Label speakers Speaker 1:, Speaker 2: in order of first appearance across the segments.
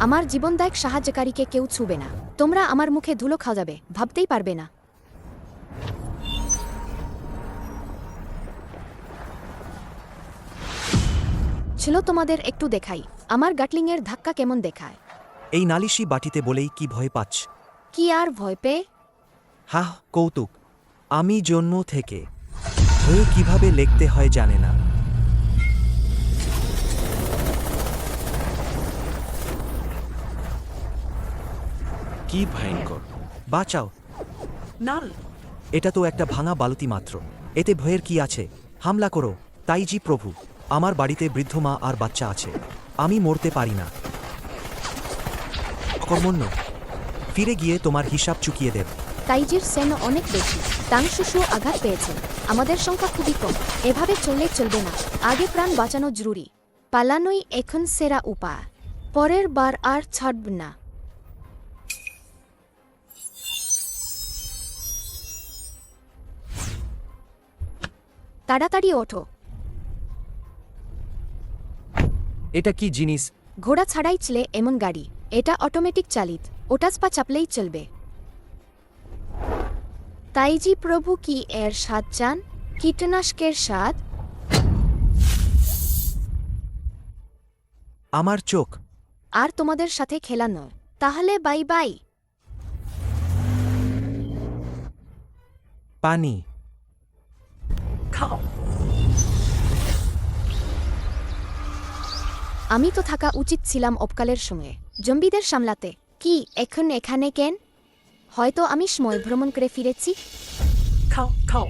Speaker 1: আমার জীবনদায়ক সাহায্যকারীকে কেউ ছুবে না। তোমরা আমার মুখে ধুলো খাওয়া যাবে, ভাবতেই পারবে না। ছিল তোমাদের একটু দেখাই আমার গাটলিংয়ের ধাক্কা কেমন দেখায়।
Speaker 2: এই নালিশি বাটিতে বলেই কি ভয় পাচ্ছ?
Speaker 1: কি আর ভয় পেয়ে?
Speaker 2: হাহ, কৌতুক। আমি জন্ম থেকে ভয় কিভাবে লিখতে হয় জানে না।
Speaker 3: কি ভয়ঙ্কর!
Speaker 2: বাঁচাও!
Speaker 3: নাল,
Speaker 2: এটা তো একটা ভাঙা বালতি মাত্র। এতে ভয়ের কি আছে? হামলা করো। তাইজি প্রভু, আমার বাড়িতে বৃদ্ধ মা আর বাচ্চা আছে। আমি মরতে পারি না। অকর্মণ্য, ফিরে গিয়ে তোমার হিসাব চুকিয়ে দেব।
Speaker 1: তাইজির সেন অনেক বেশি। তাংশুশু আঘাত পেয়েছে। আমাদের সংখ্যা খুবই কম। এভাবে চললে চলবে না। আগে প্রাণ বাঁচানো জরুরি। পালানোই এখন সেরা উপায়। পরের বার আর ছাড়ব না। তাড়াতাড়ি ওঠো।
Speaker 2: এটা কি জিনিস?
Speaker 1: ঘোড়া ছাড়াই চলে এমন গাড়ি। এটা অটোমেটিক চালিত। ওটা পা চাপলেই চলবে। তাইজি প্রভু কি এর স্বাদ চান? কীটনাশকের স্বাদ?
Speaker 2: আমার চোখ।
Speaker 1: আর তোমাদের সাথে খেলা নয়। তাহলে বাই বাই।
Speaker 2: পানি।
Speaker 3: খাও।
Speaker 1: আমি তো থাকা উচিত ছিলাম অপকালের সঙ্গে জম্বিদের সামলাতে। কি এখন এখানে কেন? হয়তো আমি সময় ভ্রমণ করে ফিরেছি।
Speaker 3: খাও খাও।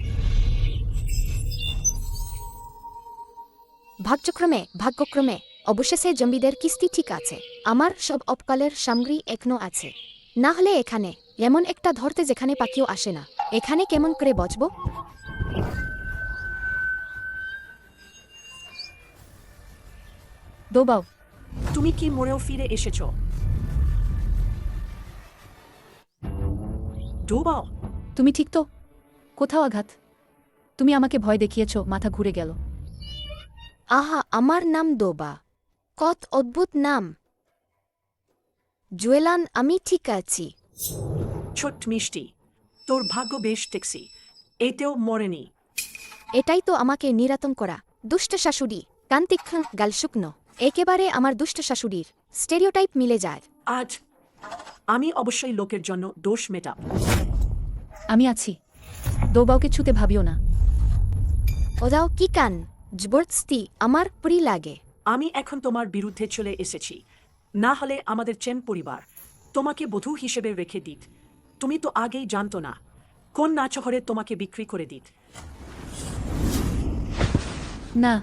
Speaker 1: ভাগ্যক্রমে অবশেষে জম্বিদের কিস্তি ঠিক আছে। আমার সব অপকালের সামগ্রী এখনো আছে। না হলে এখানে এমন একটা ধরতে যেখানে পাখিও আসে না। এখানে কেমন করে বচব?
Speaker 4: দোবাও।
Speaker 3: তুমি কি মরেও ফিরে এসেছো? ডোবাও।
Speaker 4: তুমি ঠিক তো? কোথাও আঘাত? তুমি আমাকে ভয় দেখিয়েছ, মাথা ঘুরে গেল।
Speaker 1: আহা, আমার নাম দোবা। কত অদ্ভুত নাম। জুয়েলান, আমি ঠিক আছি।
Speaker 3: ছোট্ট মিষ্টি, তোর ভাগ্য বেশ ট্যাক্সি। এতেও মরেনি।
Speaker 1: এটাই তো আমাকে নিরাতন করা। দুষ্ট শাশুড়ি, কান্তিক্ষণ গাল শুকনো। একেবারে আমার দুষ্ট শাশুড়ির স্টেরিওটাইপ মিলে যায়।
Speaker 3: আজ আমি অবশ্যই লোকের জন্য দোষ মেটাব।
Speaker 4: আমি আছি। দোবাওকে ছুতে ভাবিও না।
Speaker 1: ওদাও কি কান জবরদস্তি আমার প্রি লাগে।
Speaker 3: আমি এখন তোমার বিরুদ্ধে চলে এসেছি। না হলে আমাদের চেন পরিবার তোমাকে বধূ হিসেবে রেখে দিত। তুমি তো আগেই জানতো না কোন নাচহরে তোমাকে বিক্রি করে দিত।
Speaker 4: না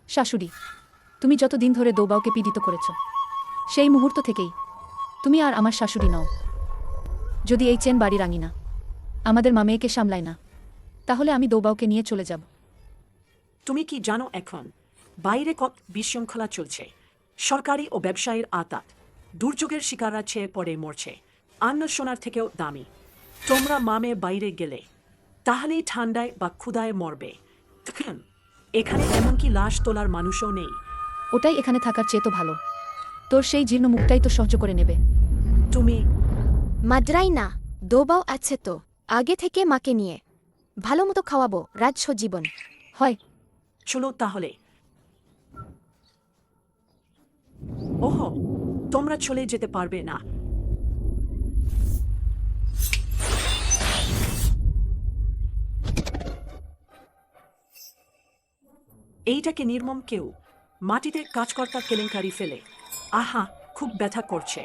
Speaker 4: শাশুড়ি, তুমি যত দিন ধরে দোবাওকে পীড়িত করেছ, সেই মুহূর্ত থেকেই তুমি আর আমার শাশুড়ি নও। যদি এই চেন বাড়ি রাঙি না, আমাদের মা মেয়েকে সামলায় না, তাহলে আমি দোবাওকে নিয়ে চলে যাব।
Speaker 3: তুমি কি জানো এখন বাইরে কত বিশৃঙ্খলা চলছে? সরকারি ও ব্যবসায়ীর আতাত দুর্যোগের শিকাররা ছেয়ে পড়ে মরছে। অন্য সোনার থেকেও দামি। তোমরা মামে বাইরে গেলে তাহলেই ঠান্ডায় বা ক্ষুধায় মরবে। এখানে এমনকি লাশ তোলার মানুষও নেই।
Speaker 4: ওটাই এখানে থাকার চেয়ে তো ভালো। তোর সেই জীর্ণ মুখটাই তো সহ্য করে নেবে।
Speaker 3: তুমি
Speaker 1: মাদ্রাই না, দোবাও আছে তো আগে থেকে মাকে নিয়ে। ভালো মতো খাওয়াবো রাজ্য জীবন।
Speaker 4: হয়।
Speaker 3: চলো তাহলে। ওহো, তোমরা চলে যেতে পারবে না। এইটাকে নির্মম কেউ মাটিতে কাজকর্তা কেলেঙ্কারি ফেলে। আহা, খুব ব্যথা করছে।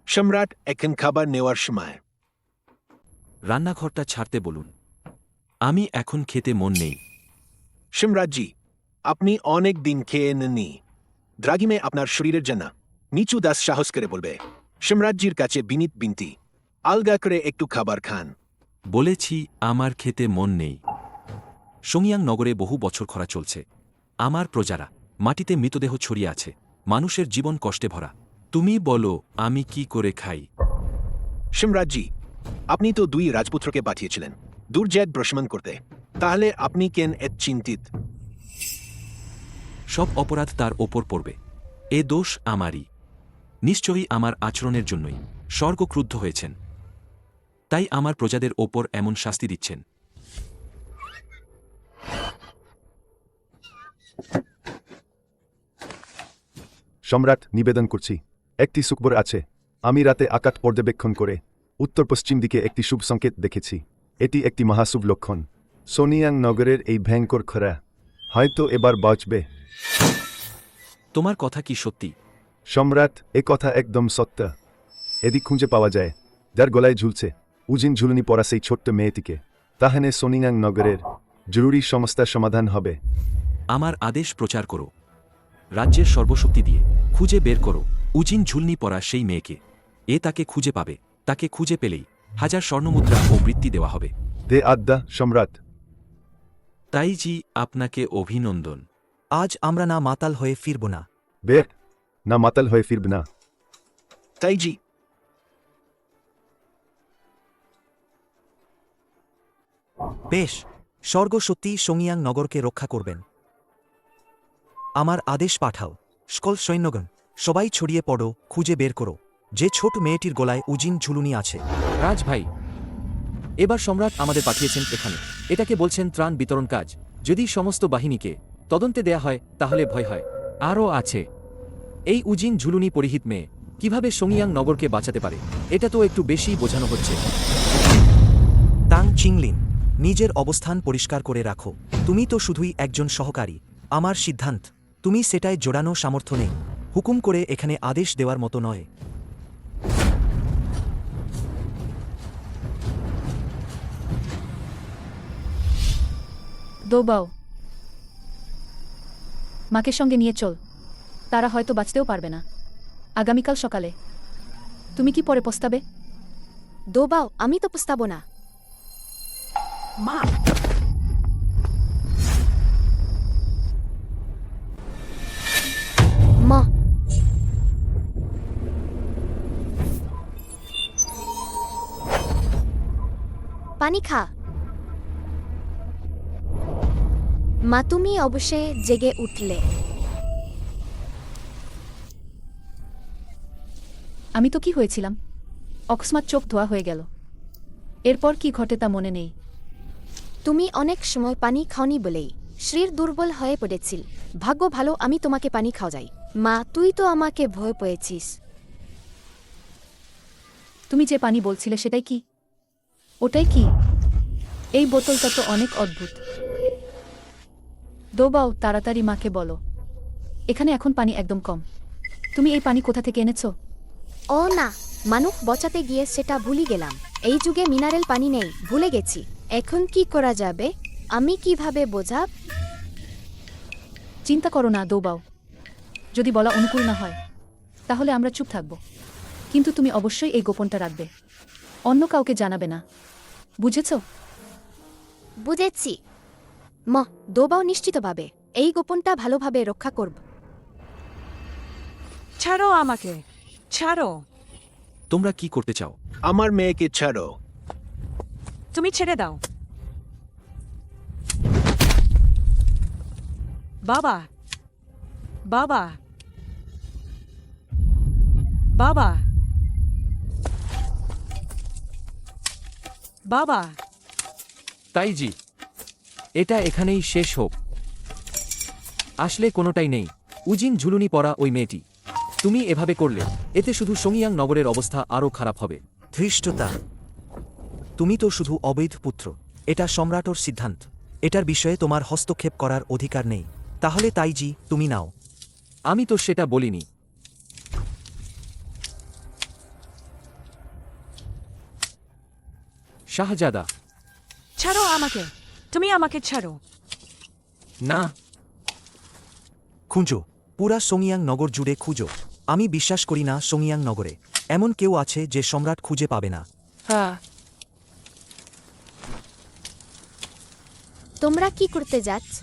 Speaker 5: সম্রাট এখন খাবার নেওয়ার সময়।
Speaker 6: রান্নাঘরটা ছাড়তে বলুন। আমি এখন খেতে মন নেই।
Speaker 5: সম্রাটজি, আপনি অনেক দিন খেয়ে নেননি। দ্রাগিমে আপনার শরীরের জন্য নিচু দাস সাহস করে বলবে। সম্রাটজির কাছে বিনীত বিনতি, আলগা করে একটু খাবার খান।
Speaker 6: বলেছি আমার খেতে মন নেই। সোংয়াং নগরে বহু বছর খরা চলছে। আমার প্রজারা মাটিতে মৃতদেহ ছড়িয়ে আছে। মানুষের জীবন কষ্টে ভরা। তুমি বলো আমি কি করে খাই?
Speaker 5: সিমরাজ্জি, আপনি তো 2 রাজপুত্রকে পাঠিয়েছিলেন দুর্জেদ ভ্রমণ করতে, তাহলে আপনি কেন এত চিন্তিত?
Speaker 6: সব অপরাধ তার ওপর পড়বে। এ দোষ আমারই। নিশ্চয়ই আমার আচরণের জন্যই স্বর্গ ক্রুদ্ধ হয়েছেন, তাই আমার প্রজাদের ওপর এমন শাস্তি দিচ্ছেন।
Speaker 7: সম্রাট, নিবেদন করছি, একটি সুখবর আছে। আমি রাতে আকাশ পর্যবেক্ষণ করে উত্তর পশ্চিম দিকে একটি শুভ সংকেত দেখেছি। এটি একটি মহাশুভ লক্ষণ। সোনিয়াং নগরের এই ভয়ঙ্কর খরা হয়তো এবার বাঁচবে।
Speaker 6: তোমার কথা কি সত্যি?
Speaker 7: সম্রাট, এ কথা একদম সত্য। এদিক খুঁজে পাওয়া যায়, যার গলায় ঝুলছে উজিন ঝুলনি পরা সেই ছোট্ট মেয়েটিকে। তাহলে সোনিয়াং নগরের জরুরি সমস্যার সমাধান হবে।
Speaker 6: আমার আদেশ প্রচার করো। রাজ্যের সর্বশক্তি দিয়ে খুঁজে বের করো উজিন ঝুলনি পরা সেই মেয়েকে। এ তাকে খুঁজে পাবে। তাকে খুঁজে পেলেই 1000 স্বর্ণমুদ্রা ও বৃত্তি দেওয়া হবে।
Speaker 7: দে আদ্যা সম্রাট।
Speaker 6: তাই জি, আপনাকে অভিনন্দন।
Speaker 2: আজ আমরা না মাতাল হয়ে ফিরব না।
Speaker 7: বের না, মাতাল হয়ে ফিরব না।
Speaker 5: তাইজি,
Speaker 2: বেশ, স্বর্গ সত্যি সোংয়াং নগরকে রক্ষা করবেন। আমার আদেশ পাঠাও। স্কল সৈন্যগণ, সবাই ছড়িয়ে পড়ো, খুঁজে বের করো যে ছোট মেয়েটির গলায় উজিন ঝুলুনি আছে।
Speaker 8: রাজ ভাই, এবার সম্রাট আমাদের পাঠিয়েছেন এখানে। এটাকে বলছেন ত্রাণ বিতরণ কাজ। যদি সমস্ত বাহিনীকে তদন্তে দেয়া হয় তাহলে ভয় হয়। আরও আছে, এই উজিন ঝুলুনি পরিহিত মেয়ে কিভাবে সোংয়াং নগরকে বাঁচাতে পারে, এটা তো একটু বেশি বোঝানো হচ্ছে।
Speaker 2: তাং চিংলিন, নিজের অবস্থান পরিষ্কার করে রাখো। তুমি তো শুধুই একজন সহকারী। আমার সিদ্ধান্ত তুমি সেটায় জোড়ানো সামর্থ্য নেই। হুকুম করে এখানে আদেশ দেওয়ার মতো নয়।
Speaker 4: দৌবাও, মাকে সঙ্গে নিয়ে চল। তারা হয়তো বাঁচতেও পারবে না আগামীকাল সকালে। তুমি কি পরে পস্তাবে?
Speaker 1: দোবাও, আমি তো পস্তাবো না।
Speaker 3: মা,
Speaker 1: মা, পানি খা। মা, তুমি অবশ্যই জেগে উঠলে।
Speaker 4: আমি তো কি হয়েছিলাম, অকস্মাৎ চোখ ধোয়া হয়ে গেল। এরপর কি ঘটে তা মনে নেই।
Speaker 1: তুমি অনেক সময় পানি খাওনি বলেই শরীর দুর্বল হয়ে পড়েছিল। ভাগ্য ভালো আমি তোমাকে পানি খাওয়াই। মা, তুই তো আমাকে ভয় পেয়েছিস।
Speaker 4: তুমি যে পানি বলছিলে সেটাই কি? ওটাই কি? এই বোতলটা তো অনেক অদ্ভুত। দোবাও, তাড়াতাড়ি মাকে বলো, এখানে এখন পানি একদম কম। তুমি এই পানি কোথা থেকে এনেছো?
Speaker 1: ও না, মানুষ বাঁচাতে গিয়ে সেটা ভুলে গেলাম। এই যুগে মিনারেল পানি নেই, ভুলে গেছি। এখন কি করা যাবে? আমি কিভাবে বোঝাব?
Speaker 4: চিন্তা করো না দৌবাও, যদি বলা অনুকূল না হয় তাহলে আমরা চুপ থাকব। কিন্তু তুমি অবশ্যই এই গোপনটা রাখবে, অন্য কাউকে জানাবে না, বুঝেছ?
Speaker 1: বুঝেছি। মা, দোবাও নিশ্চিতভাবে এই গোপনটা ভালোভাবে রক্ষা করব।
Speaker 9: ছাড়ো আমাকে, ছাড়ো।
Speaker 6: তোমরা কি করতে চাও?
Speaker 5: আমার মেয়েকে ছাড়ো।
Speaker 9: তুমি ছেড়ে দাও। বাবা, বাবা, বাবা, বাবা।
Speaker 8: তাই জি, এটা এখানেই শেষ হোক। আসলে কোনোটাই নেই। উজিন ঝুলুনি পরা ওই মেয়েটি। তুমি এভাবে করলে এতে শুধু সোংয়াং নগরের অবস্থা আরও খারাপ হবে।
Speaker 2: ধৃষ্টতা, তুমি তো শুধু অবৈধ পুত্র। এটা সম্রাটর সিদ্ধান্ত। এটার বিষয়ে তোমার হস্তক্ষেপ করার অধিকার নেই। তাহলে তাইজি, তুমি নাও।
Speaker 8: আমি তো সেটা বলিনি। শাহজাদা,
Speaker 9: ছাড়ো আমাকে, তুমি আমাকে ছাড়ো।
Speaker 8: না।
Speaker 2: খুঁজো, পুরা সোংয়াং নগর জুড়ে খুঁজো। আমি বিশ্বাস করি না সোংয়াং নগরে এমন কেউ আছে যে সম্রাট খুঁজে পাবে না।
Speaker 9: হ্যাঁ।
Speaker 1: তোমরা কি করতে যাচ্ছ?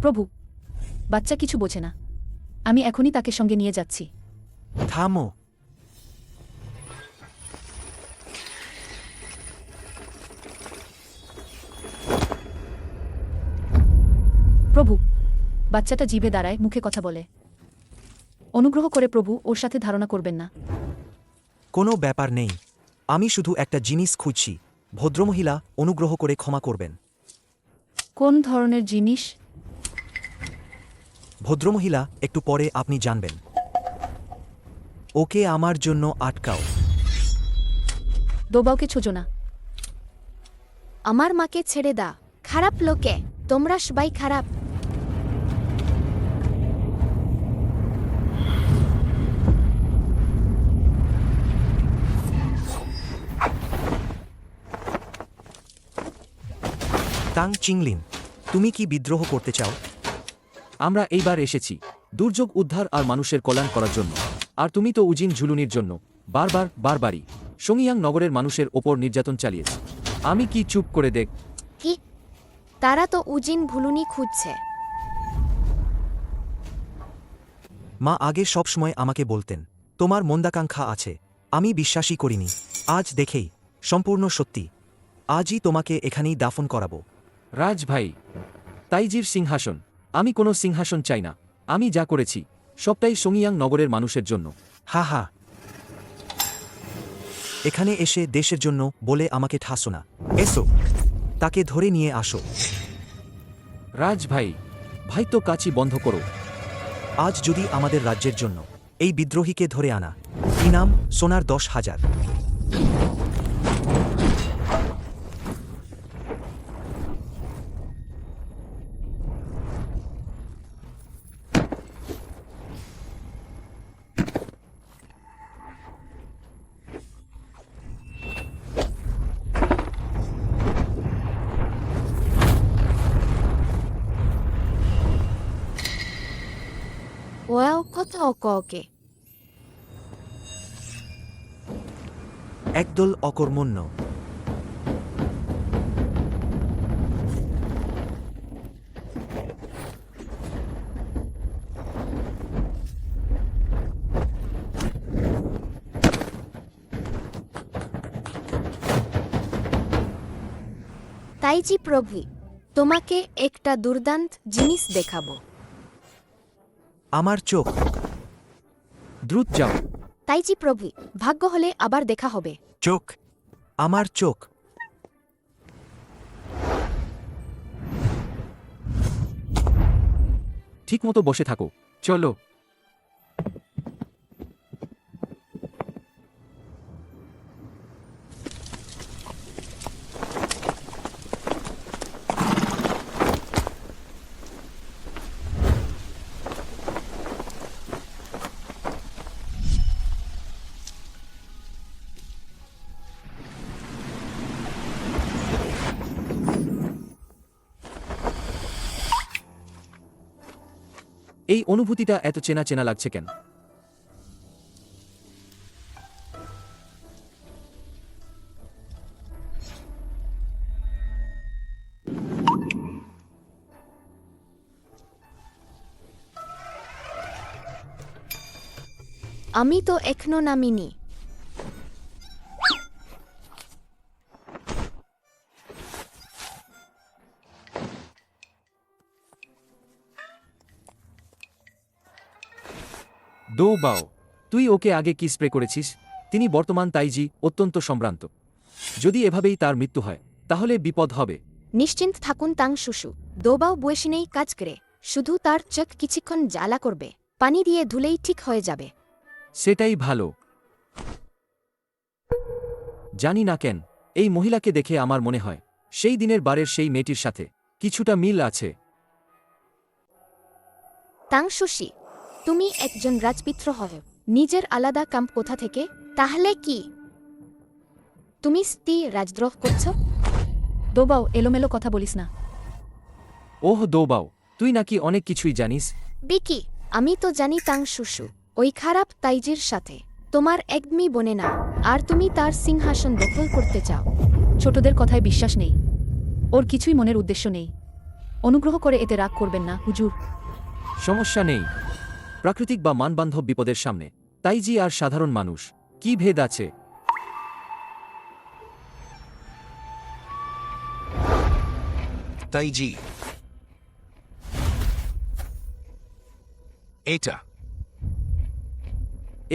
Speaker 4: প্রভু বাচ্চা কিছু বোঝে না আমি এখনই তাকে সঙ্গে নিয়ে যাচ্ছি
Speaker 2: থামো।
Speaker 4: প্রভু বাচ্চাটা জিভে দাঁড়ায় মুখে কথা বলে অনুগ্রহ করে প্রভু ওর সাথে ধারণা করবেন না
Speaker 2: কোনো ব্যাপার নেই, আমি শুধু একটা জিনিস খুঁজছি। ভদ্রমহিলা, অনুগ্রহ করে ক্ষমা করবেন।
Speaker 4: কোন ধরনের জিনিস
Speaker 2: ভদ্রমহিলা, একটু পরে আপনি জানবেন। ওকে আমার জন্য আটকাও।
Speaker 4: দোবাওকে ছোজো না
Speaker 1: আমার মাকে ছেড়ে দা। খারাপ লোকে, তোমরা সবাই খারাপ।
Speaker 2: তাং চিংলিন, তুমি কি বিদ্রোহ করতে চাও?
Speaker 8: আমরা এইবার এসেছি দুর্যোগ উদ্ধার আর মানুষের কল্যাণ করার জন্য। আর তুমি তো উজিন ঝুলুনির জন্য বারবারই সঙ্গিয়াং নগরের মানুষের ওপর নির্যাতন চালিয়েছে। আমি কি চুপ করে দেখ?
Speaker 1: কি? তারা তো উজিন ভুলুনি খুঁজছে।
Speaker 2: মা আগে সবসময় আমাকে বলতেন, তোমার মন্দাকাঙ্ক্ষা আছে। আমি বিশ্বাসই করিনি। আজ দেখেই সম্পূর্ণ সত্যি। আজই তোমাকে এখানেই দাফন করাবো।
Speaker 8: রাজ ভাই, তাইজির সিংহাসন। আমি কোনো সিংহাসন চাই না। আমি যা করেছি সবটাই সঙ্গিয়াং নগরের মানুষের জন্য।
Speaker 2: হা হা, এখানে এসে দেশের জন্য বলে আমাকে ঠাসো না। এসো, তাকে ধরে নিয়ে আসো।
Speaker 8: রাজ ভাই, ভাই তো কাচি বন্ধ করো।
Speaker 2: আজ যদি আমাদের রাজ্যের জন্য এই বিদ্রোহীকে ধরে আনা, ইনাম সোনার 10,000।
Speaker 1: ওয়াও, কত ওকে।
Speaker 2: একদল অকর্মণ্য।
Speaker 1: তাইজি প্রভু, তোমাকে একটা দুর্দান্ত জিনিস দেখাবো।
Speaker 2: আমার চোখ।
Speaker 8: দ্রুত যাও।
Speaker 1: তাইজি প্রভু, ভাগ্য হলে আবার দেখা হবে।
Speaker 2: চোখ, আমার চোখ।
Speaker 8: ঠিকমতো বসে থাকো, চলো। এই অনুভূতিটা এত চেনা চেনা লাগছে কেন?
Speaker 1: আমি তো এখনো নামিনি।
Speaker 8: দো বাও, তুই ওকে আগে কি স্প্রে করেছিস? তিনি বর্তমান তাইজি, অত্যন্ত সম্ভ্রান্ত। যদি এভাবেই তার মৃত্যু হয় তাহলে বিপদ হবে।
Speaker 1: নিশ্চিন্ত থাকুন তাং শুশু, দোবাও বয়সিনেই কাজ করে। শুধু তার চোখ কিছুক্ষণ জ্বালা করবে, পানি দিয়ে ধুলেই ঠিক হয়ে যাবে।
Speaker 8: সেটাই ভালো। জানি না কেন, এই মহিলাকে দেখে আমার মনে হয় সেই দিনের বারের সেই মেয়েটির সাথে কিছুটা মিল আছে।
Speaker 1: তাং শুশি, তুমি একজন রাজপুত্র হও, নিজের আলাদা ক্যাম্প কোথা থেকে? তাহলে কি তুমি স্ত্রী রাজদ্রোহ করছো?
Speaker 4: দোবাও, এলোমেলো কথা বলিস না।
Speaker 8: ওহ দোবাও, তুই নাকি অনেক কিছুই জানিস।
Speaker 1: বিকি, আমি তো জানি তাং শুশু ওই খারাপ তাইজির সাথে তোমার একদমই বনে না, আর তুমি তার সিংহাসন দখল করতে চাও।
Speaker 4: ছোটদের কথায় বিশ্বাস নেই, ওর কিছুই মনের উদ্দেশ্য নেই। অনুগ্রহ করে এতে রাগ করবেন না হুজুর।
Speaker 8: সমস্যা নেই। প্রাকৃতিক বা মানবান্ধব বিপদের সামনে তাইজি আর সাধারণ মানুষ কি ভেদ আছে?
Speaker 5: তাইজি, এটা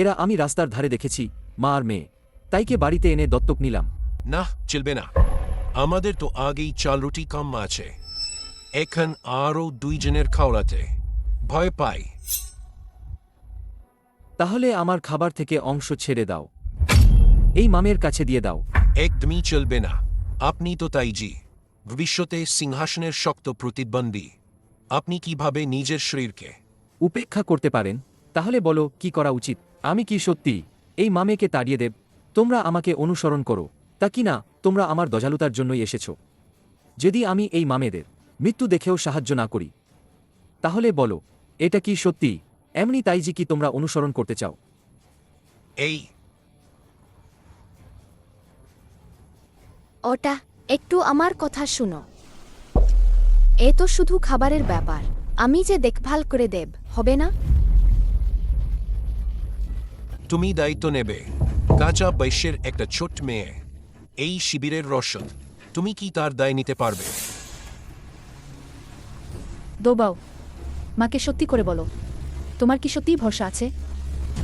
Speaker 8: এরা আমি রাস্তার ধারে দেখেছি, মা আর মেয়ে, তাইকে বাড়িতে এনে দত্তক নিলাম।
Speaker 5: না, চলবে না। আমাদের তো আগেই চাল রুটি কম আছে, এখন আরও 2 জনের খাওয়াতে ভয় পাই।
Speaker 8: তাহলে আমার খাবার থেকে অংশ ছেড়ে দাও, এই মামের কাছে দিয়ে দাও।
Speaker 5: একদমই চলবে না। আপনি তো তাইজি, ভবিষ্যতে সিংহাসনের শক্ত প্রতিদ্বন্দ্বী। আপনি কিভাবে নিজের শরীরকে
Speaker 8: উপেক্ষা করতে পারেন? তাহলে বলো কি করা উচিত? আমি কি সত্যি এই মামেকে তাড়িয়ে দেব? তোমরা আমাকে অনুসরণ করো, তা কি না তোমরা আমার দয়ালুতার জন্যই এসেছ? যদি আমি এই মামেদের মৃত্যু দেখেও সাহায্য না করি, তাহলে বলো এটা কি সত্যি? এমনি তাইজি কি তোমরা অনুসরণ করতে চাও?
Speaker 5: এই
Speaker 1: ওটা একটু আমার কথা শুনো। এ তো শুধু খাবারের ব্যাপার, আমি যে দেখভাল করে দেব, হবে না?
Speaker 5: তুমি দায়িত্ব নেবে। কাঁচা বৈশ্যের একটা ছোট্ট মেয়ে, এই শিবিরের রসদ, তুমি কি তার দায় নিতে পারবে?
Speaker 4: দোবাও, মাকে সত্যি করে বলো, তোমার কি সত্যিই ভরসা আছে?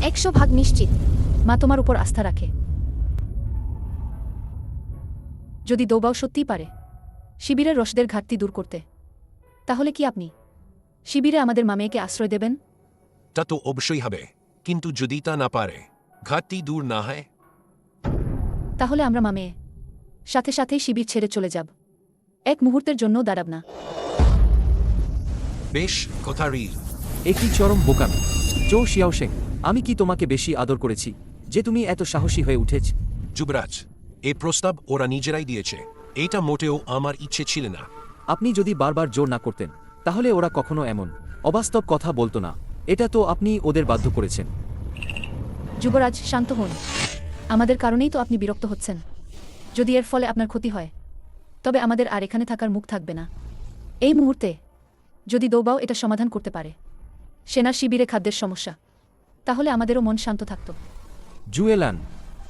Speaker 1: 100% নিশ্চিত।
Speaker 4: মা তোমার উপর আস্থা রাখে। যদি দোবাও সত্যিই পারে শিবিরের রসদের ঘাটতি দূর করতে, তাহলে কি আপনি শিবিরে আমাদের মামেকে আশ্রয় দেবেন?
Speaker 5: তা তো অবশ্যই হবে, কিন্তু যদি তা না পারে, ঘাটতি দূর না হয়,
Speaker 4: তাহলে আমরা মামে সাথে সাথেই শিবির ছেড়ে চলে যাব, এক মুহূর্তের জন্য দাঁড়াব না।
Speaker 5: বেশ কথা রিল।
Speaker 8: একই চরম বোকামি। জো শিয়াওশেং, আমি কি তোমাকে বেশি আদর করেছি যে তুমি এত সাহসী হয়ে উঠেছ?
Speaker 5: যুবরাজ, এ প্রস্তাব ওরা নিজেরাই দিয়েছে, এটা মোটেও আমার ইচ্ছে ছিল না।
Speaker 8: আপনি যদি বারবার জোর না করতেন তাহলে ওরা কখনো এমন অবাস্তব কথা বলতো না। এটা তো আপনি ওদের বাধ্য করেছেন।
Speaker 4: যুবরাজ, শান্ত হন। আমাদের কারণেই তো আপনি বিরক্ত হচ্ছেন। যদি এর ফলে আপনার ক্ষতি হয়, তবে আমাদের আর এখানে থাকার মুখ থাকবে না। এই মুহূর্তে যদি দোবাও এটা সমাধান করতে পারে, সেনা শিবিরে খাদ্যের সমস্যা, তাহলে আমাদেরও মন শান্ত থাকত।
Speaker 8: জুয়েলান,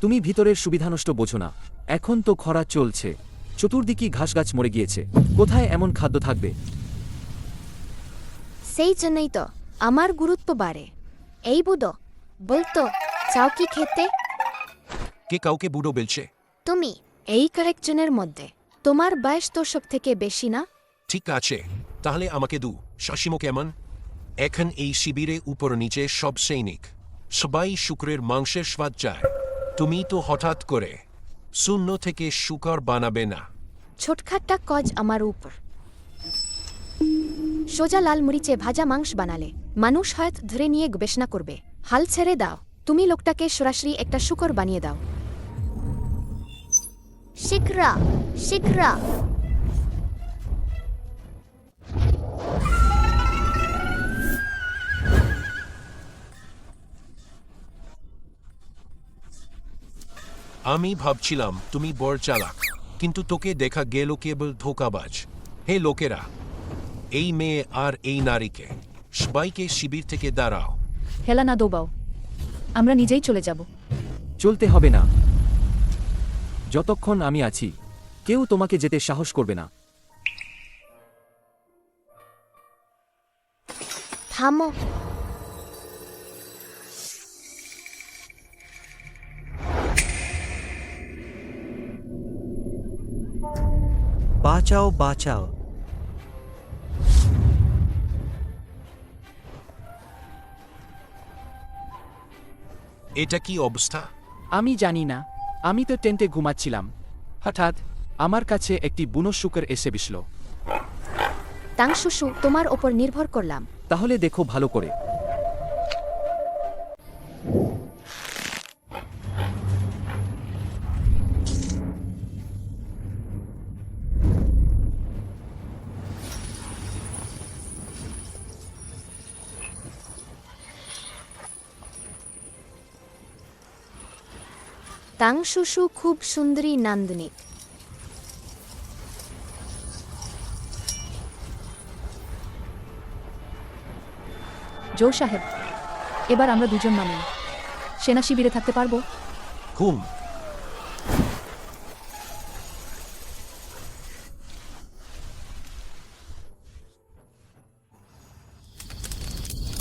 Speaker 8: তুমি ভিতরের সুবিধা নষ্ট বোঝো না। এখন তো খরা চলছে, চতুর্দিকেই ঘাসগাছ মরে গিয়েছে, কোথায় এমন খাদ্য থাকবে?
Speaker 1: সেই জন্যই তো আমার গুরুত্ব বাড়ে। এই বুড়ো বলতো, চাও কি খেতে?
Speaker 5: কে কাউকে বুড়ো বলছে?
Speaker 1: তুমি এই কয়েকজনের মধ্যে তোমার বয়স তো সব থেকে বেশি না?
Speaker 5: ঠিক আছে, তাহলে আমাকে শাসিমো কেমন? এখন এই শিবিরে উপর নিচে সব সৈনিক, সবাই শুক্রের মাংসের স্বাদ চায়। তুমি তো হঠাৎ করে শূন্য থেকে শুকর বানাবে না।
Speaker 1: ছোটখাট্টা কজ আমার উপর। সোজা লাল মরিচে ভাজা মাংস বানালে মানুষ হয়তো ধরে নিয়ে গবেষণা করবে। হাল ছেড়ে দাও, তুমি লোকটাকে সরাসরি একটা শুকর বানিয়ে দাও। শিখরা শিখরা।
Speaker 5: আমি ভাবছিলাম তুমি বড় চালাক, কিন্তু তোকে দেখা গেল কেবল ধোকাবাজ। হে লোকেরা, এই মেয়ে আর এই নারীকে সবাইকে শিবির থেকে দাঁড়াও।
Speaker 4: হেলা না দোবাও, আমরা নিজেই চলে যাব।
Speaker 8: চলতে হবে না। যতক্ষণ আমি আছি কেউ তোমাকে যেতে সাহস করবে না।
Speaker 1: থামো।
Speaker 2: বাঁচাও বাঁচাও।
Speaker 5: এটা কি অবস্থা?
Speaker 10: আমি জানি না, আমি তো টেন্টে ঘুমাচ্ছিলাম, হঠাৎ আমার কাছে একটি বুনো শুকর এসে বসল।
Speaker 1: তাংশুশু, তোমার ওপর নির্ভর করলাম।
Speaker 8: তাহলে দেখো ভালো করে।
Speaker 1: তাংশুশু খুব সুন্দরী নান্দনিক।
Speaker 4: জো সাহেব, এবার আমরা দুজন নামে সেনা শিবিরে থাকতে পারবো?
Speaker 5: হুম।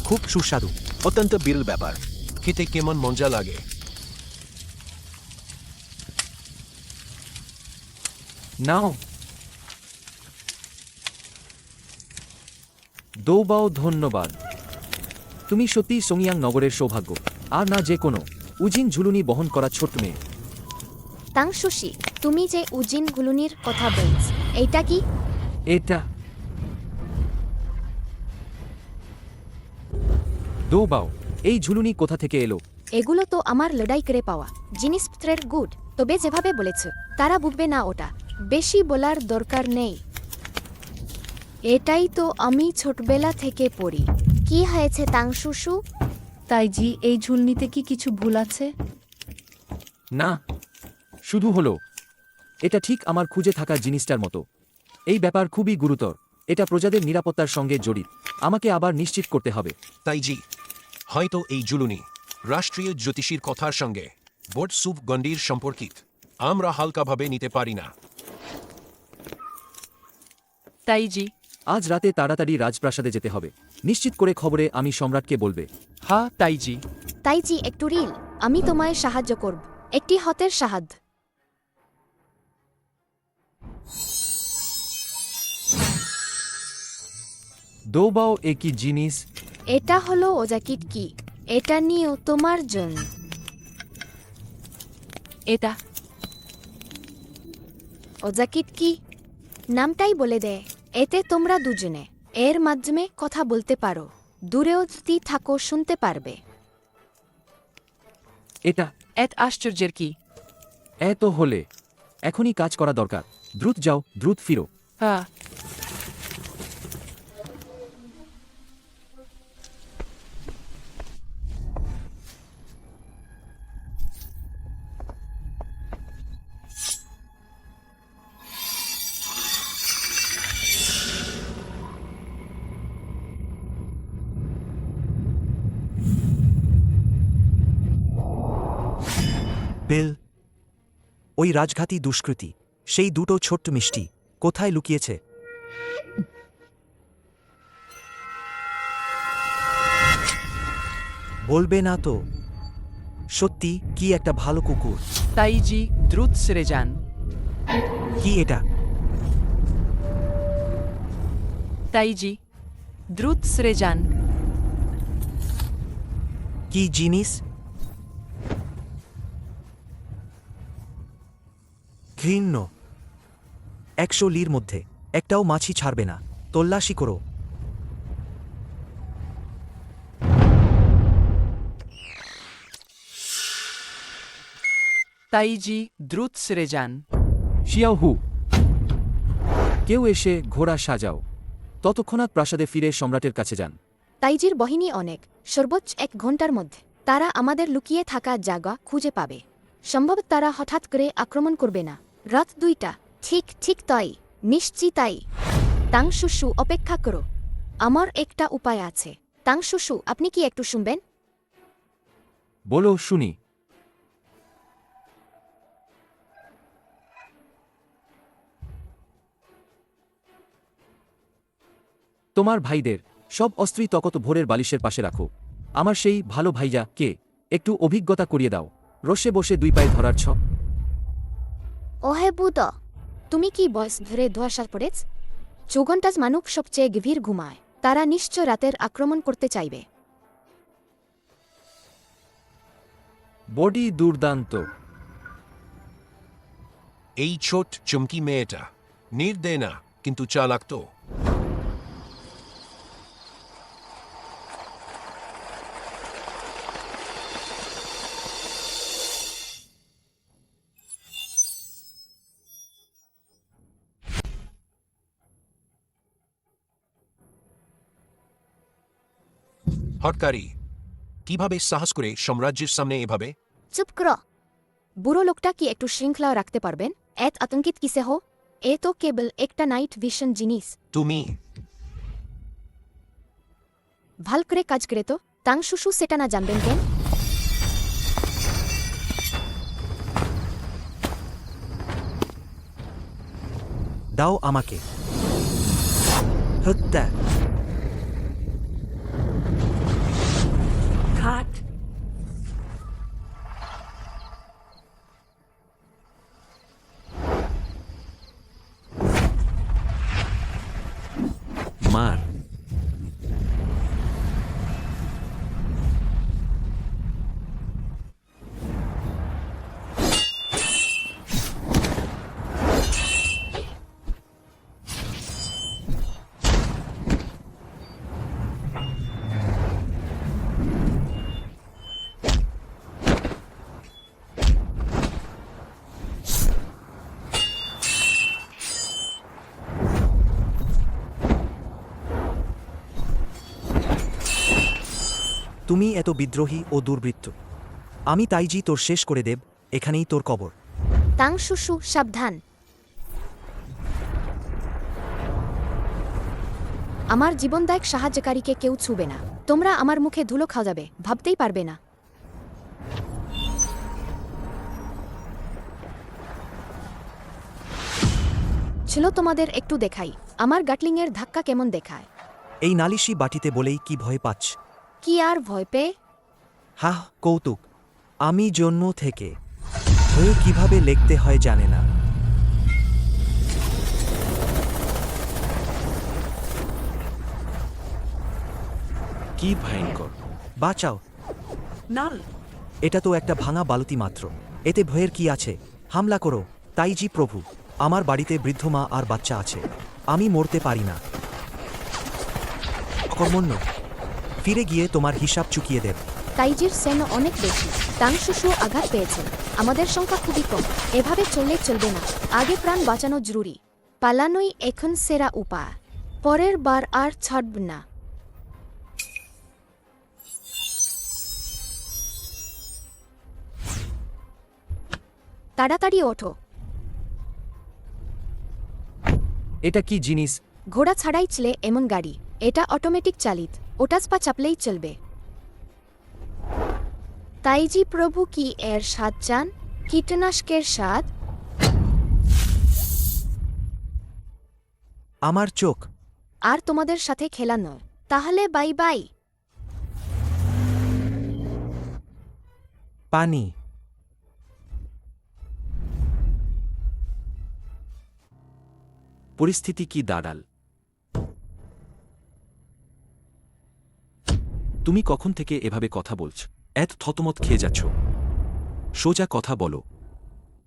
Speaker 2: খুব সুস্বাদু।
Speaker 5: অত্যন্ত বিরল ব্যাপার। খেতে কেমন মজা লাগে।
Speaker 8: নাও, দৌবাও ধন্যবাদ। তুমি সত্যি সোংয়াং নগরের সৌভাগ্য, আর না যে কোনো উজিন ঝুলুনি বহন করা ছোট্ট মেয়ে।
Speaker 1: তাংশুশি, তুমি যে উজিন গুলুনির কথা বলছ, এইটা কি?
Speaker 8: এটা দৌবাও। এই ঝুলুনি কোথা থেকে এলো?
Speaker 1: এগুলো তো আমার লড়াই করে পাওয়া জিনিসপত্রের গুড। তবে যেভাবে বলেছ তারা বুঝবে না ওটা। বেশি বলার দরকার নেই। এটাই তো আমি ছোটবেলা থেকে পড়ি। কি হয়েছে তাংশুশু?
Speaker 4: তাইজি, এই ঝুলনিতে কি কিছু ভুল আছে?
Speaker 8: না, শুধু হলো এটা ঠিক আমার খুঁজে থাকা জিনিসটার মতো। এই ব্যাপার খুবই গুরুতর। এটা প্রজাদের নিরাপত্তার সঙ্গে জড়িত। আমাকে আবার নিশ্চিত করতে হবে।
Speaker 5: তাইজি, হয়তো এই জুলুনি রাষ্ট্রীয় জ্যোতিষীর কথার সঙ্গে বোর্ড সুপ গণ্ডির সম্পর্কিত। আমরা হালকাভাবে নিতে পারি না।
Speaker 9: তাইজি,
Speaker 8: আজ রাতে তাড়াতাড়ি রাজপ্রাসাদে যেতে হবে। নিশ্চিত করে খবরে আমি সম্রাটকে বলবে।
Speaker 10: হ্যাঁ তাইজি।
Speaker 1: তাইজি, একটু রিল। আমি তোমায় সাহায্য করব, একটি হাতের সাহায্য।
Speaker 8: দৌবাও একই জিনিস।
Speaker 1: এটা হলো ওজাকিট কি। এটা নিয়েও তোমার জন্য।
Speaker 9: এটা
Speaker 1: ওজাকিট কি নামটাই বলে দেয়। এতে তোমরা দুজনে এর মাধ্যমে কথা বলতে পারো। দূরেও যদি থাকো শুনতে পারবে।
Speaker 8: এটা
Speaker 9: এত আশ্চর্যের কি?
Speaker 8: এত হলে এখনই কাজ করা দরকার। দ্রুত যাও, দ্রুত ফিরো।
Speaker 9: হ্যাঁ,
Speaker 2: বেল, ওই রাজঘাতী দুষ্কৃতী, সেই দুটো ছোট্ট মিষ্টি কোথায় লুকিয়েছে? বলবে না তো? সত্যি কি একটা ভালো কুকুর।
Speaker 10: তাইজি, দ্রুত সেরে যান।
Speaker 2: কি এটা?
Speaker 9: তাইজি, দ্রুত সেরে যান।
Speaker 2: কি জিনিস? ঘৃণ্য। 100 লির মধ্যে একটাও মাছি ছাড়বে না। তল্লাশি করো।
Speaker 10: তাইজি, দ্রুত সেরে যান।
Speaker 8: শিয়াওহু, কেউ এসে ঘোড়া সাজাও। ততক্ষণাৎ প্রাসাদে ফিরে সম্রাটের কাছে যান।
Speaker 1: তাইজির বাহিনী অনেক। সর্বোচ্চ 1 ঘন্টার মধ্যে তারা আমাদের লুকিয়ে থাকা জায়গা খুঁজে পাবে। সম্ভব তারা হঠাৎ করে আক্রমণ করবে না। রাত 2টা। ঠিক তাই, নিশ্চিত তাই। তাংশুশু, অপেক্ষা করো। আমার একটা উপায় আছে। তাংশুশু, আপনি কি একটু শুনবেন?
Speaker 8: বলো, শুনি। তোমার ভাইদের সব অস্ত্রই তকত ভোরের বালিশের পাশে রাখো। আমার সেই ভালো ভাইজা কে একটু অভিজ্ঞতা করিয়ে দাও। রসে বসে 2 পায়ে ধরার ছ।
Speaker 1: ওহে বুদ, তুমি কি বয়স ধরে ধোয়াশা পড়েছ? 4 ঘন্টা মানুষ সবচেয়ে গভীর ঘুমায়। তারা নিশ্চয় রাতের আক্রমণ করতে চাইবে।
Speaker 8: বডি দুর্দান্ত।
Speaker 5: এই ছোট চমকি মেয়েটা নির্দয় না, কিন্তু চালাক তো। হটকারী, কিভাবে সাহস করে সাম্রাজ্যের সামনে এভাবে?
Speaker 1: চুপ করো। বুড়ো লোকটা কি একটু শৃঙ্খলা রাখতে পারবেন? এত আতঙ্কিত কিসে হো? এ তো কেবল একটা নাইট ভিশন জিনিস।
Speaker 5: তুমি
Speaker 1: ভাল করে কাজ করে তো তাং শুশু সেটা না জানবেন কেন?
Speaker 2: দাও আমাকে। হত্যা।
Speaker 3: খাট।
Speaker 6: মার।
Speaker 2: তুমি এত বিদ্রোহী ও দুর্বৃত্ত। আমি তাইজি তোর শেষ করে দেব, এখানেই তোর কবর।
Speaker 1: তাং শুশু সাবধান। আমার জীবনদায়ক সাহায্যকারীকে কেউ ছুবে না। তোমরা আমার মুখে ধুলো খাওয়া যাবে, ভাবতেই পারবে না। ছিল তোমাদের একটু দেখাই আমার গাটলিংয়ের ধাক্কা কেমন দেখায়।
Speaker 2: এই নালিশি বাটিতে বলেই কি ভয় পাচ্ছ?
Speaker 1: কি আর ভয় পেয়ে?
Speaker 2: হাহ, কৌতুক। আমি জন্ম থেকে হয়ে কিভাবে লিখতে হয় জানে না।
Speaker 6: কি ভয়ঙ্কর!
Speaker 2: বাঁচাও।
Speaker 3: নাল।
Speaker 2: এটা তো একটা ভাঙা বালতি মাত্র, এতে ভয়ের কি আছে? হামলা করো তাইজি প্রভু। আমার বাড়িতে বৃদ্ধ মা আর বাচ্চা আছে, আমি মরতে পারি না। অকর্মণ্য, ফিরে গিয়ে তোমার হিসাব চুকিয়ে দেব।
Speaker 1: তাইজির সেনা অনেক বেশি। তাং শুশু আঘাত পেয়েছেন, আমাদের সংখ্যা খুবই কম। এভাবে চললে চলবে না, আগে প্রাণ বাঁচানো জরুরি। পালানোই এখন সেরা উপায়, পরের বার আর ছাড়ব না। তাড়াতাড়ি ওঠো।
Speaker 8: এটা কি জিনিস?
Speaker 1: ঘোড়া ছাড়াই চলে এমন গাড়ি। এটা অটোমেটিক চালিত, ওটাস পা চাপলেই চলবে। তাইজি প্রভু কি এর স্বাদ চান? কীটনাশকের স্বাদ?
Speaker 2: আমার চোখ।
Speaker 1: আর তোমাদের সাথে খেলা নয়, তাহলে বাই বাই।
Speaker 2: পানি।
Speaker 6: পরিস্থিতি কি দাঁড়াল? তুমি কখন থেকে এভাবে কথা বলছ? এত থতমত খেয়ে যাচ্ছ। সোজা কথা বলো।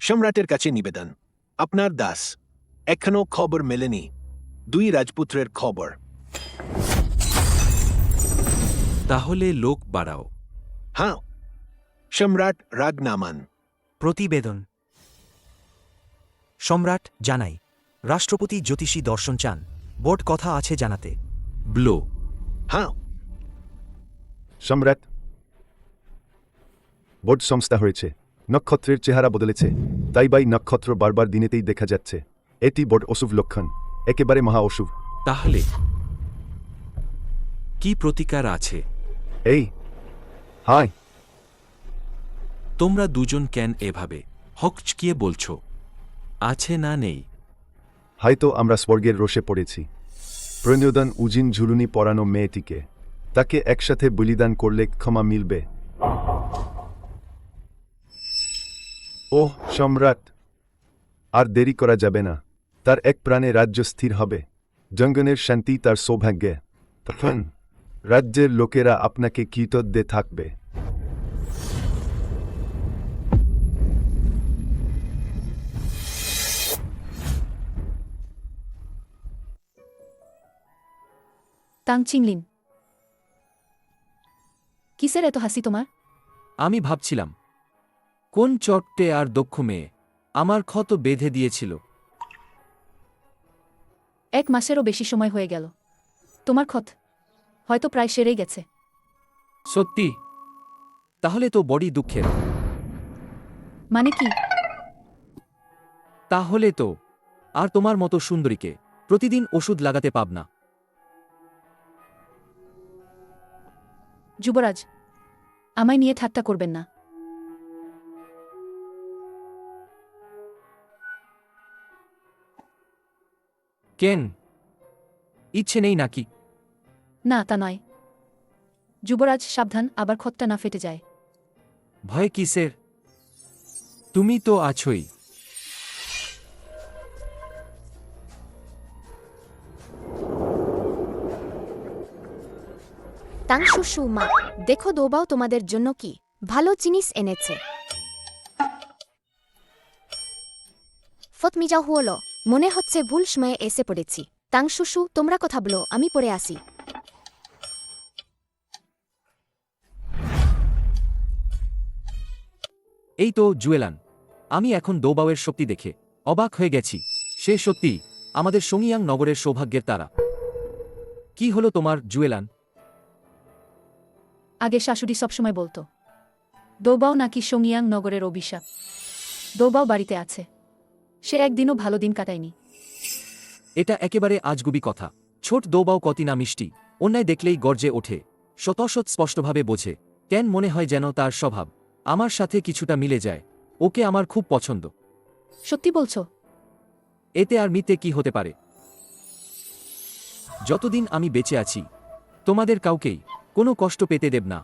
Speaker 5: সম্রাটের কাছে নিবেদন। আপনার দাস। এখনো খবর মেলেনি। 2 রাজপুত্রের খবর।
Speaker 6: তাহলে লোক বাড়াও।
Speaker 5: হ্যাঁ, সম্রাট রাগ নামান।
Speaker 2: প্রতিবেদন। সম্রাট জানাই, রাষ্ট্রপতি জ্যোতিষী দর্শন চান, বোর্ড কথা আছে জানাতে।
Speaker 6: ব্লো।
Speaker 5: হ্যাঁ,
Speaker 7: সম্রাট, বোর্ড সংস্থা হয়েছে, নক্ষত্রের চেহারা বদলেছে। তাই বাই নক্ষত্র বারবার দিনেতেই দেখা যাচ্ছে। এটি বড় অশুভ লক্ষণ, একেবারে মহা অশুভ।
Speaker 6: তাহলে কি প্রতিকার আছে?
Speaker 7: এই হাই,
Speaker 6: তোমরা দুজন কেন এভাবে হকচকিয়ে বলছ? আছে না নেই?
Speaker 7: হয়তো আমরা স্বর্গের রোষে পড়েছি। প্রণোদন উজিন ঝুলুনি পরানো মেয়েটিকে, তাকে একসাথে বলিদান করলে ক্ষমা মিলবে। ওহ সম্রাট, আর দেরি করা যাবে না। তার এক প্রাণে রাজ্য স্থির হবে। জঙ্গনের শান্তি তার সৌভাগ্যে। তখন রাজ্যের লোকেরা আপনাকে কৃতজ্ঞ থাকবে।
Speaker 4: তাং চিংলিন, কিসের এত হাসি তোমার?
Speaker 8: আমি ভাবছিলাম কোন চট্টে আর দক্ষ মেয়ে আমার ক্ষত বেঁধে দিয়েছিল।
Speaker 4: 1 মাসেরও বেশি সময় হয়ে গেল। তোমার ক্ষত হয়তো প্রায় সেরেই গেছে।
Speaker 8: সত্যি? তাহলে তো বড়ই দুঃখের।
Speaker 4: মানে কি?
Speaker 8: তাহলে তো আর তোমার মতো সুন্দরীকে প্রতিদিন ওষুধ লাগাতে পাব না।
Speaker 4: যুবরাজ আমায় নিয়ে ঠাট্টা করবেন না।
Speaker 8: কেন ইচ্ছে নেই নাকি?
Speaker 4: না তা নয়। যুবরাজ সাবধান, আবার খতটা না ফেটে যায়।
Speaker 8: ভয় কিসের? তুমি তো আছোই।
Speaker 1: তাংশুশু মা, দেখো দোবাও তোমাদের জন্য কি ভালো জিনিস এনেছে। ফতমিজা হলো, মনে হচ্ছে ভুল সময়ে এসে পড়েছি। তাংশুশু, তোমরা কথা বলো, আমি পরে আসি।
Speaker 8: এই তো জুয়েলান। আমি এখন দোবাওয়ের শক্তি দেখে অবাক হয়ে গেছি। সে সত্যি আমাদের সোনিয়াং নগরের সৌভাগ্যের তারা। কি হলো তোমার জুয়েলান?
Speaker 4: আগে শাশুড়ি সবসময় বলতো দোবাও নাকি সোংয়াং নগরের অভিশাপ। দোবাও বাড়িতে আছে, সে একদিনও ভালো দিন কাটায়নি।
Speaker 8: এটা একেবারে আজগুবি কথা। ছোট দোবাও কতি না মিষ্টি, অন্যায় দেখলেই গর্জে ওঠে, শতশত স্পষ্টভাবে বোঝে। কেন মনে হয় যেন তার স্বভাব আমার সাথে কিছুটা মিলে যায়। ওকে আমার খুব পছন্দ।
Speaker 4: সত্যি বলছো?
Speaker 8: এতে আর মিথ্যে কি হতে পারে? যতদিন আমি বেঁচে আছি তোমাদের কাউকেই কোনো কষ্ট পেতে দেব না।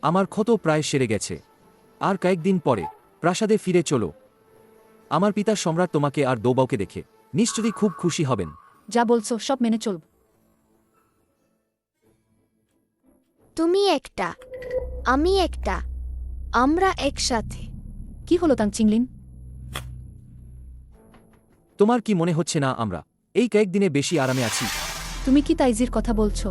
Speaker 8: আমার ক্ষত প্রায় সেরে গেছে। আর কয়েকদিন পরে প্রাসাদে ফিরে চলো। আমার পিতা সম্রাট তোমাকে আর দোবাওকে দেখে নিশ্চয়ই খুব খুশি হবেন।
Speaker 4: যা বলছো সব মেনে চলব।
Speaker 1: তুমি একটা, আমি একটা, আমরা একসাথে।
Speaker 4: কি হলো তাং চিংলিন?
Speaker 8: তোমার কি মনে হচ্ছে না আমরা এই কয়েকদিনে বেশি আরামে আছি?
Speaker 4: তুমি কি তাইজির কথা বলছো?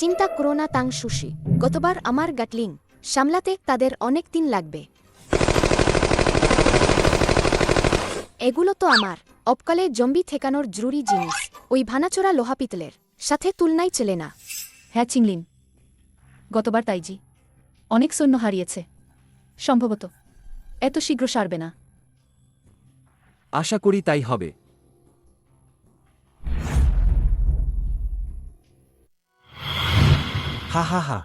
Speaker 1: চিন্তা করো না তাংশুশি, গতবার আমার গাটলিং সামলাতে তাদের অনেক দিন লাগবে। এগুলো তো আমার অপকালে জম্বি ঠেকানোর জরুরি জিনিস। ওই ভানাচোরা লোহা পিতলের সাথে তুলনায় চলে না।
Speaker 4: হ্যাঁ চিংলিন, গতবার তাইজি অনেক সৈন্য হারিয়েছে। সম্ভবত এত শীঘ্র সারবে না।
Speaker 8: আশা করি তাই হবে।
Speaker 2: হা হা হা।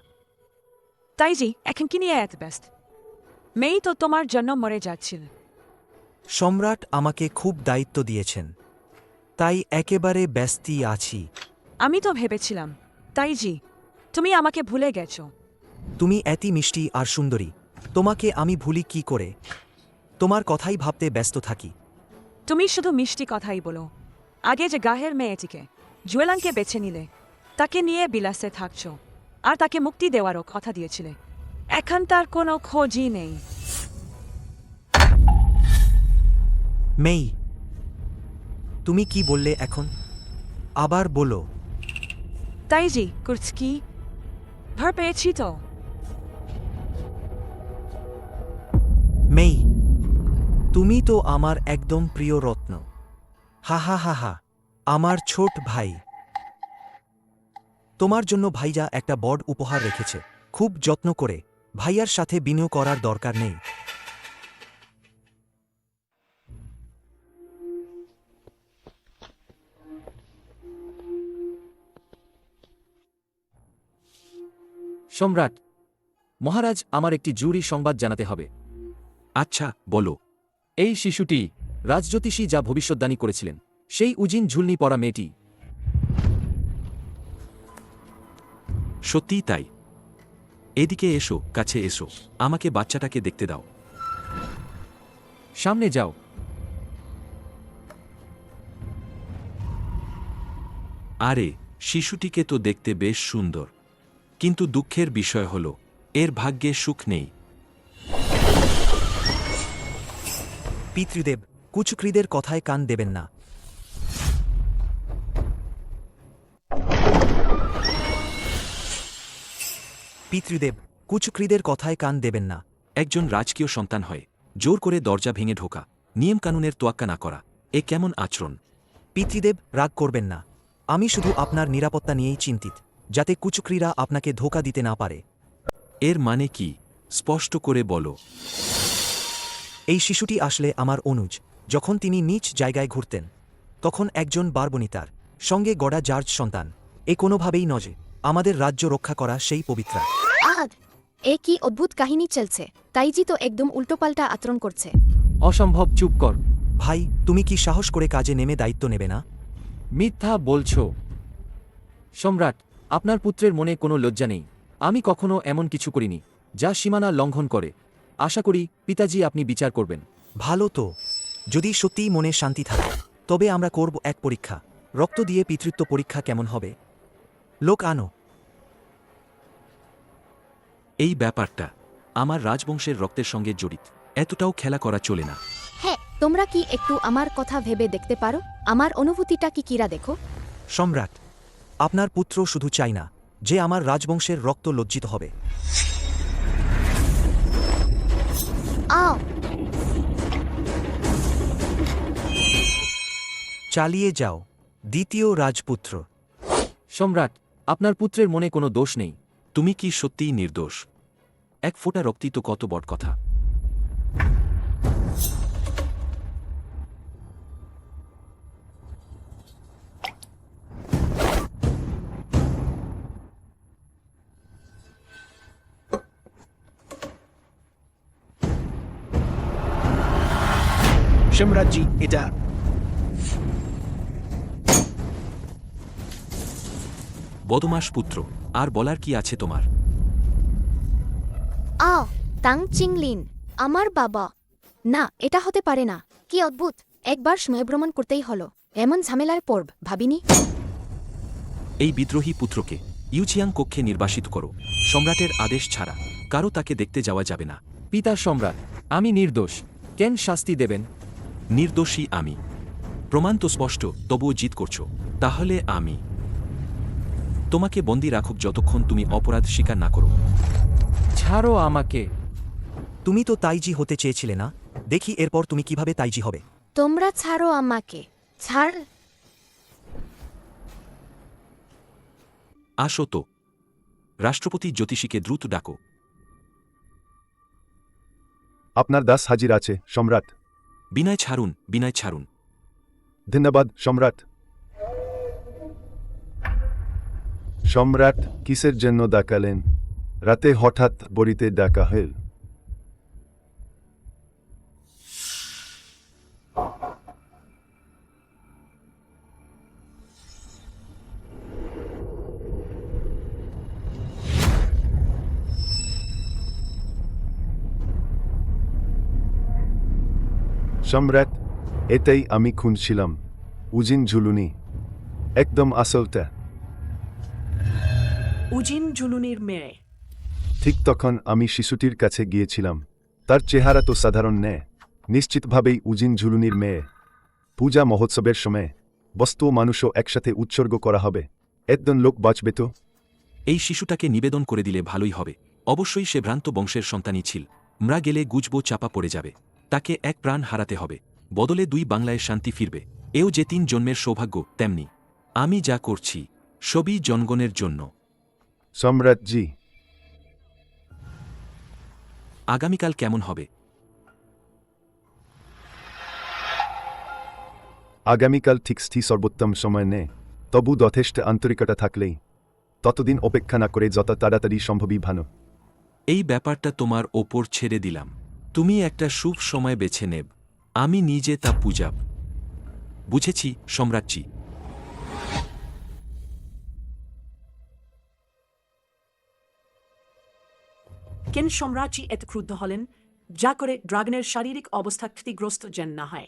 Speaker 11: তাইজি, এখন কি নিয়ে এত ব্যস্ত? মেয়ে তো তোমার জন্য মরে যাচ্ছিল।
Speaker 2: সম্রাট আমাকে খুব দায়িত্ব দিয়েছেন, তাই একেবারে ব্যস্তই আছি।
Speaker 11: আমি তো ভেবেছিলাম তাইজি তুমি আমাকে ভুলে গেছো।
Speaker 2: তুমি এতই মিষ্টি আর সুন্দরী, তোমাকে আমি ভুলি কি করে? তোমার কথাই ভাবতে ব্যস্ত থাকি।
Speaker 11: তুমি শুধু মিষ্টি কথাই বলো। আগে যে গাহের মেয়েটিকে জুয়েলানকে বেছে নিলে, তাকে নিয়ে বিলাসে থাকছো, আর তাকে মুক্তি দেওয়ারও কথা দিয়েছিলে। এখন তার কোনো খোঁজই নেই।
Speaker 2: মেই, তুমি কি বললে এখন? আবার বলো।
Speaker 11: তাইজি কুর্চকি, ভর পেয়েছি তো।
Speaker 2: মেই, তুমি তো আমার একদম প্রিয় রত্ন। হা হা হা হা, আমার ছোট ভাই। তোমার জন্য ভাইয়া একটা বড় উপহার রেখেছে, খুব যত্ন করে। ভাইয়ার সাথে বিনিয়োগ করার দরকার নেই।
Speaker 8: সম্রাট মহারাজ, আমার একটি জরুরি সংবাদ জানাতে হবে।
Speaker 6: আচ্ছা বলো।
Speaker 8: এই শিশুটি রাজজ্যোতিষী যা ভবিষ্যদ্বাণী করেছিলেন, সেই উজিন ঝুলনি পরা মেয়েটি।
Speaker 6: সত্যিই তাই। এদিকে এসো, কাছে এসো, আমাকে বাচ্চাটাকে দেখতে দাও।
Speaker 8: সামনে যাও।
Speaker 6: আরে, শিশুটিকে তো দেখতে বেশ সুন্দর, কিন্তু দুঃখের বিষয় হল এর ভাগ্যে সুখ নেই।
Speaker 2: পিতৃদেব, কুচক্রীদের কথায় কান দেবেন না। পিতৃদেব, কুচক্রীদের কথায় কান দেবেন না।
Speaker 6: একজন রাজকীয় সন্তান হয় জোর করে দরজা ভেঙে ঢোকা, নিয়মকানুনের তোয়াক্কা না করা, এ কেমন আচরণ?
Speaker 2: পিতৃদেব, রাগ করবেন না। আমি শুধু আপনার নিরাপত্তা নিয়েই চিন্তিত, যাতে কুচক্রীরা আপনাকে ধোঁকা দিতে না পারে।
Speaker 6: এর মানে কি? স্পষ্ট করে বলো।
Speaker 2: এই শিশুটি আসলে আমার অনুজ। যখন তিনি নিজ জায়গায় ঘুরতেন, তখন একজন বারবনিতার সঙ্গে গড়া জার্জ সন্তান এ কোনোভাবেই নজে আমাদের রাজ্য রক্ষা করা সেই পবিত্রা।
Speaker 1: আদ এ কি অদ্ভুত কাহিনী চলছে, তাইজি তো একদম উল্টোপাল্টা আচরণ করছে।
Speaker 8: অসম্ভব, চুপ কর।
Speaker 2: ভাই তুমি কি সাহস করে কাজে নেমে দায়িত্ব নেবে না?
Speaker 8: মিথ্যা বলছো। সম্রাট, আপনার পুত্রের মনে কোনো লজ্জা নেই। আমি কখনো এমন কিছু করিনি যা সীমানা লঙ্ঘন করে। আশা করি পিতাজি আপনি বিচার করবেন।
Speaker 2: ভালো তো, যদি সত্যিই মনে শান্তি থাকে তবে আমরা করব এক পরীক্ষা। রক্ত দিয়ে পিতৃত্ব পরীক্ষা কেমন হবে? লোক আনো।
Speaker 6: এই ব্যাপারটা আমার রাজবংশের রক্তের সঙ্গে জড়িত, এতটাও খেলা করা চলে না।
Speaker 1: হ্যাঁ, তোমরা কি একটু আমার কথা ভেবে দেখতে পারো? আমার অনুভূতিটা কি কিরা দেখো।
Speaker 2: সম্রাট, আপনার পুত্র শুধু চাই না যে আমার রাজবংশের রক্ত লজ্জিত হবে।
Speaker 1: আও
Speaker 2: চালিয়ে যাও দ্বিতীয় রাজপুত্র।
Speaker 8: সম্রাট, আপনার পুত্রের মনে কোনো দোষ নেই।
Speaker 6: তুমি কি সত্যিই নির্দোষ? এক ফোঁটা রক্তই তো কত বড় কথা।
Speaker 5: সম্রাটজি, এটা
Speaker 6: বদমাস পুত্র, আর বলার কি আছে তোমার?
Speaker 1: আও তাং চিংলিন আমার বাবা। না, এটা হতে পারে না। কি অদ্ভুত, একবার সময়ভ্রমণ করতেই হলো। এমন ঝামেলায় পড়ব ভাবিনি।
Speaker 6: এই বিদ্রোহী পুত্রকে ইউচিয়াং কক্ষে নির্বাসিত করো। সম্রাটের আদেশ ছাড়া কারো তাকে দেখতে যাওয়া যাবে না।
Speaker 8: পিতা সম্রাট, আমি নির্দোষ। কেন শাস্তি দেবেন?
Speaker 6: নির্দোষী আমি। প্রমাণ তো স্পষ্ট, তবুও জিদ করছো। তাহলে আমি তোমাকে বন্দী রাখুক যতক্ষণ তুমি অপরাধ স্বীকার না করো।
Speaker 8: ছাড়ো আমাকে।
Speaker 2: তুমি তো তাইজি হতে চেয়েছিলে না? দেখি এরপর তুমি কিভাবে তাইজি হবে।
Speaker 1: তোমরা ছাড়ো আমাকে। ছাড়।
Speaker 6: আসো তো। রাষ্ট্রপতি জ্যোতিষীকে দ্রুত ডাকো।
Speaker 7: আপনার দাস হাজির আছে, সম্রাট।
Speaker 6: বিনয় ছাড়ুন, বিনয় ছাড়ুন।
Speaker 7: ধন্যবাদ, সম্রাট। সম্রাট, কিসের জন্য ডাকালেন? রাতে হঠাৎ বড়িতে ডাকা হল। সম্রাট, এটাই আমি খুঁজছিলাম। উজিন ঝুলুনি, একদম আসলটা।
Speaker 3: উজিন জুলুনির মেয়ে।
Speaker 7: ঠিক তখন আমি শিশুটির কাছে গিয়েছিলাম। তার চেহারা তো সাধারণ নেই, নিশ্চিতভাবেই উজিন ঝুলুনির মেয়ে। পূজা মহোৎসবের সময় বস্তু ও মানুষও একসাথে উৎসর্গ করা হবে। একজন লোক বাঁচবে তো?
Speaker 6: এই শিশুটাকে নিবেদন করে দিলে ভালোই হবে। অবশ্যই সে ভ্রান্ত বংশের সন্তানই ছিল। আমরা গেলে গুজব চাপা পড়ে যাবে। তাকে এক প্রাণ হারাতে হবে, বদলে 2 বাংলায় শান্তি ফিরবে। এও যে 3 জন্মের সৌভাগ্য, তেমনি আমি যা করছি সবই জনগণের জন্য।
Speaker 7: সম্রাটজি,
Speaker 6: আগামীকাল কেমন হবে?
Speaker 7: আগামীকাল ঠিক সর্বোত্তম সময় নেই, তবু যথেষ্ট আন্তরিকতা থাকলেই। ততদিন অপেক্ষা না করে যত তাড়াতাড়ি সম্ভবই ভালো।
Speaker 6: এই ব্যাপারটা তোমার ওপর ছেড়ে দিলাম। তুমি একটা শুভ সময় বেছে নেব, আমি নিজে তা পূজাব। বুঝেছি সম্রাটজি।
Speaker 3: কেন সম্রাটজি এত ক্রুদ্ধ হলেন? যা করে ড্রাগনের শারীরিক অবস্থা ক্ষতিগ্রস্ত যেন না হয়।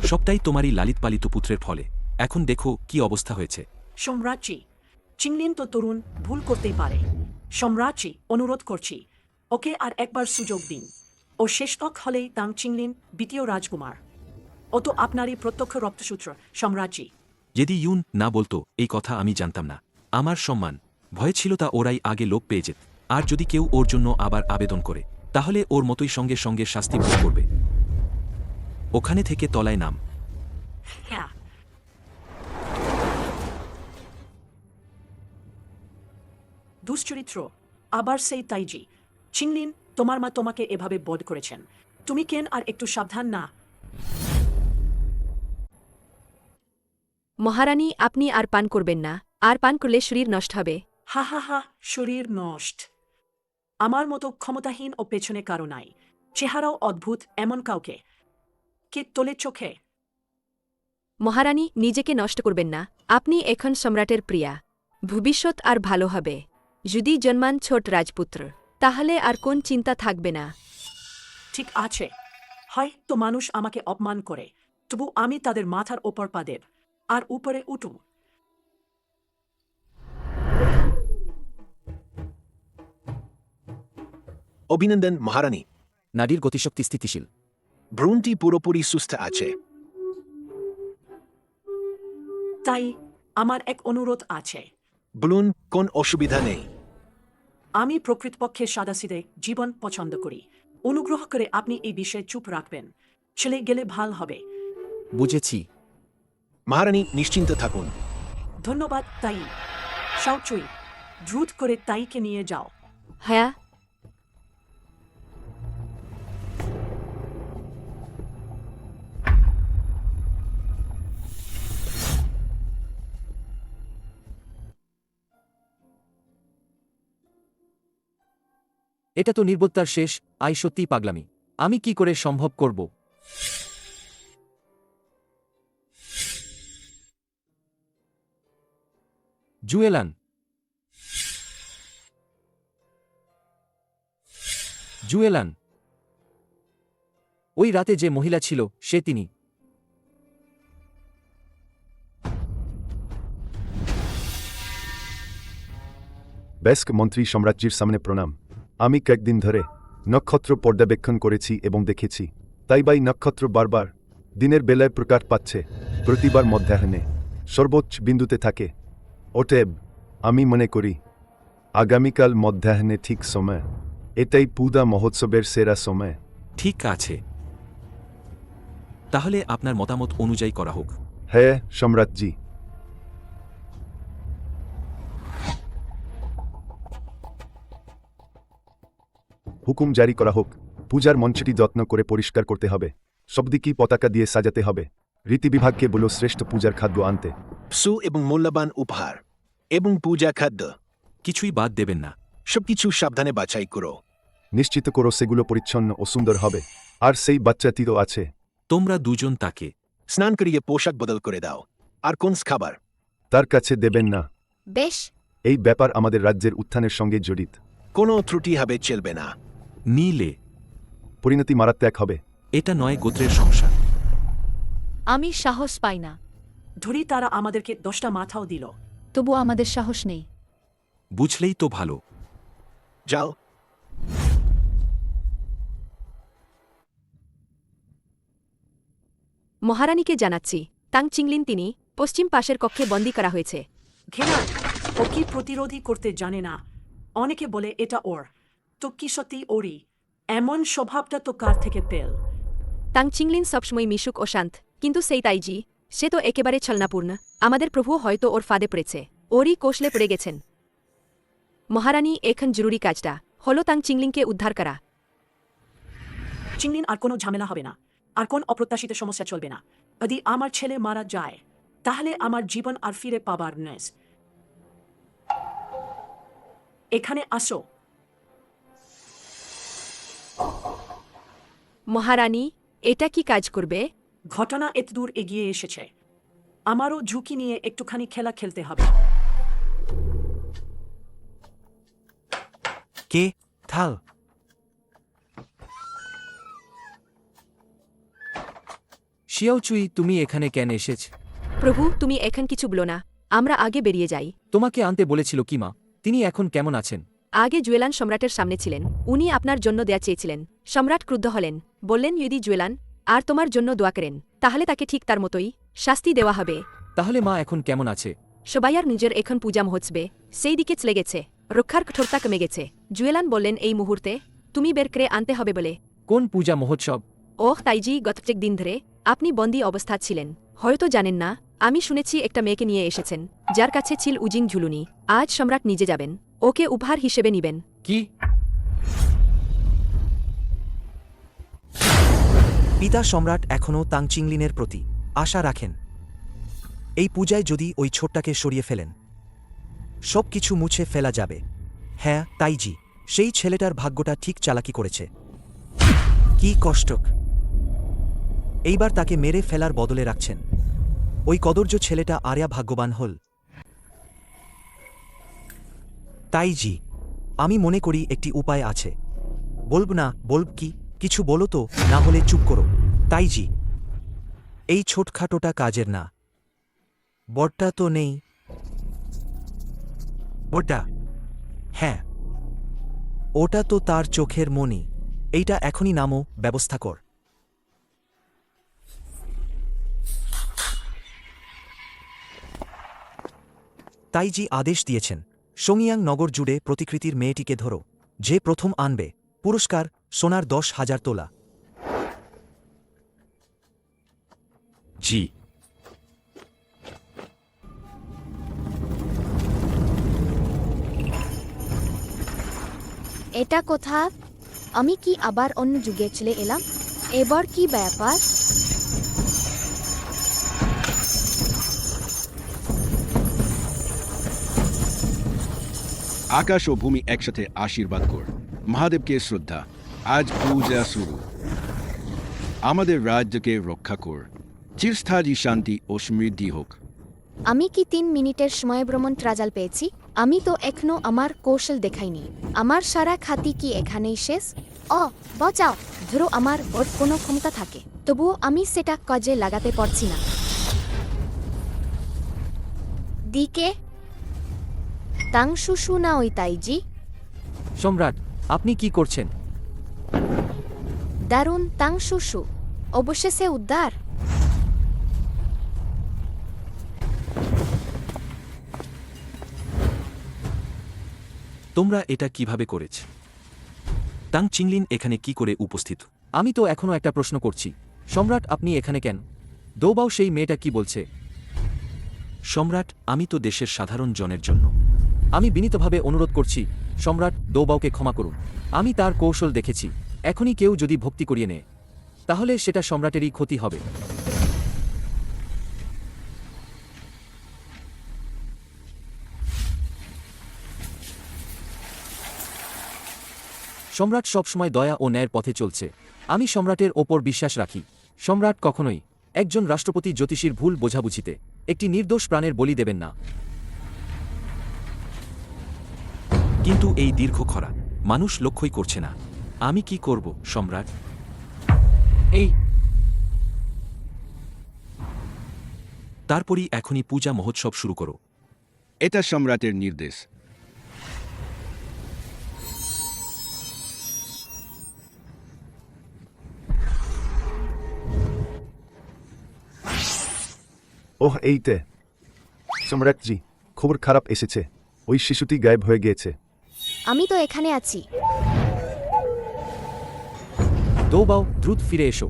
Speaker 6: সবটাই তোমারই লালিত পালিত পুত্রের ফলে। এখন দেখো কি অবস্থা হয়েছে।
Speaker 3: সম্রাটজি, চিংলিন তো তরুণ, ভুল করতেই পারে। সম্রাটজি, অনুরোধ করছি, ওকে আর একবার সুযোগ দিন। ও শেষতক হলেই তাং চিংলিন দ্বিতীয় রাজকুমার। ও তো আপনারই প্রত্যক্ষ রক্তসূত্র সম্রাটজি।
Speaker 6: যদি ইউন না বলতো এই কথা আমি জানতাম না। আমার সম্মান ভয় ছিল তা ওরাই আগে লোপ পেয়ে যেত। আর যদি কেউ ওর জন্য আবার আবেদন করে তাহলে ওর মতোই সঙ্গে সঙ্গে শাস্তি ভোগ করবে। ওখানে থেকে তলায় নাম।
Speaker 3: হ্যাঁ, দুশ্চরিত্র আবার সেই তাইজি। চিংলিন, তোমার মা তোমাকে এভাবে বধ করেছেন। তুমি কেন আর একটু সাবধান না?
Speaker 9: মহারানী আপনি আর পান করবেন না আর পান করলে শরীর নষ্ট হবে
Speaker 3: হা হা হা, শরীর নষ্ট। আমার মতো ক্ষমতাহীন ও পেছনে কারো নাই। চেহারাও অদ্ভুত এমন কাউকে কে তোলে চোখে?
Speaker 9: মহারানী নিজেকে নষ্ট করবেন না আপনি এখন সম্রাটের প্রিয়া ভবিষ্যৎ আর ভালো হবে যদি জন্মান ছোট রাজপুত্র তাহলে আর কোন চিন্তা থাকবে না
Speaker 3: ঠিক আছে, হয়তো মানুষ আমাকে অপমান করে, তবু আমি তাদের মাথার ওপর পা দেব আর উপরে উঠু।
Speaker 5: অভিনন্দন মহারানী।
Speaker 8: নারীর গতিশক্তি স্থিতিশীল।
Speaker 5: ভ্রূণটি পুরোপুরি সুস্থ আছে।
Speaker 3: তাই আমার এক অনুরোধ আছে।
Speaker 5: বলুন, কোন অসুবিধা নেই।
Speaker 3: আমি প্রকৃতপক্ষে সাদাসিধে জীবন পছন্দ করি। অনুগ্রহ করে আপনি এই বিষয়ে চুপ রাখবেন। চলে গেলে ভাল হবে।
Speaker 8: বুঝেছি।
Speaker 5: মহারানী নিশ্চিন্ত থাকুন।
Speaker 3: ধন্যবাদ তাই। শাওচুই, দ্রুত করে তাইকে নিয়ে যাও।
Speaker 9: হ্যাঁ
Speaker 8: এটা তো নির্বোধতার শেষ। আই সত্যিই পাগলামি। আমি কি করে সম্ভব করব? জুয়েলান, জুয়েলান, ওই রাতে যে মহিলা ছিল সে তিনি।
Speaker 7: বেস্ক মন্ত্রী সম্রাজ্যের সামনে প্রণাম। আমি কয়েকদিন ধরে নক্ষত্র পর্যবেক্ষণ করেছি এবং দেখেছি তাই বাই নক্ষত্র বারবার দিনের বেলায় প্রকাশ পাচ্ছে, প্রতিবার মধ্যাহ্নে সর্বোচ্চ বিন্দুতে থাকে। অতএব আমি মনে করি আগামীকাল মধ্যাহ্নে ঠিক সময়, এটাই পূজা মহোৎসবের সেরা সময়।
Speaker 6: ঠিক আছে, তাহলে আপনার মতামত অনুযায়ী করা হোক।
Speaker 7: হ্যাঁ সম্রাটজি। হুকুম জারি করা হোক। পূজার মঞ্চটি যত্ন করে পরিষ্কার করতে হবে, সবদিকই পতাকা দিয়ে সাজাতে হবে। রীতিবিভাগকে বলো শ্রেষ্ঠ পূজার খাদ্য আনতে।
Speaker 5: সু এবং মূল্যবান উপহার এবং পূজা খাদ্য
Speaker 6: কিছুই বাদ দেবেন না।
Speaker 5: সবকিছু সাবধানে বাছাই করো।
Speaker 7: নিশ্চিত করো সেগুলো পরিচ্ছন্ন ও সুন্দর হবে। আর সেই বাচ্চাটিও আছে।
Speaker 6: তোমরা দুজন তাকে
Speaker 5: স্নান করিয়ে পোশাক বদল করে দাও। আর কোন খাবার
Speaker 7: তার কাছে দেবেন না।
Speaker 1: বেশ,
Speaker 7: এই ব্যাপার আমাদের রাজ্যের উত্থানের সঙ্গে জড়িত।
Speaker 5: কোনো ত্রুটি হবে চলবে না।
Speaker 6: নিলে
Speaker 7: পরিণতি মারাত্মক হবে।
Speaker 6: এটা নয় গোত্রের সংসার।
Speaker 4: আমি সাহস পাই না,
Speaker 3: ধরি তারা আমাদেরকে 10টা মাথাও দিল।
Speaker 4: তবু আমাদের সাহস নেই।
Speaker 6: বুঝলেই তো ভালো।
Speaker 5: যাও।
Speaker 9: মহারানীকে জানাচ্ছি তাং চিংলিন তিনি পশ্চিম পাশের কক্ষে বন্দী করা হয়েছে
Speaker 3: ঘেনা, ও কি প্রতিরোধী করতে জানে না। অনেকে বলে এটা ওর, তো কি সত্যি ওরই? এমন স্বভাবটা তো কার থেকে পেল?
Speaker 9: তাং চিংলিন সবসময় মিশুক ও শান্ত, কিন্তু সেই তাইজি সে তো একেবারে ছলনাপূর্ণ। আমাদের প্রভু হয়তো ওর ফাঁদে পড়েছে, ওরই কোষলে পড়ে গেছেন। মহারানী এখন জরুরি কাজটা হলো তাং চিংলিনকে উদ্ধার করা।
Speaker 3: চিংলিন আর কোনো ঝামেলা হবে না, আর কোন অপ্রত্যাশিত সমস্যা চলবে না। যদি আমার ছেলে মারা যায় তাহলে আমার জীবন আর ফিরে পাবার নেই। এখানে আসো।
Speaker 9: মহারানী, এটা কি কাজ করবে?
Speaker 3: ঘটনা এতদূর এগিয়ে এসেছে, আমারও ঝুঁকি নিয়ে একটুখানি খেলা খেলতে হবে।
Speaker 2: কে? থাল।
Speaker 8: শিয়াওচুই, তুমি এখানে কেন এসেছ?
Speaker 9: প্রভু তুমি এখন কিছু বলো না, আমরা আগে বেরিয়ে যাই।
Speaker 8: তোমাকে আনতে বলেছিল কি মা? তিনি এখন কেমন আছেন?
Speaker 9: আগে জুয়েলান সম্রাটের সামনে ছিলেন, উনি আপনার জন্য দেয়া চেয়েছিলেন। সম্রাট ক্রুদ্ধ হলেন, বললেন যদি জুয়েলান আর তোমার জন্য দোয়া করেন তাহলে তাকে ঠিক তার মতোই শাস্তি দেওয়া হবে।
Speaker 8: তাহলে মা এখন কেমন আছে?
Speaker 9: সবাইয়ার নিজের এখন পূজা মহোৎসবে সেই দিকে চলে গেছে, রক্ষার কঠোরতা কমে গেছে। জুয়েলান বললেন এই মুহূর্তে তুমি বের করে আনতে হবে বলে।
Speaker 8: কোন পূজা মহোৎসব?
Speaker 9: ওহ তাইজি, গত দিন ধরে আপনি বন্দী অবস্থা ছিলেন, হয়তো জানেন না। আমি শুনেছি একটা মেয়েকে নিয়ে এসেছেন যার কাছে ছিল উজিং ঝুলুনি। আজ সম্রাট নিজে যাবেন, ওকে উপহার হিসেবে নিবেন।
Speaker 8: কি?
Speaker 2: পিতা সম্রাট এখনও তাং চিংলিনের প্রতি আশা রাখেন। এই পূজায় যদি ওই ছোটটাকে সরিয়ে ফেলেন সব কিছু মুছে ফেলা যাবে। হ্যাঁ তাইজি, সেই ছেলেটার ভাগ্যটা ঠিক চালাকি করেছে। কি কষ্টক! এইবার তাকে মেরে ফেলার বদলে রাখছেন। ওই কদর্য ছেলেটা আর্য়া ভাগ্যবান হল। তাইজি, আমি মনে করি একটি উপায় আছে। বলব না? বলব কি? কিছু বলো তো, না হলে চুপ করো। তাইজি, এই ছোটখাটোটা কাজের না। বড়টা তো নেই। বড়টা? হ্যাঁ, ওটা তো তার চোখের মণি। এইটা এখনই নামো, ব্যবস্থা কর। তাইজি আদেশ দিয়েছেন, সোংয়াং নগর জুড়ে প্রতিকৃতির মেয়েটিকে ধরো। যে প্রথম আনবে পুরস্কার সোনার 10,000 তোলা।
Speaker 6: জি।
Speaker 1: এটা কোথা? আমি কি আবার অন্য যুগে চলে এলাম? এবার কি ব্যাপার?
Speaker 12: আকাশ ও ভূমি একসাথে আশীর্বাদ কর। মহাদেবকে শ্রদ্ধা। আজ পূজা শুরু। আমাদের রাজ্যকে রক্ষা কর। চিরস্থায়ী শান্তি ও সমৃদ্ধি হোক।
Speaker 1: আমি কি 3 মিনিটের সময় ভ্রমণ ট্রাজাল পেয়েছি? আমি তো এখনো আমার কৌশল দেখাইনি। আমার সারা খাতি কি এখানেই শেষ? বাঁচাও! ধরো আমার ওর কোনো ক্ষমতা থাকে, তবুও আমি সেটা কাজে লাগাতে পারছি না। দিকে তাংশুশু না ওই তাইজি?
Speaker 8: সম্রাট, আপনি কি করছেন?
Speaker 1: দারুণ তাংশুশু, অবশেষে উদ্ধার।
Speaker 6: তোমরা এটা কিভাবে করেছ? তাং চিংলিন এখানে কি করে উপস্থিত?
Speaker 8: আমি তো এখনো একটা প্রশ্ন করছি। সম্রাট, আপনি এখানে কেন? দৌবাও সেই মেয়েটা কি বলছে?
Speaker 6: সম্রাট, আমি তো দেশের সাধারণ জনের জন্য।
Speaker 8: আমি বিনীতভাবে অনুরোধ করছি, সম্রাট, দৌবাওকে ক্ষমা করুন। আমি তার কৌশল দেখেছি। এখনই কেউ যদি ভক্তি করিয়ে নেয় তাহলে সেটা সম্রাটেরই ক্ষতি হবে। সম্রাট সবসময় দয়া ও ন্যায়ের পথে চলছে। আমি সম্রাটের ওপর বিশ্বাস রাখি। সম্রাট কখনোই একজন রাষ্ট্রপতি জ্যোতিষীর ভুল বোঝাবুঝিতে একটি নির্দোষ প্রাণের বলি দেবেন না।
Speaker 6: কিন্তু এই দীর্ঘ খরা মানুষ লক্ষ্যই করছে না। আমি কি করব, সম্রাট? তারপরই এখনই পূজা মহোৎসব শুরু করো।
Speaker 12: এটা সম্রাটের নির্দেশ।
Speaker 7: ওহ, এইতে সম্রাটজি, খবর খারাপ এসেছে। ওই শিশুটি গায়েব হয়ে গিয়েছে।
Speaker 1: আমি তো এখানে আছি।
Speaker 8: দৌবাও, দ্রুত ফিরে এসো।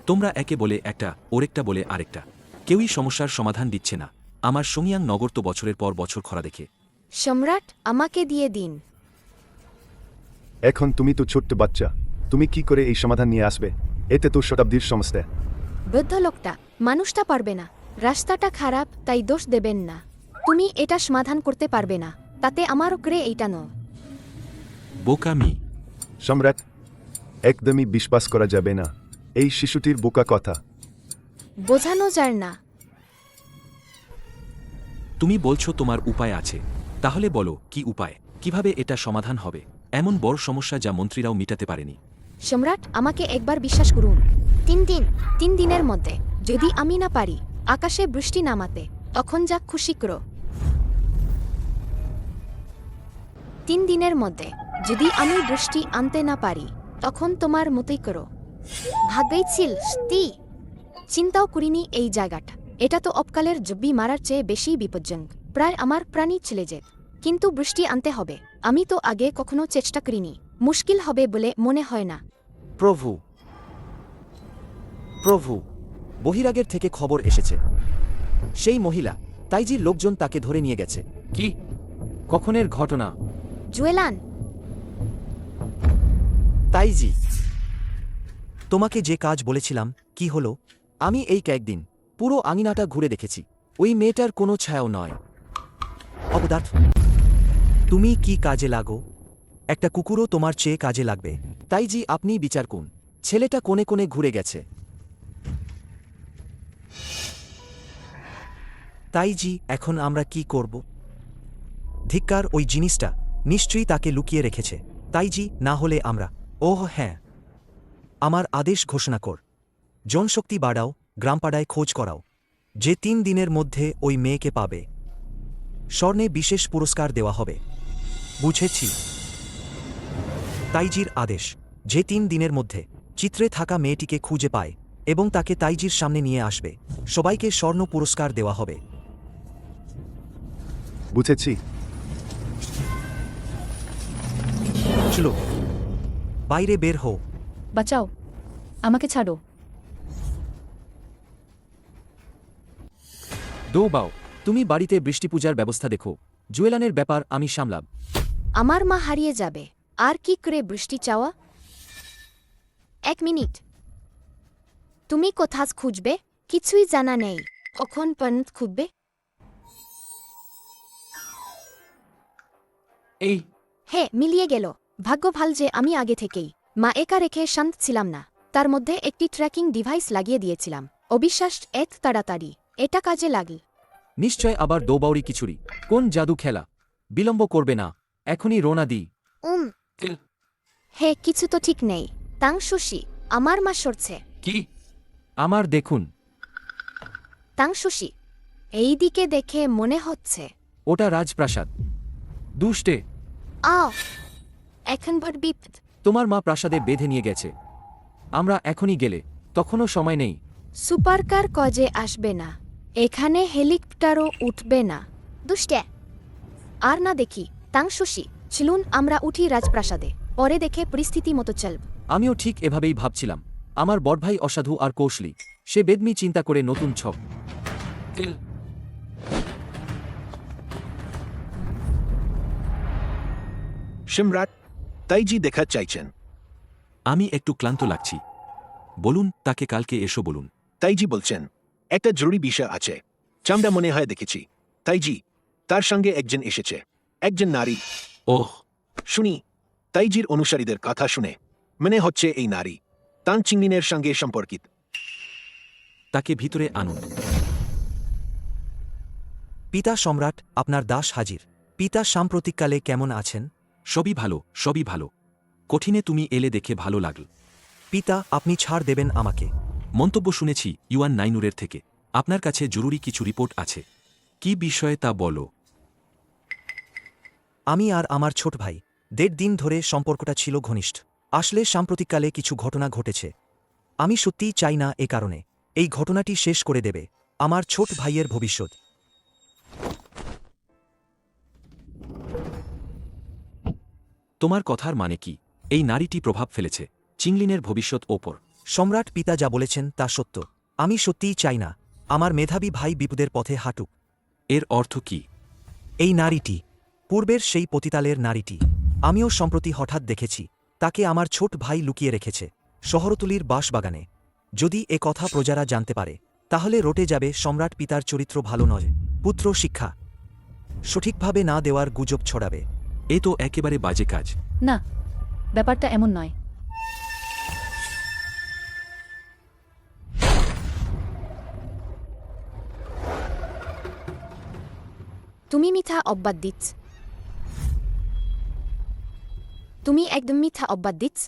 Speaker 6: তোমরা একে বলে একটা, ওরেকটা বলে আরেকটা। কেউই সমস্যার সমাধান দিচ্ছে না। আমার সোংয়াং নগর তো বছরের পর বছর খরা দেখে।
Speaker 1: সম্রাট, আমাকে দিয়ে দিন।
Speaker 7: এখন তুমি তো ছোট্ট বাচ্চা, তুমি কি করে এই সমাধান নিয়ে আসবে? এতে তো শতাব্দীর সমস্যা।
Speaker 1: বৃদ্ধ লোকটা, মানুষটা পারবে না। রাস্তাটা খারাপ, তাই দোষ দেবেন না। তুমি এটা সমাধান করতে পারবে না, তাতে আমার ওপরে এইটা নয়।
Speaker 6: বোকামি।
Speaker 7: সম্রাট, একদমই বিশ্বাস করা যাবে না এই শিশুটির বোকা কথা।
Speaker 1: বোঝানো যায় না।
Speaker 6: তুমি বলছো তোমার উপায় আছে, তাহলে বলো কি উপায়? কিভাবে এটা সমাধান হবে? এমন বড় সমস্যা যা মন্ত্রীরাও মিটাতে পারেনি।
Speaker 1: সম্রাট, আমাকে একবার বিশ্বাস করুন। 3 দিনের মধ্যে যদি আমি না পারি আকাশে বৃষ্টি নামাতে, তখন যা খুশি করো। 3 দিনের মধ্যে যদি আমি বৃষ্টি আনতে না পারি, তখন তোমার মতোই করো। ভাগ্যই ছিল চিন্তাও করিনি এই জায়গাটা। এটা তো অপকালের জব্বি মারার চেয়ে বেশি বিপজ্জনক। প্রায় আমার প্রাণী চলে যেত। কিন্তু বৃষ্টি আনতে হবে। আমি তো আগে কখনো চেষ্টা করিনি। মুশকিল হবে বলে মনে হয় না।
Speaker 8: প্রভু, প্রভু, বহিরাগের থেকে খবর এসেছে। সেই মহিলা তাইজির লোকজন তাকে ধরে নিয়ে গেছে। কি? কখনের ঘটনা?
Speaker 1: জুয়েলান,
Speaker 8: তাইজি,
Speaker 2: তোমাকে যে কাজ বলেছিলাম কি হলো?
Speaker 8: আমি এই কয়েকদিন পুরো আঙিনাটা ঘুরে দেখেছি, ওই মেয়েটার কোনো ছায়াও নয়।
Speaker 2: অবদার্থ, তুমি কি কাজে লাগো? একটা কুকুরও তোমার চেয়ে কাজে লাগবে।
Speaker 8: তাই জি, আপনি বিচার করুন, ছেলেটা কোণে কোণে ঘুরে গেছে।
Speaker 2: তাই জি, এখন আমরা কি করব? ধিক্কার, ওই জিনিসটা নিশ্চয়ই তাকে লুকিয়ে রেখেছে। তাই জি, না হলে আমরা। ওহ হ্যাঁ, আমার আদেশ ঘোষণা কর, জনশক্তি বাড়াও, গ্রামপাড়ায় খোঁজ করাও। যে 3 দিনের মধ্যে ওই মেয়েকে পাবে, স্বর্ণে বিশেষ পুরস্কার দেওয়া হবে। বুঝেছি। তাইজির আদেশ, যে 3 দিনের মধ্যে চিত্রে থাকা মেয়েটিকে খুঁজে পায় এবং তাকে তাইজির সামনে নিয়ে আসবে, সবাইকে স্বর্ণ পুরস্কার দেওয়া হবে।
Speaker 7: বুঝেছি।
Speaker 2: চলো, বাইরে বের হও।
Speaker 4: বাঁচাও, আমাকে ছাড়ো।
Speaker 8: দৌবাও, তুমি বাড়িতে বৃষ্টি পূজার ব্যবস্থা দেখো, জুয়েলানের ব্যাপার আমি সামলাব।
Speaker 1: আমার মা হারিয়ে যাবে, আর কি করে বৃষ্টি চাওয়া? 1 মিনিট, তুমি কোথায় খুঁজবে? কিছুই জানা নেই, কখন পর্যন্ত খুঁজবে?
Speaker 10: এই
Speaker 1: হে, মিলিয়ে গেল। ভাগ্য ভাল যে আমি আগে থেকেই মা একা রেখে শান্ত ছিলাম না, তার মধ্যে একটি ট্র্যাকিং ডিভাইস লাগিয়ে দিয়েছিলাম। অবিশ্বাস, এত তাড়াতাড়ি এটা কাজে লাগল।
Speaker 8: নিশ্চয় আবার দৌবাউরি কিছুরি, কোন জাদু খেলা? বিলম্ব করবে না, এখনই রোনা দিই।
Speaker 1: হে, কিছু তো ঠিক নেই। তাং সুশি, আমার মা সরছে।
Speaker 10: কি?
Speaker 8: আমার দেখুন।
Speaker 1: তাং সুশি, এই দিকে দেখে মনে হচ্ছে
Speaker 8: ওটা রাজপ্রাসাদ। দুষ্টে,
Speaker 1: আও, এখন ভর বিপদ।
Speaker 8: তোমার মা প্রাসাদে বেঁধে নিয়ে গেছে, আমরা এখনই গেলে তখনও সময় নেই।
Speaker 1: সুপারকার কজে আসবে না, এখানে হেলিকপ্টারও উঠবে না। দুষ্টে, আর না দেখি। তাং সুশি, চলুন আমরা উঠি রাজপ্রাসাদে, পরে দেখে পরিস্থিতি মতো চলব।
Speaker 8: আমিও ঠিক এভাবেই ভাবছিলাম। আমার বড়ভাই অসাধু আর কৌশলী, সে বেদমি চিন্তা করে নতুন ছক।
Speaker 5: সম্রাট, তাইজি দেখা চাইছেন।
Speaker 6: আমি একটু ক্লান্ত লাগছি, বলুন তাকে কালকে এসো বলুন।
Speaker 5: তাইজি বলছেন, একটা জরুরি বিষয় আছে। চামড়া মনে হয় দেখেছি। তাইজি, তার সঙ্গে একজন এসেছে, একজন নারী।
Speaker 6: ওহ,
Speaker 5: শুনি, তাইজির অনুসারীদের কথা শুনে মনে হচ্ছে এই নারী তাং চিংলিনের সঙ্গে সম্পর্কিত।
Speaker 6: তাকে ভিতরে আনুন।
Speaker 2: পিতা সম্রাট, আপনার দাস হাজির। পিতা সাম্প্রতিককালে কেমন আছেন?
Speaker 6: সবই ভালো, সবই ভালো। কঠিনে তুমি এলে দেখে ভালো লাগল।
Speaker 2: পিতা, আপনি ছাড় দেবেন আমাকে।
Speaker 6: মন্তব্য শুনেছি ইউয়ান নাইনুরের থেকে, আপনার কাছে জরুরি কিছু রিপোর্ট আছে। কি বিষয়ে তা বলো।
Speaker 2: আমি আর আমার ছোট ভাই 1.5 দিন ধরে সম্পর্কটা ছিল ঘনিষ্ঠ। আসলে সাম্প্রতিককালে কিছু ঘটনা ঘটেছে। আমি সত্যিই চাই না এ কারণে এই ঘটনাটি শেষ করে দেবে আমার ছোট ভাইয়ের ভবিষ্যৎ।
Speaker 6: তোমার কথার মানে কি? এই নারীটি প্রভাব ফেলেছে চিংলিনের ভবিষ্যৎ ওপর।
Speaker 2: সম্রাট, পিতা যা বলেছেন তা সত্য। আমি সত্যিই চাই না আমার মেধাবী ভাই বিপদের পথে হাঁটুক।
Speaker 6: এর অর্থ কি?
Speaker 2: এই নারীটি পূর্বের সেই পতিতালের নারীটি। আমিও সম্প্রতি হঠাৎ দেখেছি তাকে আমার ছোট ভাই লুকিয়ে রেখেছে শহরতলির বাঁশবাগানে। যদি এ কথা প্রজারা জানতে পারে তাহলে রটে যাবে সম্রাট পিতার চরিত্র ভালো নয়, পুত্র শিক্ষা সঠিকভাবে না দেওয়ার গুজব ছড়াবে।
Speaker 6: এ তো একেবারে বাজে কাজ।
Speaker 4: না, ব্যাপারটা এমন নয়।
Speaker 1: তুমি মিথ্যা অব্বাদ দিচ্ছ। তুমি একদম মিথ্যা অব্বাদ দিচ্ছ।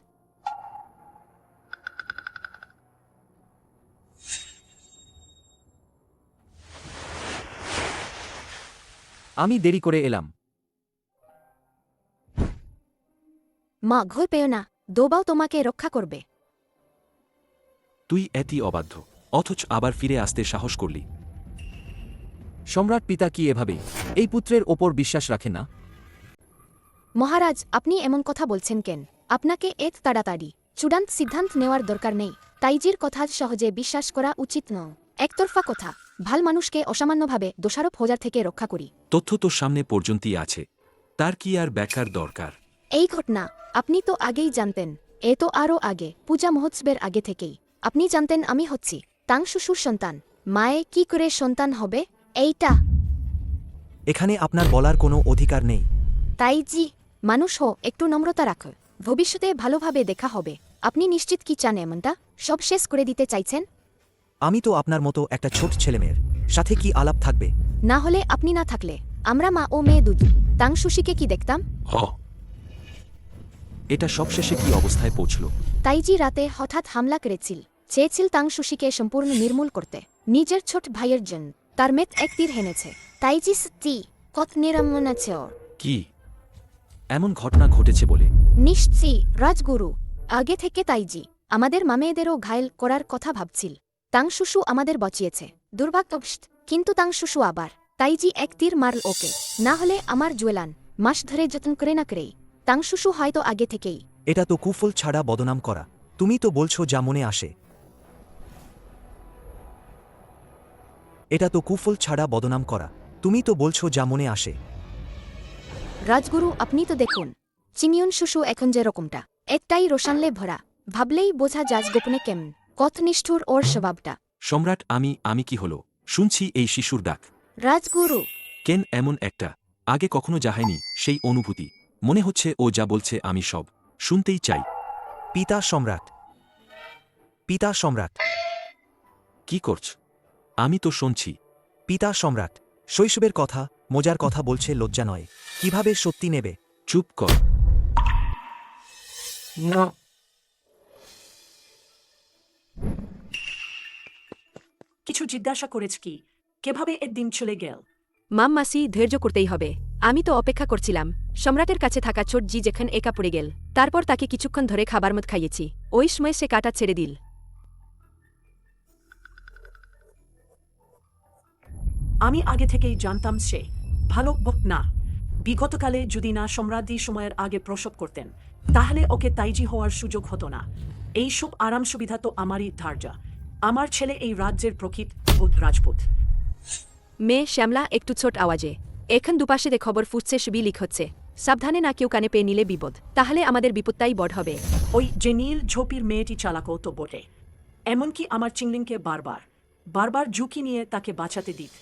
Speaker 8: আমি দেরি করে এলাম।
Speaker 1: মা, ভয় পেও না, দোবাও তোমাকে রক্ষা করবে।
Speaker 6: তুই এতই অবাধ্য, অথচ আবার ফিরে আসতে সাহস করলি।
Speaker 8: সম্রাট পিতা কি এভাবেই এই পুত্রের ওপর বিশ্বাস রাখে না?
Speaker 1: মহারাজ, আপনি এমন কথা বলছেন কেন? আপনাকে এত তাড়াতাড়ি চূড়ান্ত সিদ্ধান্ত নেওয়ার দরকার নেই। তাইজির কথা সহজে বিশ্বাস করা উচিত নয়। একতরফা কথা। ভাল মানুষকে অসামান্যভাবে দোষারোপ হওয়ার থেকে রক্ষা করি।
Speaker 6: তথ্য তো সামনে পর্যন্তই আছে, তার কি আর ব্যাখ্যার দরকার?
Speaker 1: এই ঘটনা আপনি তো আগেই জানতেন। এ তো আরও আগে, পূজা মহোৎসবের আগে থেকেই আপনি জানতেন আমি হচ্ছি তাং শ্বশুর সন্তান মায়ে কি করে সন্তান হবে এইটা
Speaker 2: এখানে আপনার বলার কোনো অধিকার নেই।
Speaker 1: তাই জি মানুষ হো একটু নম্রতা রাখো ভবিষ্যতে ভালোভাবে দেখা হবে আপনি নিশ্চিত কি চান এমনটা সব শেষ করে দিতে চাইছেন
Speaker 2: আমি তো আপনার মতো একটা ছোট ছেলেমেয়ের সাথে কি আলাপ থাকবে?
Speaker 1: না হলে আপনি না থাকলে আমরা মা ও মেয়ে দুজ তাং সুশিকে কি দেখতাম
Speaker 6: এটা সবশেষে কি অবস্থায় পৌঁছল?
Speaker 1: তাইজি রাতে হঠাৎ হামলা করেছিল চেয়েছিল তাং সুশিকে সম্পূর্ণ নির্মূল করতে নিজের ছোট ভাইয়ের জন্য তার মেত এক তীর হেনেছে তাইজি সত্যি কত নিরামন আছে ওর
Speaker 6: কি এমন ঘটনা ঘটেছে বলে?
Speaker 1: নিশ্চয়ই রাজগুরু আগে থেকে তাইজি আমাদের মামেদেরও ঘায়েল করার কথা ভাবছিল তাং শুশু আমাদের বাঁচিয়েছে দুর্ভাগ্যবশত কিন্তু তাং শুশু আবার তাইজি এক তীর মারল ওকে না হলে আমার জুয়েলান মাস ধরে যত্ন করে না করেই তাং শুশু হয়তো আগে থেকেই
Speaker 2: এটা তো কুফল ছাড়া বদনাম করা। তুমি তো বলছো যা মনে আসে। এটা তো কুফল ছাড়া বদনাম করা। তুমি তো বলছো যা মনে আসে।
Speaker 1: রাজগুরু আপনি তো দেখুন চিমিয়ন শুশু এখন যে রকমটা একটাই রোশানলে ভরা ভাবলেই বোঝা যাজ গোপনে কেমন কত নিষ্ঠুর ওর স্বভাবটা।
Speaker 6: সম্রাট আমি কি হলো শুনছি এই শিশুর ডাক?
Speaker 1: রাজগুরু
Speaker 6: কেন এমন একটা আগে কখনো যাহাইনি সেই অনুভূতি মনে হচ্ছে ও যা বলছে আমি সব শুনতেই চাই।
Speaker 2: পিতা সম্রাট, পিতা সম্রাট,
Speaker 6: কি করছ? আমি তো শুনছি।
Speaker 2: পিতা সম্রাট, শৈশবের কথা মজার কথা বলছে লজ্জা নয় কিভাবে সত্যি নেবে?
Speaker 6: চুপ কর।
Speaker 3: কিছু জিজ্ঞাসা করেছ কি কিভাবে এর দিন চলে গেল?
Speaker 9: মাসি ধৈর্য করতেই হবে আমি তো অপেক্ষা করছিলাম সম্রাটের কাছে থাকা ছোট জি যেখান একা পড়ে গেল তারপর তাকে কিছুক্ষণ ধরে খাবার মত খাইয়েছি ওই সময় সে কাটা ছেড়ে দিল।
Speaker 3: আমি আগে থেকেই জানতাম সে ভালো না বিগতকালে যদি না সম্রাজ্ঞী সময়ের আগে প্রসব করতেন তাহলে ওকে তাইজি হওয়ার সুযোগ হতো না। এইসব আরাম সুবিধা তো আমারই ধার্য। আমার ছেলে এই রাজ্যের প্রকৃত রাজপুত।
Speaker 9: মেয়ে শ্যামলা একটু ছোট আওয়াজে এখন দুপাশে দে খবর ফুটছে সবই লিক হচ্ছে সাবধানে না কেউ কানে পেয়ে নিলে বিপদ তাহলে আমাদের বিপদটাই বড় হবে।
Speaker 3: ওই যে নীল ঝোপির মেয়েটি চালাকও তো বটে এমনকি আমার চিংলিংকে বারবার ঝুঁকি নিয়ে তাকে বাঁচাতে দিত।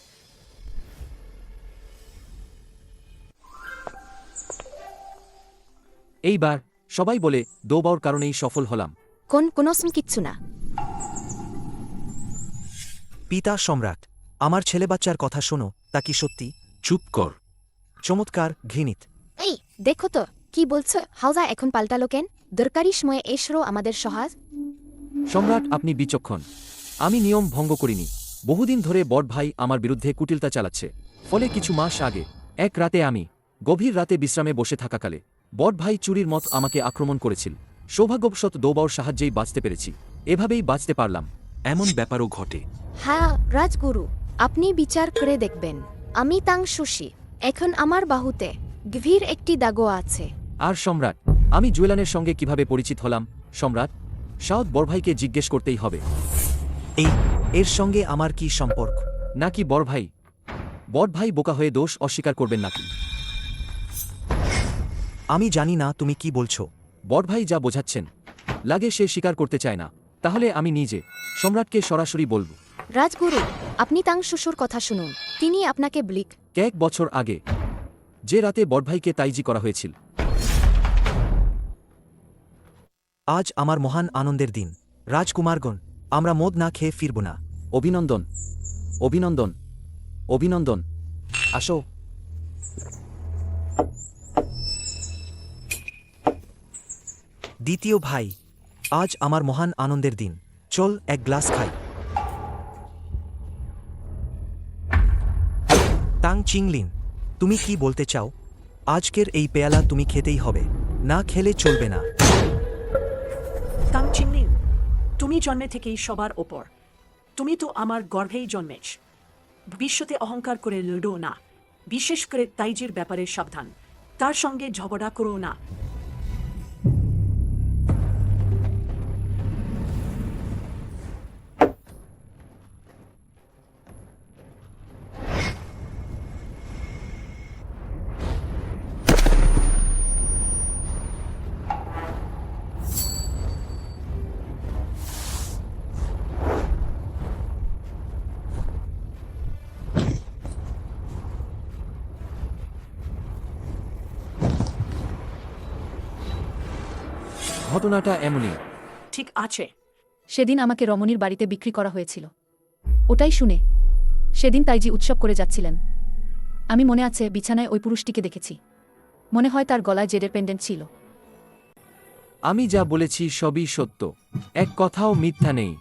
Speaker 8: এইবার সবাই বলে দৌবাওর কারণেই সফল হলাম।
Speaker 1: কোনো কিচ্ছু না।
Speaker 2: পিতা সম্রাট, আমার ছেলে বাচ্চার কথা শোনো তা কি সত্যি?
Speaker 6: চুপ কর।
Speaker 2: চমৎকার, ঘৃণিত।
Speaker 1: এই দেখো তো কি বলছো হাউজা এখন পাল্টালো কেন দরকারি সময়ে এসরো আমাদের সহাজ।
Speaker 8: সম্রাট আপনি বিচক্ষণ। আমি নিয়ম ভঙ্গ করিনি। বহুদিন ধরে বড় ভাই আমার বিরুদ্ধে কুটিলতা চালাচ্ছে ফলে কিছু মাস আগে এক রাতে আমি গভীর রাতে বিশ্রামে বসে থাকাকালে বড় ভাই চুরির মত আমাকে আক্রমণ করেছিল। সৌভাগ্যবশত দৌবাওর সাহায্যেই বাঁচতে পেরেছি। এভাবেই বাঁচতে পারলাম।
Speaker 6: এমন ব্যাপারও ঘটে?
Speaker 1: হ্যাঁ রাজগুরু আপনি বিচার করে দেখবেন আমি তাং সুশি এখন আমার বাহুতে গভীর একটি দাগও আছে।
Speaker 8: আর সম্রাট আমি জুয়েলানের সঙ্গে কিভাবে পরিচিত হলাম? সম্রাট সাউদ বড়ভাইকে জিজ্ঞেস করতেই হবে।
Speaker 2: এর সঙ্গে আমার কি সম্পর্ক?
Speaker 8: নাকি বড় ভাই বোকা হয়ে দোষ অস্বীকার করবেন নাকি?
Speaker 2: আমি জানি না তুমি কি বলছো।
Speaker 8: বড় ভাই যা বোঝাচ্ছেন লাগে সে স্বীকার করতে চায় না। তাহলে আমি নিজে সম্রাটকে সরাসরি বলব।
Speaker 1: রাজগুরু আপনি তাং শ্বশুর কথা শুনুন তিনি আপনাকে ব্লিক
Speaker 8: কয়েক বছর আগে যে রাতে বড়ভাইকে তাইজি করা হয়েছিল।
Speaker 2: আজ আমার মহান আনন্দের দিন রাজকুমারগণ, আমরা মদ না খেয়ে ফিরব না।
Speaker 8: অভিনন্দন, অভিনন্দন, অভিনন্দন। আসো।
Speaker 2: দ্বিতীয় ভাই, আজ আমার মহান আনন্দের দিন, চল এক গ্লাস খাই। তাং চিংলিন, তুমি কি বলতে চাও? আজকের এই পেয়ালা তুমি খেতেই হবে, না খেলে চলবে না।
Speaker 3: তাং চিংলিন, তুমি জন্মে থেকেই সবার ওপর। তুমি তো আমার গর্ভেই জন্মেছ। ভবিষ্যতে অহংকার করে লড়ো না, বিশেষ করে তাইজির ব্যাপারে সাবধান। তার সঙ্গে ঝগড়া করো না।
Speaker 10: ঘটনাটা এমনই।
Speaker 3: ঠিক আছে।
Speaker 4: সেদিন আমাকে রমণীর বাড়িতে বিক্রি করা হয়েছিল। ওটাই শুনে সেদিন তাইজি উৎসব করে যাচ্ছিলেন। আমি মনে আছে বিছানায় ওই পুরুষটিকে দেখেছি। মনে হয় তার গলায় জেডের পেন্ডেন্ট ছিল।
Speaker 10: আমি যা বলেছি সবই সত্য, এক কথাও মিথ্যা নেই।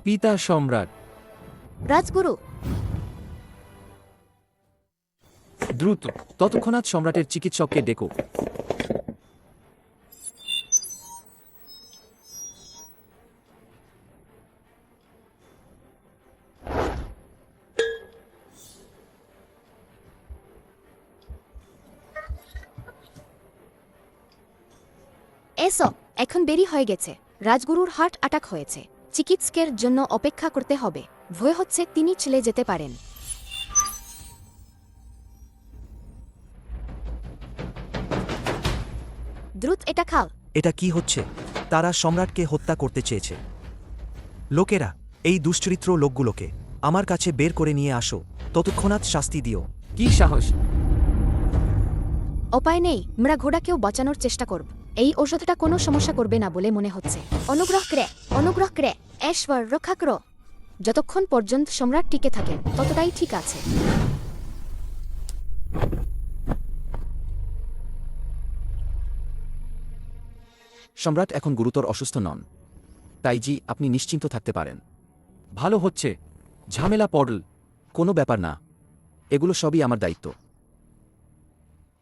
Speaker 10: পিতা সম্রাট।
Speaker 1: রাজগুরু,
Speaker 10: দ্রুত তৎক্ষণাৎ সম্রাটের চিকিৎসককে ডেকো।
Speaker 1: এসো, এখন দেরি হয়ে গেছে। রাজগুরুর হার্ট অ্যাটাক হয়েছে। চিকিৎসকের জন্য অপেক্ষা করতে হবে। ভয় হচ্ছে তিনি চলে যেতে পারেন। দ্রুত এটা খাও।
Speaker 2: এটা কি হচ্ছে? তারা সম্রাটকে হত্যা করতে চেয়েছে। লোকেরা, এই দুশ্চরিত্র লোকগুলোকে আমার কাছে বের করে নিয়ে আসো, ততক্ষণাৎ শাস্তি দিও।
Speaker 10: কি সাহস!
Speaker 1: উপায় নেই, আমরা ঘোড়াকেও বাঁচানোর চেষ্টা করব। এই ঔষধটা কোনো সমস্যা করবে না বলে মনে হচ্ছে। অনুগ্রহ করে ঈশ্বর রক্ষা করো। যতক্ষণ পর্যন্ত সম্রাট টিকে থাকেন ততটাই ঠিক আছে।
Speaker 8: সম্রাট এখন গুরুতর অসুস্থ নন। তাইজি, আপনি নিশ্চিন্ত থাকতে পারেন।
Speaker 10: ভালো হচ্ছে।
Speaker 8: ঝামেলা পড়ল, কোনো ব্যাপার না। এগুলো সবই আমার দায়িত্ব।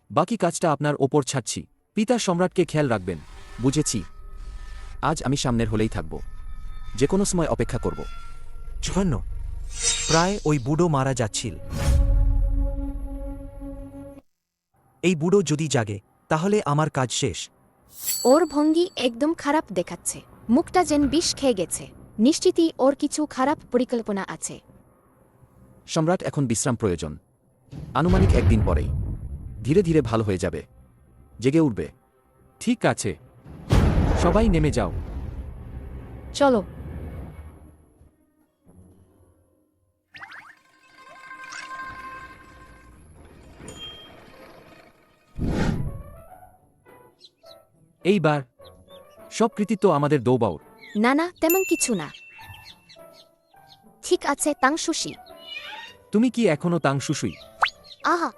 Speaker 10: বাকি কাজটা আপনার ওপর ছাড়ছি। পিতা সম্রাটকে খেয়াল রাখবেন।
Speaker 8: বুঝেছি। আজ আমি সামনের হলেই থাকব। যে কোনো সময় অপেক্ষা করব।
Speaker 2: জঘন্য। প্রায় ওই বুড়ো মারা যাচ্ছিল। এই বুড়ো যদি জাগে তাহলে আমার কাজ শেষ।
Speaker 1: ওর ভঙ্গি একদম খারাপ দেখাচ্ছে। মুখটা যেন বিষ খেয়ে গেছে। নিশ্চিতই ওর কিছু খারাপ পরিকল্পনা আছে।
Speaker 8: সম্রাট এখন বিশ্রাম প্রয়োজন। আনুমানিক একদিন পরেই ধীরে ধীরে ভালো হয়ে যাবে, জেগে উঠবে।
Speaker 10: ঠিক আছে, সবাই নেমে যাও।
Speaker 4: চলো।
Speaker 10: এইবার সব কৃতিত্ব আমাদের দৌবাউর।
Speaker 1: না না, তেমন কিছু না। ঠিক আছে তাংশুশি।
Speaker 10: তুমি কি এখনো তাং সুসুই?
Speaker 1: আহা,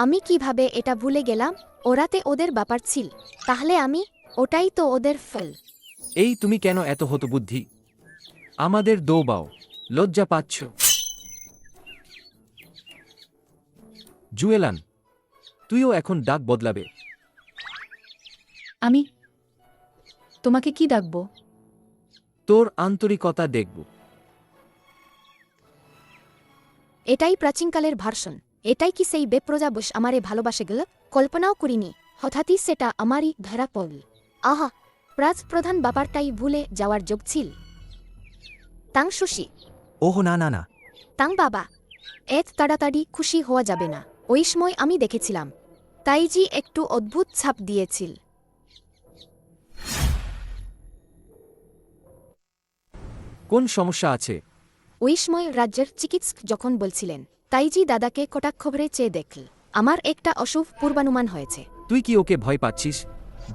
Speaker 1: আমি কিভাবে এটা ভুলে গেলাম? ওরাতে ওদের ব্যাপার ছিল। তাহলে আমি, ওটাই তো ওদের ফল।
Speaker 10: এই তুমি কেন এত হতবুদ্ধি? আমাদের দৌবাও, লজ্জা পাচ্ছ? জুয়েলান, তুইও এখন ডাক বদলাবে।
Speaker 4: আমি তোমাকে কি ডাকব?
Speaker 10: তোর আন্তরিকতা দেখব।
Speaker 1: এটাই প্রাচীনকালের ভার্সন। এটাই কি সেই বেপ্রজা বস আমারে ভালোবাসে গেল? কল্পনাও করিনি। হঠাৎই সেটা আমারই ধরা পড়ল। আহা, প্রধান ব্যাপারটাই ভুলে যাওয়ার যোগ ছিল। তাংশুশি।
Speaker 2: ওহ না না না,
Speaker 1: তাং বাবা, এত তাড়াতাড়ি খুশি হওয়া যাবে না। ওই সময় আমি দেখেছিলাম তাইজি একটু অদ্ভুত ছাপ দিয়েছিল।
Speaker 10: কোন সমস্যা আছে?
Speaker 1: ওই সময় রাজ্যের চিকিৎসক যখন বলছিলেন তাইজি দাদাকে কটাক্ষভরে চেয়ে দেখল, আমার একটা অশুভ পূর্বানুমান হয়েছে।
Speaker 10: তুই কি ওকে ভয় পাচ্ছিস?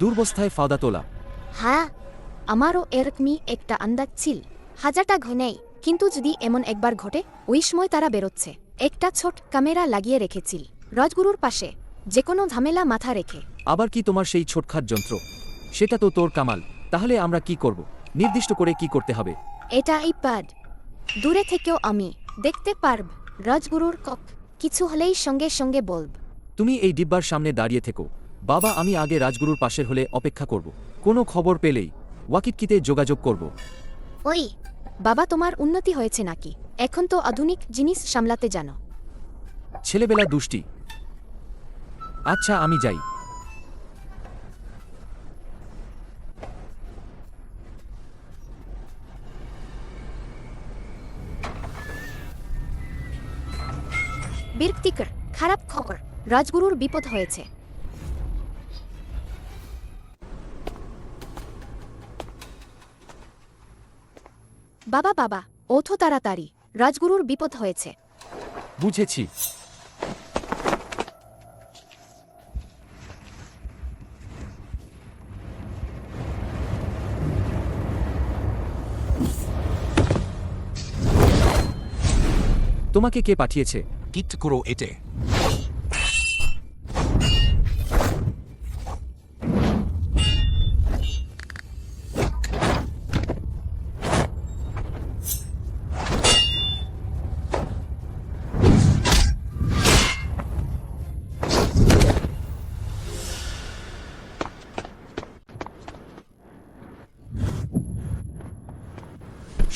Speaker 10: দুর্বস্থায় ফাওদা তোলা।
Speaker 1: হ্যাঁ, আমারও এরকমই একটা আন্দাজ ছিল। হাজারটা ঘনেই, কিন্তু যদি এমন একবার ঘটে। ওই সময় তারা বেরোচ্ছে। একটা ছোট ক্যামেরা লাগিয়ে রেখেছিল রাজগুরুর পাশে, যে কোনো ঝামেলা মাথা রেখে।
Speaker 10: আবার কি তোমার সেই ছোটখাট যন্ত্র? সেটা তো তোর কামাল। তাহলে আমরা কি করব? নির্দিষ্ট করে কি করতে হবে?
Speaker 1: এটা আইপ্যাড। দূরে থেকেও আমি দেখতে পারব রাজগুরুর কক। কিছু হলেই সঙ্গে সঙ্গে বলব।
Speaker 10: তুমি এই ডিব্বার সামনে দাঁড়িয়ে থেকো। বাবা, আমি আগে রাজগুরুর পাশের হলে অপেক্ষা করব। কোনো খবর পেলেই ওয়াকিটকিতে যোগাযোগ করব।
Speaker 1: ওই বাবা, তোমার উন্নতি হয়েছে নাকি? এখন তো আধুনিক জিনিস সামলাতে জানো।
Speaker 10: ছেলেবেলা দুষ্টি। আচ্ছা, আমি যাই।
Speaker 1: বিরক্তিকর, খারাপ খবর। রাজগুরুর বিপদ হয়েছে। বাবা বাবা, ওঠো তাড়াতাড়ি, রাজগুরুর বিপদ হয়েছে।
Speaker 10: বুঝেছি। তোমাকে কে পাঠিয়েছে?
Speaker 5: কিট করো এতে।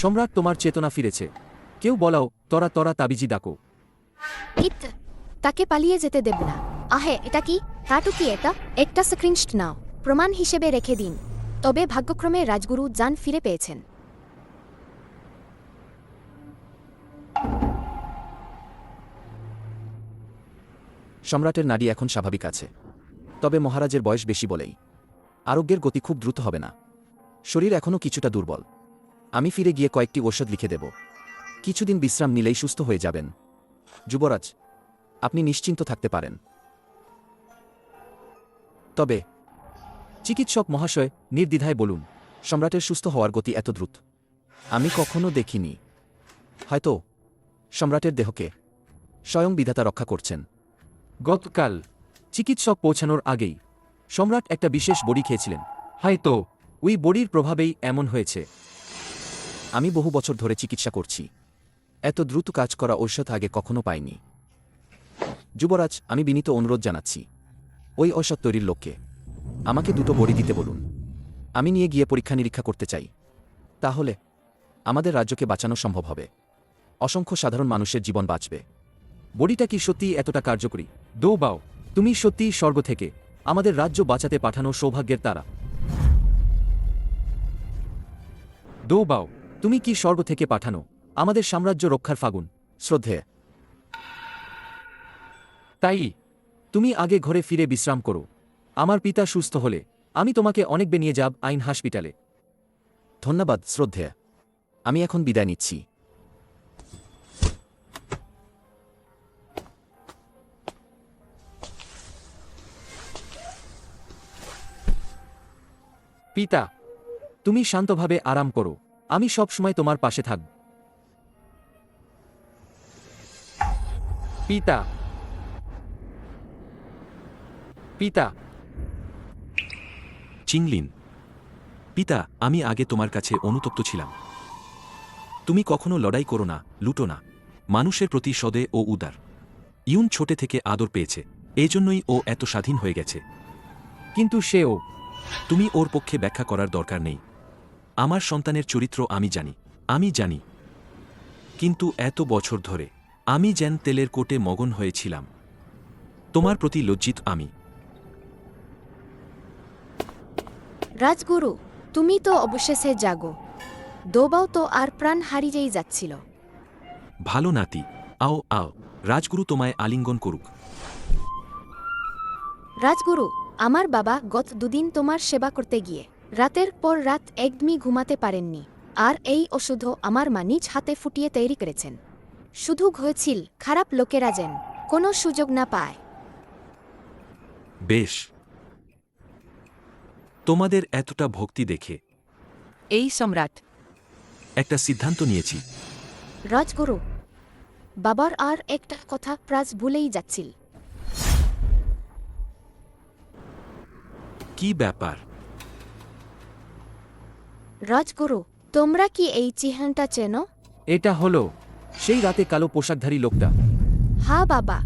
Speaker 10: সম্রাট, তোমার চেতনা ফিরেছে। কেউ বলাও, তরা তরা তাবিজি ডাকো।
Speaker 1: ইত তাকে পালিয়ে যেতে দেব না। আহে, এটা কি? তাটু কি এটা? একটা স্ক্রিনশট নাও, প্রমাণ হিসেবে রেখে দিন। তবে ভাগ্যক্রমে রাজগুরু জান ফিরে পেয়েছেন।
Speaker 10: সম্রাটের নাড়ি এখন স্বাভাবিক আছে, তবে মহারাজের বয়স বেশি বলেই আরোগ্যের গতি খুব দ্রুত হবে না। শরীর এখনও কিছুটা দুর্বল। আমি ফিরে গিয়ে কয়েকটি ঔষধ লিখে দেব। কিছুদিন বিশ্রাম নিলেই সুস্থ হয়ে যাবেন। যুবরাজ, আপনি নিশ্চিন্ত থাকতে পারেন। তবে চিকিৎসক মহাশয়, নির্দ্বিধায় বলুন, সম্রাটের সুস্থ হওয়ার গতি এত দ্রুত আমি কখনো দেখিনি। হয়তো সম্রাটের দেহকে স্বয়ং বিধাতা রক্ষা করছেন। গতকাল চিকিৎসক পৌঁছানোর আগেই সম্রাট একটা বিশেষ বড়ি খেয়েছিলেন। হয়তো ওই বড়ির প্রভাবেই এমন হয়েছে। আমি বহু বছর ধরে চিকিৎসা করছি, এত দ্রুত কাজ করা ঔষধ আগে কখনো পাইনি। যুবরাজ, আমি বিনীত অনুরোধ জানাচ্ছি, ওই ঔষধ তৈরির লোককে আমাকে দুটো বড়ি দিতে বলুন। আমি নিয়ে গিয়ে পরীক্ষা নিরীক্ষা করতে চাই। তাহলে আমাদের রাজ্যকে বাঁচানো সম্ভব হবে। অসংখ্য সাধারণ মানুষের জীবন বাঁচবে। বড়িটা কি সত্যিই এতটা কার্যকরী? দৌবাও, তুমি সত্যিই স্বর্গ থেকে আমাদের রাজ্য বাঁচাতে পাঠানো সৌভাগ্যের তারা। দৌবাও, তুমি কি স্বর্গ থেকে পাঠানো আমাদের সাম্রাজ্য রক্ষার ফাগুন? শ্রদ্ধে। তাই তুমি আগে ঘরে ফিরে বিশ্রাম করো। আমার পিতা সুস্থ হলে আমি তোমাকে অনেকবে নিয়ে যাব আইন হাসপাতালে। ধন্যবাদ শ্রদ্ধে, আমি এখন বিদায় নিচ্ছি। পিতা, তুমি শান্তভাবে আরাম করো। আমি সব সময় তোমার পাশে থাকব। পিতা, পিতা।
Speaker 6: চিংলিন, পিতা, আমি আগে তোমার কাছে অনুতপ্ত ছিলাম। তুমি কখনো লড়াই করো না, লুটো না, মানুষের প্রতি সদয় ও উদার। ইউন ছোটে থেকে আদর পেয়েছে, এজন্যই ও এত স্বাধীন হয়ে গেছে।
Speaker 10: কিন্তু সেও।
Speaker 6: তুমি ওর পক্ষে ব্যাখ্যা করার দরকার নেই। আমার সন্তানের চরিত্র আমি জানি। কিন্তু এত বছর ধরে আমি যেন তেলের কোটে মগন হয়েছিলাম। তোমার প্রতি লজ্জিত আমি।
Speaker 1: রাজগুরু, তুমি তো অবশেষে জাগো। দোবাও তো আর প্রাণ হারিয়েই যাচ্ছিল।
Speaker 6: ভালো নাতি, আও আও, রাজগুরু তোমায় আলিঙ্গন করুক।
Speaker 1: রাজগুরু, আমার বাবা গত দুদিন তোমার সেবা করতে গিয়ে রাতের পর রাত একদমই ঘুমাতে পারেননি। আর এই ওষুধ আমার মা নিজ হাতে ফুটিয়ে তৈরি করেছেন। শুধু হয়েছিল খারাপ লোকেরা যেন কোনো সুযোগ না পায়।
Speaker 6: বেশ, তোমাদের এতটা ভক্তি দেখে
Speaker 9: এই সম্রাট,
Speaker 6: একটা সিদ্ধান্ত নিয়েছি।
Speaker 1: রাজগুরু, বাবার আর একটা কথা প্রাজ ভুলেই যাচ্ছিল।
Speaker 6: কি ব্যাপার?
Speaker 1: রাজগুরু, তোমরা কি এই চিহ্নটা চেনো?
Speaker 10: এটা হলো সেই রাতে কালো পোশাকধারী লোকটা।
Speaker 1: হ্যাঁ বাবা,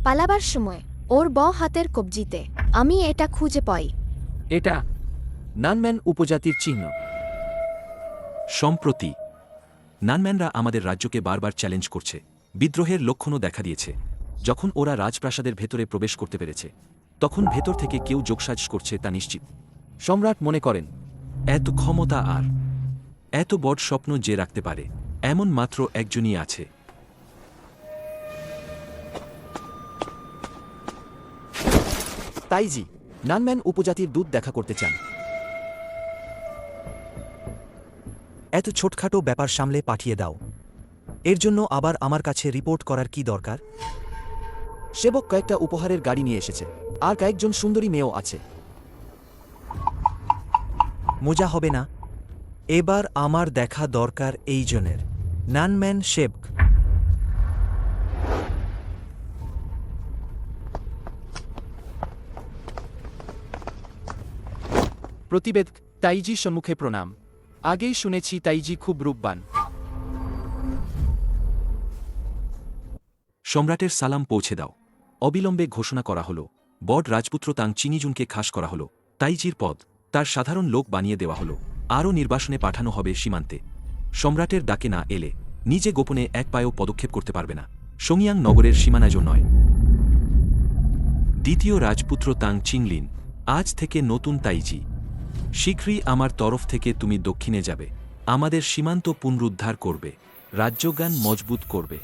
Speaker 1: পালাবার সময় ওর হাতের কবজিতে আমি এটা খুঁজে পাই।
Speaker 10: এটা নানম্যান উপজাতির চিহ্ন।
Speaker 6: সম্প্রতি নানম্যানরা আমাদের রাজ্যকে বারবার চ্যালেঞ্জ করছে। বিদ্রোহের লক্ষণও দেখা দিয়েছে। যখন ওরা রাজপ্রাসাদের ভেতরে প্রবেশ করতে পেরেছে, তখন ভেতর থেকে কেউ যোগসাজ করছে তা নিশ্চিত।
Speaker 10: সম্রাট মনে করেন
Speaker 6: এত ক্ষমতা আর এত বড় স্বপ্ন যে রাখতে পারে, এমন মাত্র একজনই আছে।
Speaker 10: তাইজি নানম্যান উপজাতির দূত দেখা করতে চান।
Speaker 2: এত ছোটখাটো ব্যাপার সামলে পাঠিয়ে দাও। এর জন্য আবার আমার কাছে রিপোর্ট করার কি দরকার?
Speaker 10: সেবক কয়েকটা উপহারের গাড়ি নিয়ে এসেছে, আর কয়েকজন সুন্দরী মেয়েও আছে।
Speaker 2: মজা হবে না? এবার আমার দেখা দরকার এই জনের নানম্যান শেবক।
Speaker 10: প্রতিবেদ তাইজি সম্মুখে প্রণাম। আগেই শুনেছি তাইজি খুব রূপবান।
Speaker 6: সম্রাটের সালাম পৌঁছে দাও। অবিলম্বে ঘোষণা করা হল, বড রাজপুত্র তাং চিনিজুনকে খাস করা হল। তাইজির পদ তার সাধারণ লোক বানিয়ে দেওয়া হল। আরও নির্বাসনে পাঠানো হবে সীমান্তে। সম্রাটের ডাকে না এলে নিজে গোপনে এক পায়েও পদক্ষেপ করতে পারবে না, সোংয়াং নগরের সীমানাজও নয়। দ্বিতীয় রাজপুত্র তাং চিংলিন, আজ থেকে নতুন তাইজি। শীঘ্রই আমার তরফ থেকে তুমি দক্ষিণে যাবে, আমাদের সীমান্ত পুনরুদ্ধার করবে, রাজ্যজ্ঞান মজবুত করবে।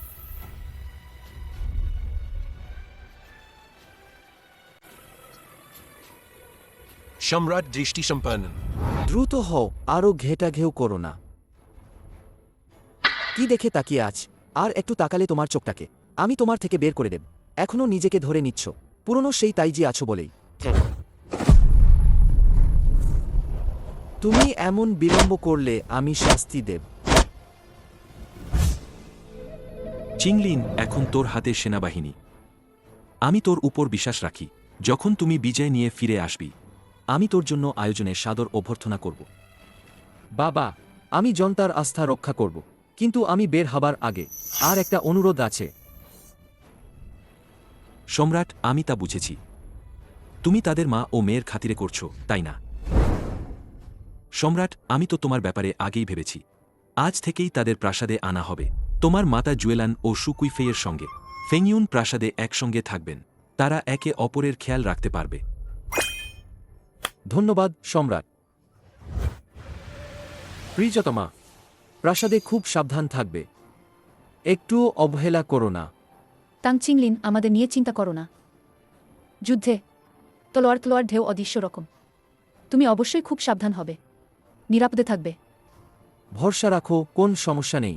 Speaker 5: সম্রাট দৃষ্টি সম্পন্ন।
Speaker 10: দ্রুত হও, আরও ঘেটাঘেউ করো না। কি দেখে তাকিয়ে আছ? আর একটু তাকালে তোমার চোখটাকে আমি তোমার থেকে বের করে দেব। এখনও নিজেকে ধরে নিচ্ছ, পুরনো সেই তাইজি আছো বলেই। তুমি এমন বিলম্ব করলে আমি শাস্তি দেব।
Speaker 6: চিংলিন, এখন তোর হাতে সেনাবাহিনী। আমি তোর উপর বিশ্বাস রাখি। যখন তুমি বিজয় নিয়ে ফিরে আসবি, আমি তোর জন্য আয়োজনে সাদর অভ্যর্থনা করব।
Speaker 10: বাবা, আমি জনতার আস্থা রক্ষা করব, কিন্তু আমি বের হবার আগে আর একটা অনুরোধ আছে।
Speaker 6: সম্রাট, আমি তা বুঝেছি। তুমি তাদের মা ও মেয়ের খাতিরে করছো, তাই না? সম্রাট, আমি তো তোমার ব্যাপারে আগেই ভেবেছি। আজ থেকেই তাদের প্রাসাদে আনা হবে, তোমার মাতা জুয়েলান ও সুকুইফেইয়ের সঙ্গে। ফেংইউন প্রাসাদে একসঙ্গে থাকবেন, তারা একে অপরের খেয়াল রাখতে পারবে।
Speaker 10: ধন্যবাদ সম্রাট। প্রিয়তমা, প্রাসাদে খুব সাবধান থাকবে, একটুও অবহেলা করো না।
Speaker 4: তাং চিংলিন, আমাদের নিয়ে চিন্তা করো না। যুদ্ধে তলোয়ার ঢেউ অদৃশ্য রকম। তুমি অবশ্যই খুব সাবধান হবে, নিরাপদে থাকবে।
Speaker 10: ভরসা রাখো, কোন সমস্যা নেই।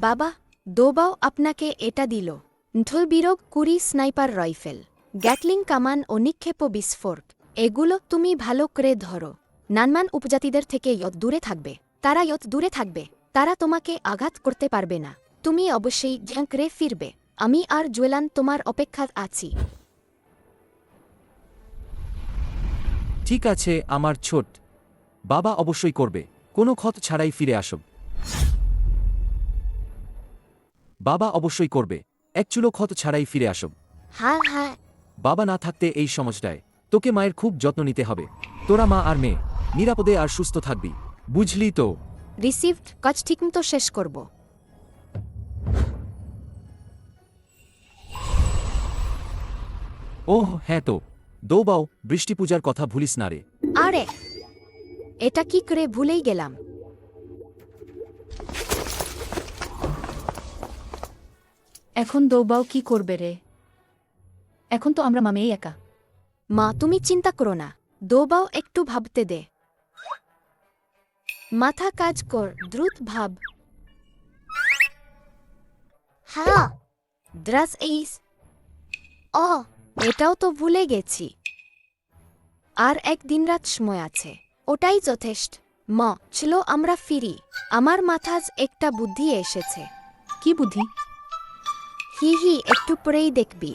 Speaker 1: বাবা, দোবাও আপনাকে এটা দিল। ঢোলবিরোগ 20 স্নাইপার রাইফেল, গ্যাটলিং কামান ও নিক্ষেপ বিস্ফোরক। এগুলো তুমি ভালো করে ধরো। নানমান উপজাতিদের থেকে দূরে থাকবে। তারা দূরে থাকবে, তারা তোমাকে আঘাত করতে পারবে না। তুমি অবশ্যই ঝাঁকড়ে ফিরবে। আমি আর জুয়েলান তোমার অপেক্ষা আছি।
Speaker 10: ঠিক আছে আমার ছোট বাবা, অবশ্যই করবে। কোনো ক্ষত ছাড়াই ফিরে আসব। বাবা অবশ্যই করবে, এক চুলো ক্ষত ছাড়াই ফিরে আসব।
Speaker 1: হ্যাঁ হ্যাঁ।
Speaker 10: বাবা না থাকতে এই সমাজটায় তোকে মায়ের খুব যত্ন নিতে হবে। তোরা মা আর মেয়ে নিরাপদে আর সুস্থ থাকবি, বুঝলি তো?
Speaker 1: রিসিভড, কাজ ঠিকমতো শেষ করব।
Speaker 10: ওহ হ্যাঁ তো, দৌবাও, বৃষ্টি পূজার কথা ভুলিস না রে।
Speaker 1: আরে, এটা কি করে ভুলেই গেলাম।
Speaker 4: এখন দৌবাও কি করবে রে? এখন তো আমরা মামেই একা।
Speaker 1: মা, তুমি চিন্তা করো না, দোবাও একটু ভাবতে দে। মাথা কাজ কর, দ্রুত ভাব। হ্যাঁ, দ্রাস এইস। ও, এটাও তো ভুলে গেছি। আর এক দিনরাত সময় আছে, ওটাই যথেষ্ট। মা, চলো আমরা ফিরি। আমার মাথায় একটা বুদ্ধি এসেছে।
Speaker 4: কি বুদ্ধি?
Speaker 1: হি, একটু পরেই দেখবি।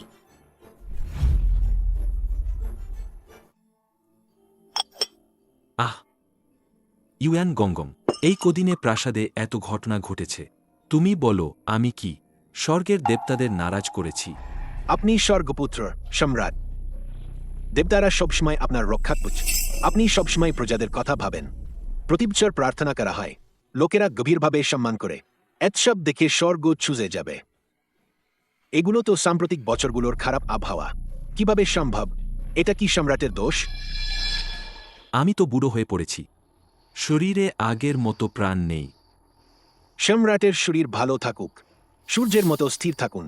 Speaker 6: আহ, ইউয়ান গঙ্গং, এই কদিনে প্রাসাদে এত ঘটনা ঘটেছে। তুমি বলো, আমি কি স্বর্গের দেবতাদের নারাজ করেছি?
Speaker 5: আপনি স্বর্গপুত্র সম্রাট। দেবতারা সবসময় আপনার রক্ষা করছে। আপনি সবসময় প্রজাদের কথা ভাবেন। প্রতিবছর প্রার্থনা করা হয়, লোকেরা গভীরভাবে সম্মান করে। এসব দেখে স্বর্গ ছুঁজে যাবে। এগুলো তো সাম্প্রতিক বছরগুলোর খারাপ আবহাওয়া। কিভাবে সম্ভব? এটা কি সম্রাটের দোষ?
Speaker 6: আমি তো বুড়ো হয়ে পড়েছি, শরীরে আগের মতো প্রাণ নেই।
Speaker 5: সম্রাটের শরীর ভালো থাকুক, সূর্যের মতো স্থির থাকুন,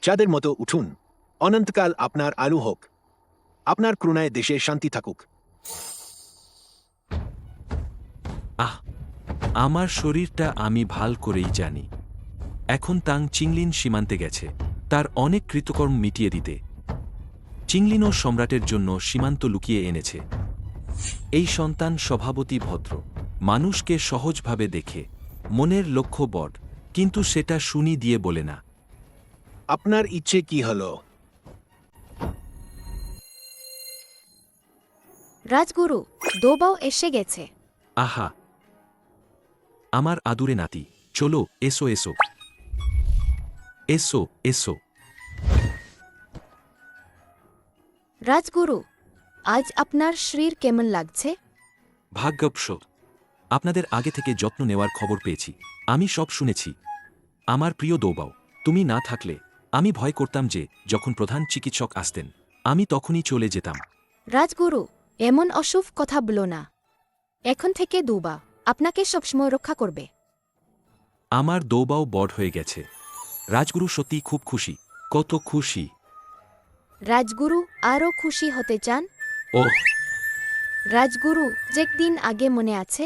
Speaker 5: চাঁদের মতো উঠুন। অনন্তকাল আপনার আলু হোক। আপনার করুণায় দেশে শান্তি থাকুক।
Speaker 6: আহ, আমার শরীরটা আমি ভাল করেই জানি। এখন তাং চিংলিন সীমান্তে গেছে তার অনেক কৃতকর্ম মিটিয়ে দিতে। চিংলিনও সম্রাটের জন্য সীমান্ত লুকিয়ে এনেছে। এই সন্তান স্বভাবতই ভদ্র, মানুষকে সহজভাবে দেখে, মনের লক্ষ্য বড়, কিন্তু সেটা শুনি দিয়ে বলে না।
Speaker 5: আপনার ইচ্ছে কি হলো?
Speaker 1: রাজগুরু দোবাও এসে গেছে।
Speaker 6: আহা আমার আদুরে নাতি চলো এসো এসো এসো এসো
Speaker 1: রাজগুরু আজ আপনার শরীর কেমন লাগছে?
Speaker 6: ভাগ্যবশ আপনাদের আগে থেকে যত্ন নেওয়ার খবর পেয়েছি। আমি সব শুনেছি। আমার প্রিয় দৌবাও, তুমি না থাকলে আমি ভয় করতাম যে যখন প্রধান চিকিৎসক আসতেন আমি তখনই চলে যেতাম।
Speaker 1: রাজগুরু এমন অশুভ কথা বলো না। এখন থেকে দুবা আপনাকে সবসময় রক্ষা করবে।
Speaker 6: আমার দৌবাও বড় হয়ে গেছে। রাজগুরু সত্যি খুব খুশি, কত খুশি।
Speaker 1: রাজগুরু আরও খুশি হতে চান?
Speaker 6: ওহ
Speaker 1: রাজগুরু যে দিন আগে মনে আছে?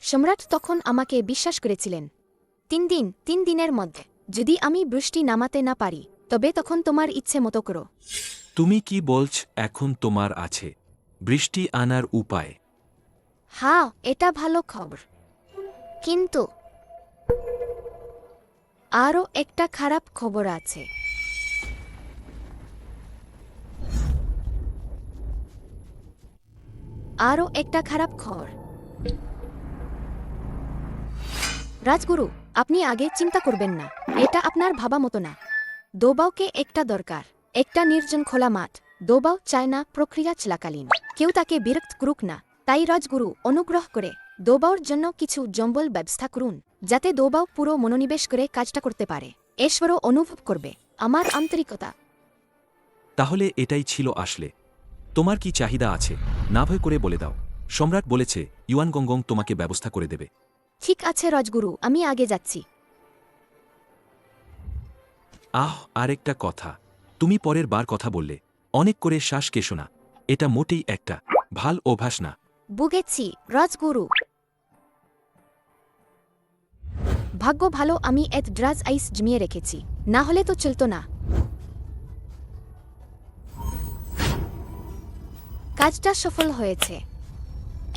Speaker 1: সম্রাট তখন আমাকে বিশ্বাস করেছিলেন 3 দিনের মধ্যে যদি আমি বৃষ্টি নামাতে না পারি তবে তখন তোমার ইচ্ছে মতো করো।
Speaker 6: তুমি কি বলছ এখন তোমার আছে বৃষ্টি আনার উপায়?
Speaker 1: হ্যাঁ, এটা ভালো খবর। কিন্তু আরও একটা খারাপ খবর আছে। আরও একটা খারাপ খবর। রাজগুরু আপনি আগে চিন্তা করবেন না, এটা আপনার ভাবা মতো না। দোবাওকে একটা দরকার, একটা নির্জন খোলা মাঠ। দোবাও চায় না প্রক্রিয়া চলাকালীন কেউ তাকে বিরক্ত করুক না। তাই রাজগুরু অনুগ্রহ করে দোবাওর জন্য কিছু জম্বল ব্যবস্থা করুন যাতে দোবাও পুরো মনোনিবেশ করে কাজটা করতে পারে। ঈশ্বরও অনুভব করবে আমার আন্তরিকতা।
Speaker 6: তাহলে এটাই ছিল আসলে। তোমার কি চাহিদা আছে না ভয় করে বলে দাও। সম্রাট বলেছে ইউয়ান গঙ্গং তোমাকে ব্যবস্থা করে দেবে।
Speaker 1: ঠিক আছে রাজগুরু, আমি আগে যাচ্ছি।
Speaker 6: আরেকটা কথা, তুমি পরের বার কথা বললে অনেক করে শ্বাস কেশো না। এটা মোটেই একটা ভাল অভ্যাস না।
Speaker 1: বুঝেছি রাজগুরু। ভাগ্য ভালো আমি এত ড্রাজ আইস জমিয়ে রেখেছি, না হলে তো চলতো না। কাজটা সফল হয়েছে।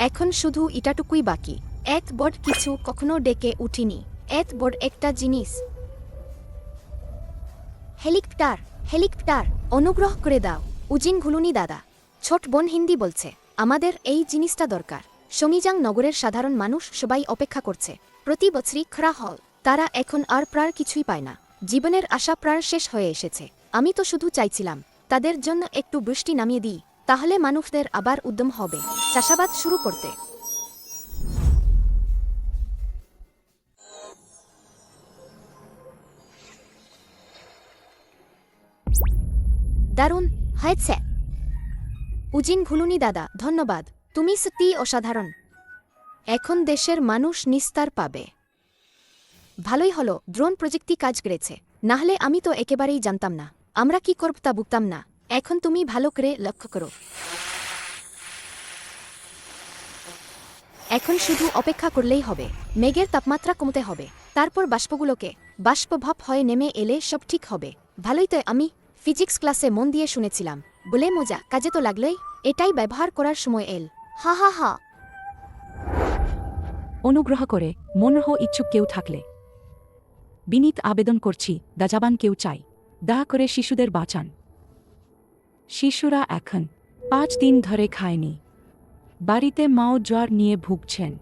Speaker 1: এখন শুধু এটাটুকুই বাকি। এত বড় কিছু কখনো ডেকে উঠিনি। এত বড় একটা জিনিস। হেলিকপ্টার, হেলিকপ্টার অনুগ্রহ করে দাও। উজিন ঘুলুনি দাদা, ছোট বোন হিন্দি বলছে আমাদের এই জিনিসটা দরকার। সমিজাং নগরের সাধারণ মানুষ সবাই অপেক্ষা করছে। প্রতি বছরই খরা হল, তারা এখন আর প্রায় কিছুই পায় না। জীবনের আশা প্রায় শেষ হয়ে এসেছে। আমি তো শুধু চাইছিলাম তাদের জন্য একটু বৃষ্টি নামিয়ে দিই, তাহলে মানুষদের আবার উদ্যম হবে চাষাবাদ শুরু করতে। দারুণ হয়েছে উজিন ঘুলুনি দাদা, ধন্যবাদ। তুমি সত্যিই অসাধারণ। এখন দেশের মানুষ নিস্তার পাবে। ভালোই হলো ড্রোন প্রযুক্তি কাজ করেছে, নাহলে আমি তো একেবারেই জানতাম না আমরা কি করব তা বুঝতাম না। এখন তুমি ভালো করে লক্ষ্য করো। এখন শুধু অপেক্ষা করলেই হবে। মেঘের তাপমাত্রা কমতে হবে, তারপর বাষ্পগুলোকে বাষ্পভাব হয়ে নেমে এলে সব ঠিক হবে। ভালোই তো, আমি ফিজিক্স ক্লাসে মন দিয়ে শুনেছিলাম। বলে মজা, কাজে তো লাগলোই। এটাই ব্যবহার করার সময় এল। হা হা হা।
Speaker 11: অনুগ্রহ করে মনরহ ইচ্ছুক কেউ থাকলে বিনীত আবেদন করছি, দাজাবান কেউ চাই, দয়া করে শিশুদের বাঁচান। শিশুরা এখন 5 দিন ধরে খায়নি। বাড়িতে মাও জ্বর নিয়ে ভুগছেন।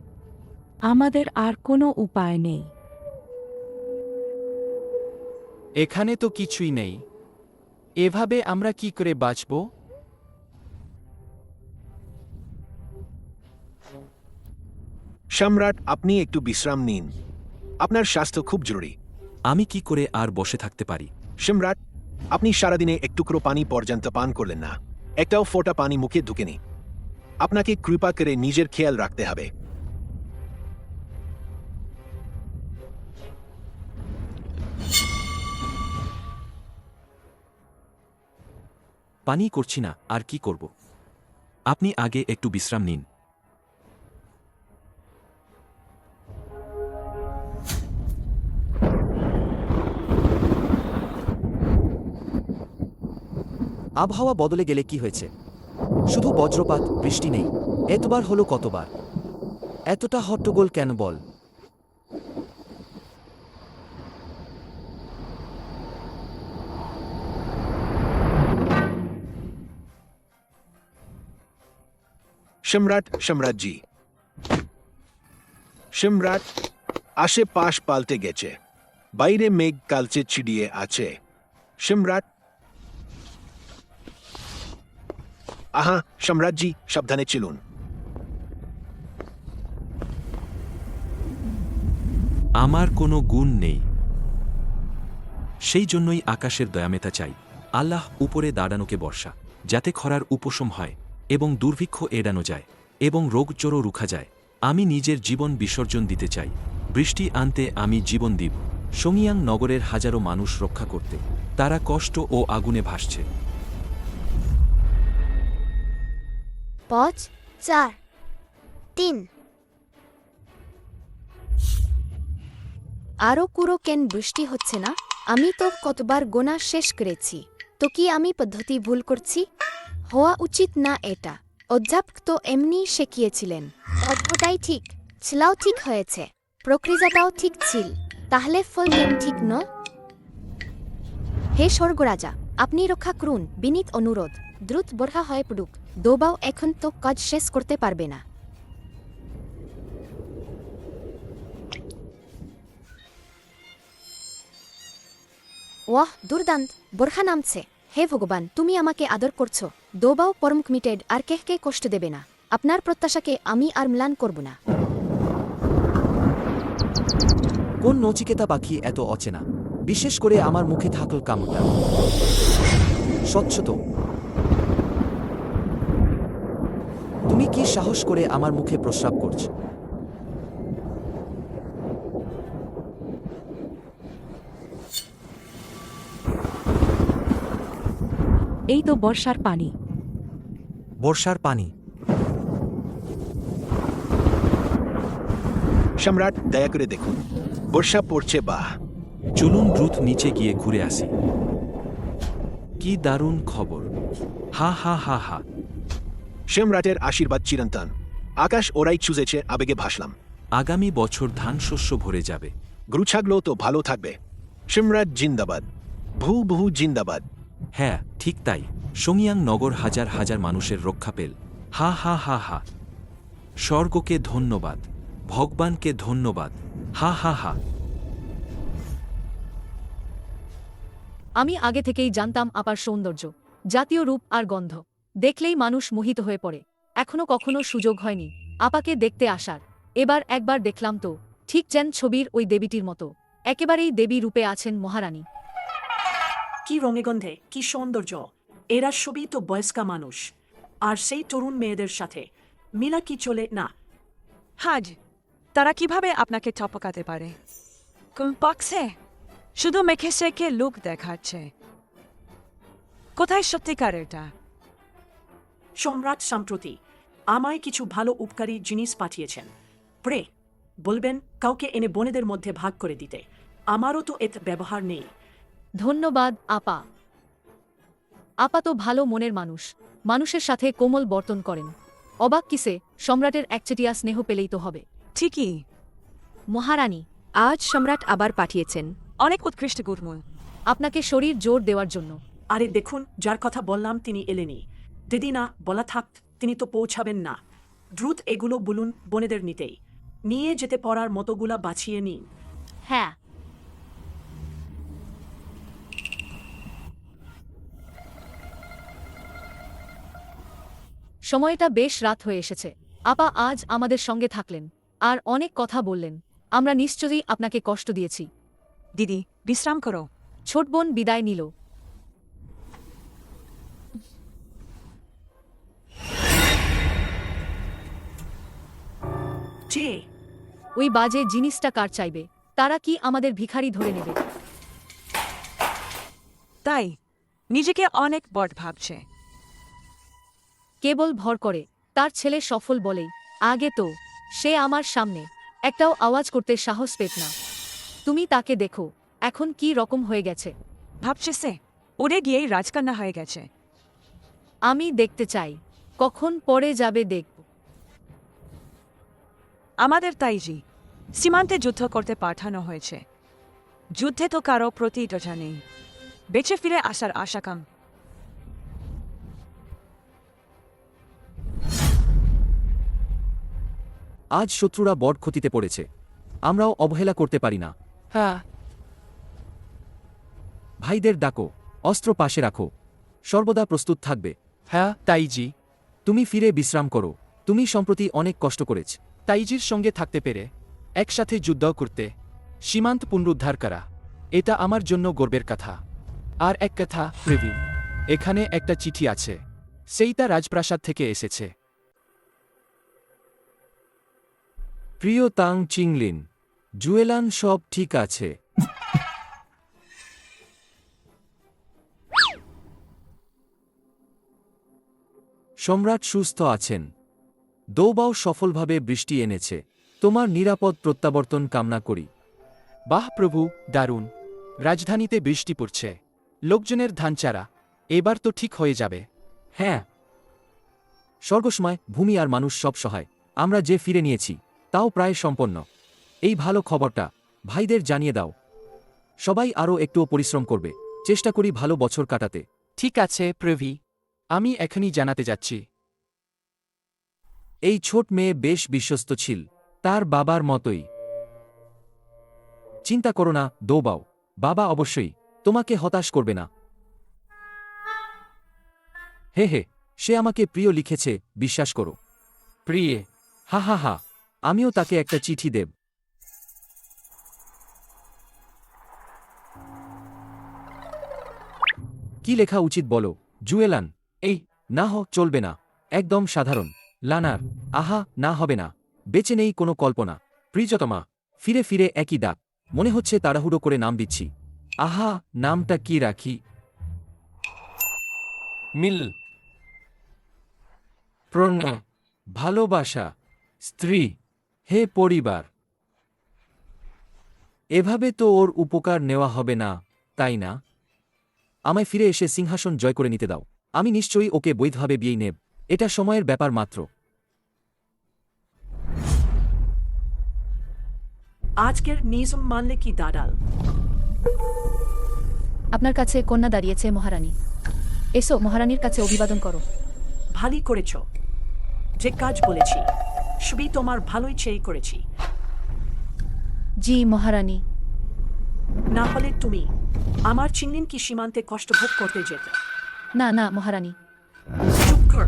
Speaker 11: আমাদের আর কোনো উপায় নেই।
Speaker 10: এখানে তো কিছুই নেই। এভাবে আমরা কি করে বাঁচব?
Speaker 5: সম্রাট আপনি একটু বিশ্রাম নিন, আপনার স্বাস্থ্য খুব জরুরি।
Speaker 6: আমি কি করে আর বসে থাকতে পারি?
Speaker 5: সম্রাট আপনি সারাদিনে এক টুকরো পানি পর্যন্ত পান করলেন না, একটাও ফোঁটা পানি মুখে ঢুকেনি। আপনাকে কৃপা করে নিজের খেয়াল রাখতে হবে।
Speaker 6: পানি করছি না, আর কি করব? আপনি আগে একটু বিশ্রাম নিন।
Speaker 8: আবহাওয়া বদলে গেলে কি হয়েছে? শুধু বজ্রপাত, বৃষ্টি নেই। এতবার হলো কতবার? এতটা হট্টগোল কেন বল?
Speaker 5: সম্রাট সম্রাটজি সম্রাট আশেপাশ পাল্টে গেছে বাইরে মেঘ কালচে ছিড়িয়ে আছে সম্রাট আহা সম্রাটজি সাবধানে চলুন
Speaker 6: আমার কোনো গুণ নেই সেই জন্যই আকাশের দয়ামেতা চাই আল্লাহ উপরে দাঁড়ানোকে বর্ষা যাতে খরার উপশম হয় এবং দুর্ভিক্ষ এড়ানো যায় এবং রোগচোরও রুখা যায় আমি নিজের জীবন বিসর্জন দিতে চাই বৃষ্টি আনতে আমি জীবন দিব সোমিয়াং নগরের হাজারো মানুষ রক্ষা করতে তারা কষ্ট ও আগুনে ভাসছে
Speaker 1: 5 4 3 আরও কুরো কেন বৃষ্টি হচ্ছে না আমি তো কতবার গোনা শেষ করেছি তো কি আমি পদ্ধতি ভুল করছি হওয়া উচিত না এটা অধ্যাপক তো এমনি শেখিয়েছিলেন অল্পটাই ঠিক ছিলাও ঠিক হয়েছে প্রক্রিয়াটাও ঠিক ছিল তাহলে ফল কেন ঠিক ন হে স্বর্গরাজা আপনি রক্ষা করুন বিনীত অনুরোধ দ্রুত বর্ষা হয়ে পড়ুক দোবাও এখন তো কাজ শেষ করতে পারবে না ওয়াহ দুর্দান্ত বর্ষা নামছে হে ভগবান তুমি আমাকে আদর করছো দোবাও পরম কমিটেড আর কে কষ্ট দেবে না আপনার প্রত্যাশাকে আমি আর ম্লান করব না
Speaker 10: কোন নচিকেতা পাখি এত অচেনা বিশেষ করে আমার মুখে থাকল কামড়টা স্বচ্ছ তো তুমি কি সাহস করে আমার মুখে প্রস্রাব করছ
Speaker 9: এই তো বর্ষার পানি
Speaker 2: বর্ষার পানি
Speaker 5: সম্রাট দয়া করে দেখুন বর্ষা পড়ছে বাহ
Speaker 6: চলুন দ্রুত নিচে গিয়ে ঘুরে আসি কি দারুণ খবর হা হা হা হা
Speaker 5: সম্রাটের আশীর্বাদ চিরন্তন আকাশ ওরাই চুজেছে আবেগে ভাসলাম
Speaker 6: আগামী বছর ধান শস্য ভরে যাবে
Speaker 5: গরু-ছাগলও তো ভালো থাকবে সম্রাট জিন্দাবাদ ভূ বহু জিন্দাবাদ
Speaker 6: হ্যাঁ ঠিক তাই সোমিয়াং নগর হাজার হাজার মানুষের রক্ষা পেল হা হা হা হা স্বর্গকে ধন্যবাদ ভগবানকে ধন্যবাদ হা হা হা
Speaker 4: আমি আগে থেকেই জানতাম আপার সৌন্দর্য জাতীয় রূপ আর গন্ধ দেখলেই মানুষ মোহিত হয়ে পড়ে এখনো কখনো সুযোগ হয়নি আপাকে দেখতে আসার এবার একবার দেখলাম তো ঠিক যেন ছবির ওই দেবীটির মতো একেবারেই দেবী রূপে আছেন মহারানী
Speaker 3: কি রঙে গন্ধে কি সৌন্দর্য এরা সবই তো বয়স্কা মানুষ আর সেই তরুণ মেয়েদের সাথে মিলা কি চলে না
Speaker 11: হাজ তারা কিভাবে আপনাকে টপকাতে পারে কমপক্ষে শুধু মেখে সেকে লুক দেখাচ্ছে কোথায় সত্যিকার এটা
Speaker 3: সম্রাট সম্প্রতি আমায় কিছু ভালো উপকারী জিনিস পাঠিয়েছেন প্রে বলবেন কাউকে এনে বনেদের মধ্যে ভাগ করে দিতে আমারও তো এর ব্যবহার নেই
Speaker 4: ধন্যবাদ আপা আপা তো ভালো মনের মানুষ মানুষের সাথে কোমল বর্তন করেন অবাক কিসে সম্রাটের একচেটিয়া স্নেহ পেলেই তো হবে
Speaker 11: ঠিকই
Speaker 4: মহারানী
Speaker 9: আজ সম্রাট আবার পাঠিয়েছেন
Speaker 11: অনেক উৎকৃষ্ট গুড়মূল
Speaker 4: আপনাকে শরীর জোর দেওয়ার জন্য
Speaker 3: আরে দেখুন যার কথা বললাম তিনি এলেনি যদি না বলা থাক তিনি তো পৌঁছাবেন না দ্রুত এগুলো বলুন বনেদের নিতেই নিয়ে যেতে পড়ার মতোগুলা বাছিয়ে নিন
Speaker 4: হ্যাঁ সময়টা বেশ রাত হয়ে এসেছে আপা আজ আমাদের সঙ্গে থাকলেন আর অনেক কথা বললেন আমরা নিশ্চয়ই আপনাকে কষ্ট দিয়েছি
Speaker 11: দিদি বিশ্রাম করো
Speaker 4: ছোট বোন বিদায় নিল
Speaker 3: যে
Speaker 4: ওই বাজে জিনিসটা কার চাইবে তারা কি আমাদের ভিখারি ধরে নেবে
Speaker 11: তাই নিজেকে অনেক বড় ভাবছে
Speaker 4: কেবল ভর করে তার ছেলে সফল বলেই আগে তো সে আমার সামনে একটাও আওয়াজ করতে সাহস পেত না তুমি তাকে দেখো এখন কি রকম হয়ে গেছে
Speaker 11: ভাবছে সে উড়ে গিয়েই রাজকন্যা হয়ে গেছে
Speaker 4: আমি দেখতে চাই কখন পরে যাবে দেখব
Speaker 11: আমাদের তাইজি সীমান্তে যুদ্ধ করতে পাঠানো হয়েছে যুদ্ধে তো কারো প্রতিযোগিতা নেই বেঁচে ফিরে আসার আশা কম
Speaker 8: আজ শত্রুরা বড় ক্ষতিতে পড়েছে আমরাও অবহেলা করতে পারি না।
Speaker 10: হ্যাঁ,
Speaker 8: ভাইদের ডাকো, অস্ত্র পাশে রাখো, সর্বদা প্রস্তুত থাকবে।
Speaker 10: হ্যাঁ তাইজি।
Speaker 8: তুমি ফিরে বিশ্রাম করো, তুমি সম্প্রতি অনেক কষ্ট করেছ।
Speaker 10: তাইজির সঙ্গে থাকতে পেরে, একসাথে যুদ্ধ করতে, সীমান্ত পুনরুদ্ধার করা, এটা আমার জন্য গর্বের কথা। আর এক কথা, প্রিভিউ, এখানে একটা চিঠি আছে, সেইটা রাজপ্রাসাদ থেকে এসেছে।
Speaker 8: প্রিয় তাং চিংলিন, জুয়েলান সব ঠিক আছে। সম্রাট সুস্থ আছেন। দৌবাও সফলভাবে বৃষ্টি এনেছে। তোমার নিরাপদ প্রত্যাবর্তন কামনা করি।
Speaker 10: বাহ প্রভু, দারুণ। রাজধানীতে বৃষ্টি পড়ছে, লোকজনের ধানচারা এবার তো ঠিক হয়ে যাবে।
Speaker 8: হ্যাঁ, স্বর্গসময় ভূমি আর মানুষ সব সহায়। আমরা যে ফিরে নিয়েছি তাও প্রায় সম্পন্ন। এই ভালো খবরটা ভাইদের জানিয়ে দাও। সবাই আরও একটুও পরিশ্রম করবে, চেষ্টা করি ভালো বছর কাটাতে।
Speaker 10: ঠিক আছে প্রভি, আমি এখনই জানাতে যাচ্ছি।
Speaker 8: এই ছোট মেয়ে বেশ বিশ্বস্ত ছিল, তার বাবার মতোই। চিন্তা করো না দৌবাও, বাবা অবশ্যই তোমাকে হতাশ করবে না। হে হে, সে আমাকে প্রিয় লিখেছে, বিশ্বাস করো। প্রিয়ে, হা হা হা, আমিও তাকে একটা চিঠি দেব। কি লেখা উচিত বলো, জুয়েলান? এই না চলবে না, একদম সাধারণ। লানার, আহা, না হবে না, বেঁচে নেই কোনো কল্পনা। প্রিয়তমা, ফিরে ফিরে একই ডাক, মনে হচ্ছে তাড়াহুড়ো করে নাম দিচ্ছি। আহা, নামটা কি রাখি? মিল, প্রণয়, ভালোবাসা, স্ত্রী, হে পরিবার। এভাবে তো ওর উপকার নেওয়া হবে না, তাই না? আমায় ফিরে এসে সিংহাসন জয় করে নিতে দাও, আমি নিশ্চয়ই ওকে বৈধভাবে বিয়েই নেব। এটা সময়ের ব্যাপার মাত্র।
Speaker 3: আজকের নিয়ম মানলে কি দাঁড়াল?
Speaker 4: আপনার কাছে কন্যা দাঁড়িয়েছে মহারানী। এসো, মহারানীর কাছে অভিবাদন করো।
Speaker 3: ভালোই করেছ, যে কাজ বলেছি সবই তোমার ভালোই চেয়ে করেছি।
Speaker 4: জি মহারানী।
Speaker 3: না হলে তুমি আমার চিংলিন কি সীমান্তে কষ্ট ভোগ করতে যেত?
Speaker 4: না না মহারানী।
Speaker 3: চুপ কর,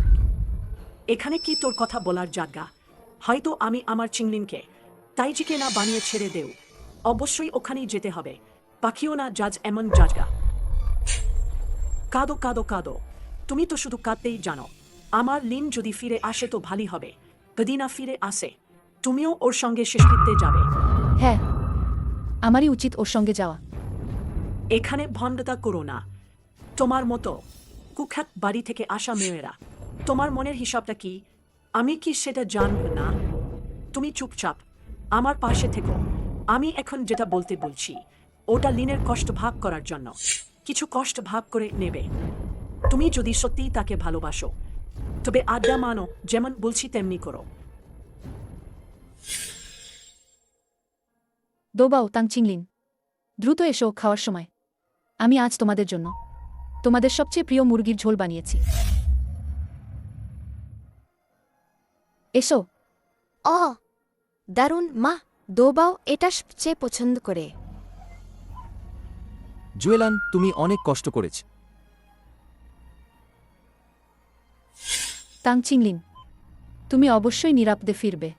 Speaker 3: এখানে কি তোর কথা বলার জায়গা? হয়তো আমি আমার চিংলিনকে তাইজিকে না বানিয়ে ছেড়ে দেও, অবশ্যই ওখানেই যেতে হবে। পাখিও না জাজ এমন জায়গা। কাঁদো কাঁদো কাঁদো, তুমি তো শুধু কাঁদতেই জানো। আমার লিন যদি ফিরে আসে তো ভালোই হবে, যদি না ফিরে আসে তুমিও ওর সঙ্গে শেষকৃত্যে যাবে।
Speaker 4: হ্যাঁ, আমারই উচিত ওর সঙ্গে যাওয়া।
Speaker 3: এখানে ভণ্ডতা করো না। তোমার মতো কুখ্যাত বাড়ি থেকে আসা মেয়েরা, তোমার মনের হিসাবটা কি আমি কি সেটা জানব না? তুমি চুপচাপ আমার পাশে থেকো। আমি এখন যেটা বলতে বলছি ওটা লিনের কষ্ট ভাগ করার জন্য। কিছু কষ্ট ভাগ করে নেবে। তুমি যদি সত্যিই তাকে ভালোবাসো তবে আড্ডা মানো, যেমন বলছি তেমনি করো।
Speaker 4: দোবাও তাং চিংলিন, দ্রুত এসো খাওয়ার সময়। আমি আজ তোমাদের জন্য তোমাদের সবচেয়ে প্রিয় মুরগির ঝোল বানিয়েছি। এসো।
Speaker 1: দারুণ মা, দোবাও এটা সবচেয়ে পছন্দ করে।
Speaker 8: জুয়েলান, তুমি অনেক কষ্ট করেছ।
Speaker 4: তাং চিংলিন, তুমি অবশ্যই নিরাপদে ফিরবে।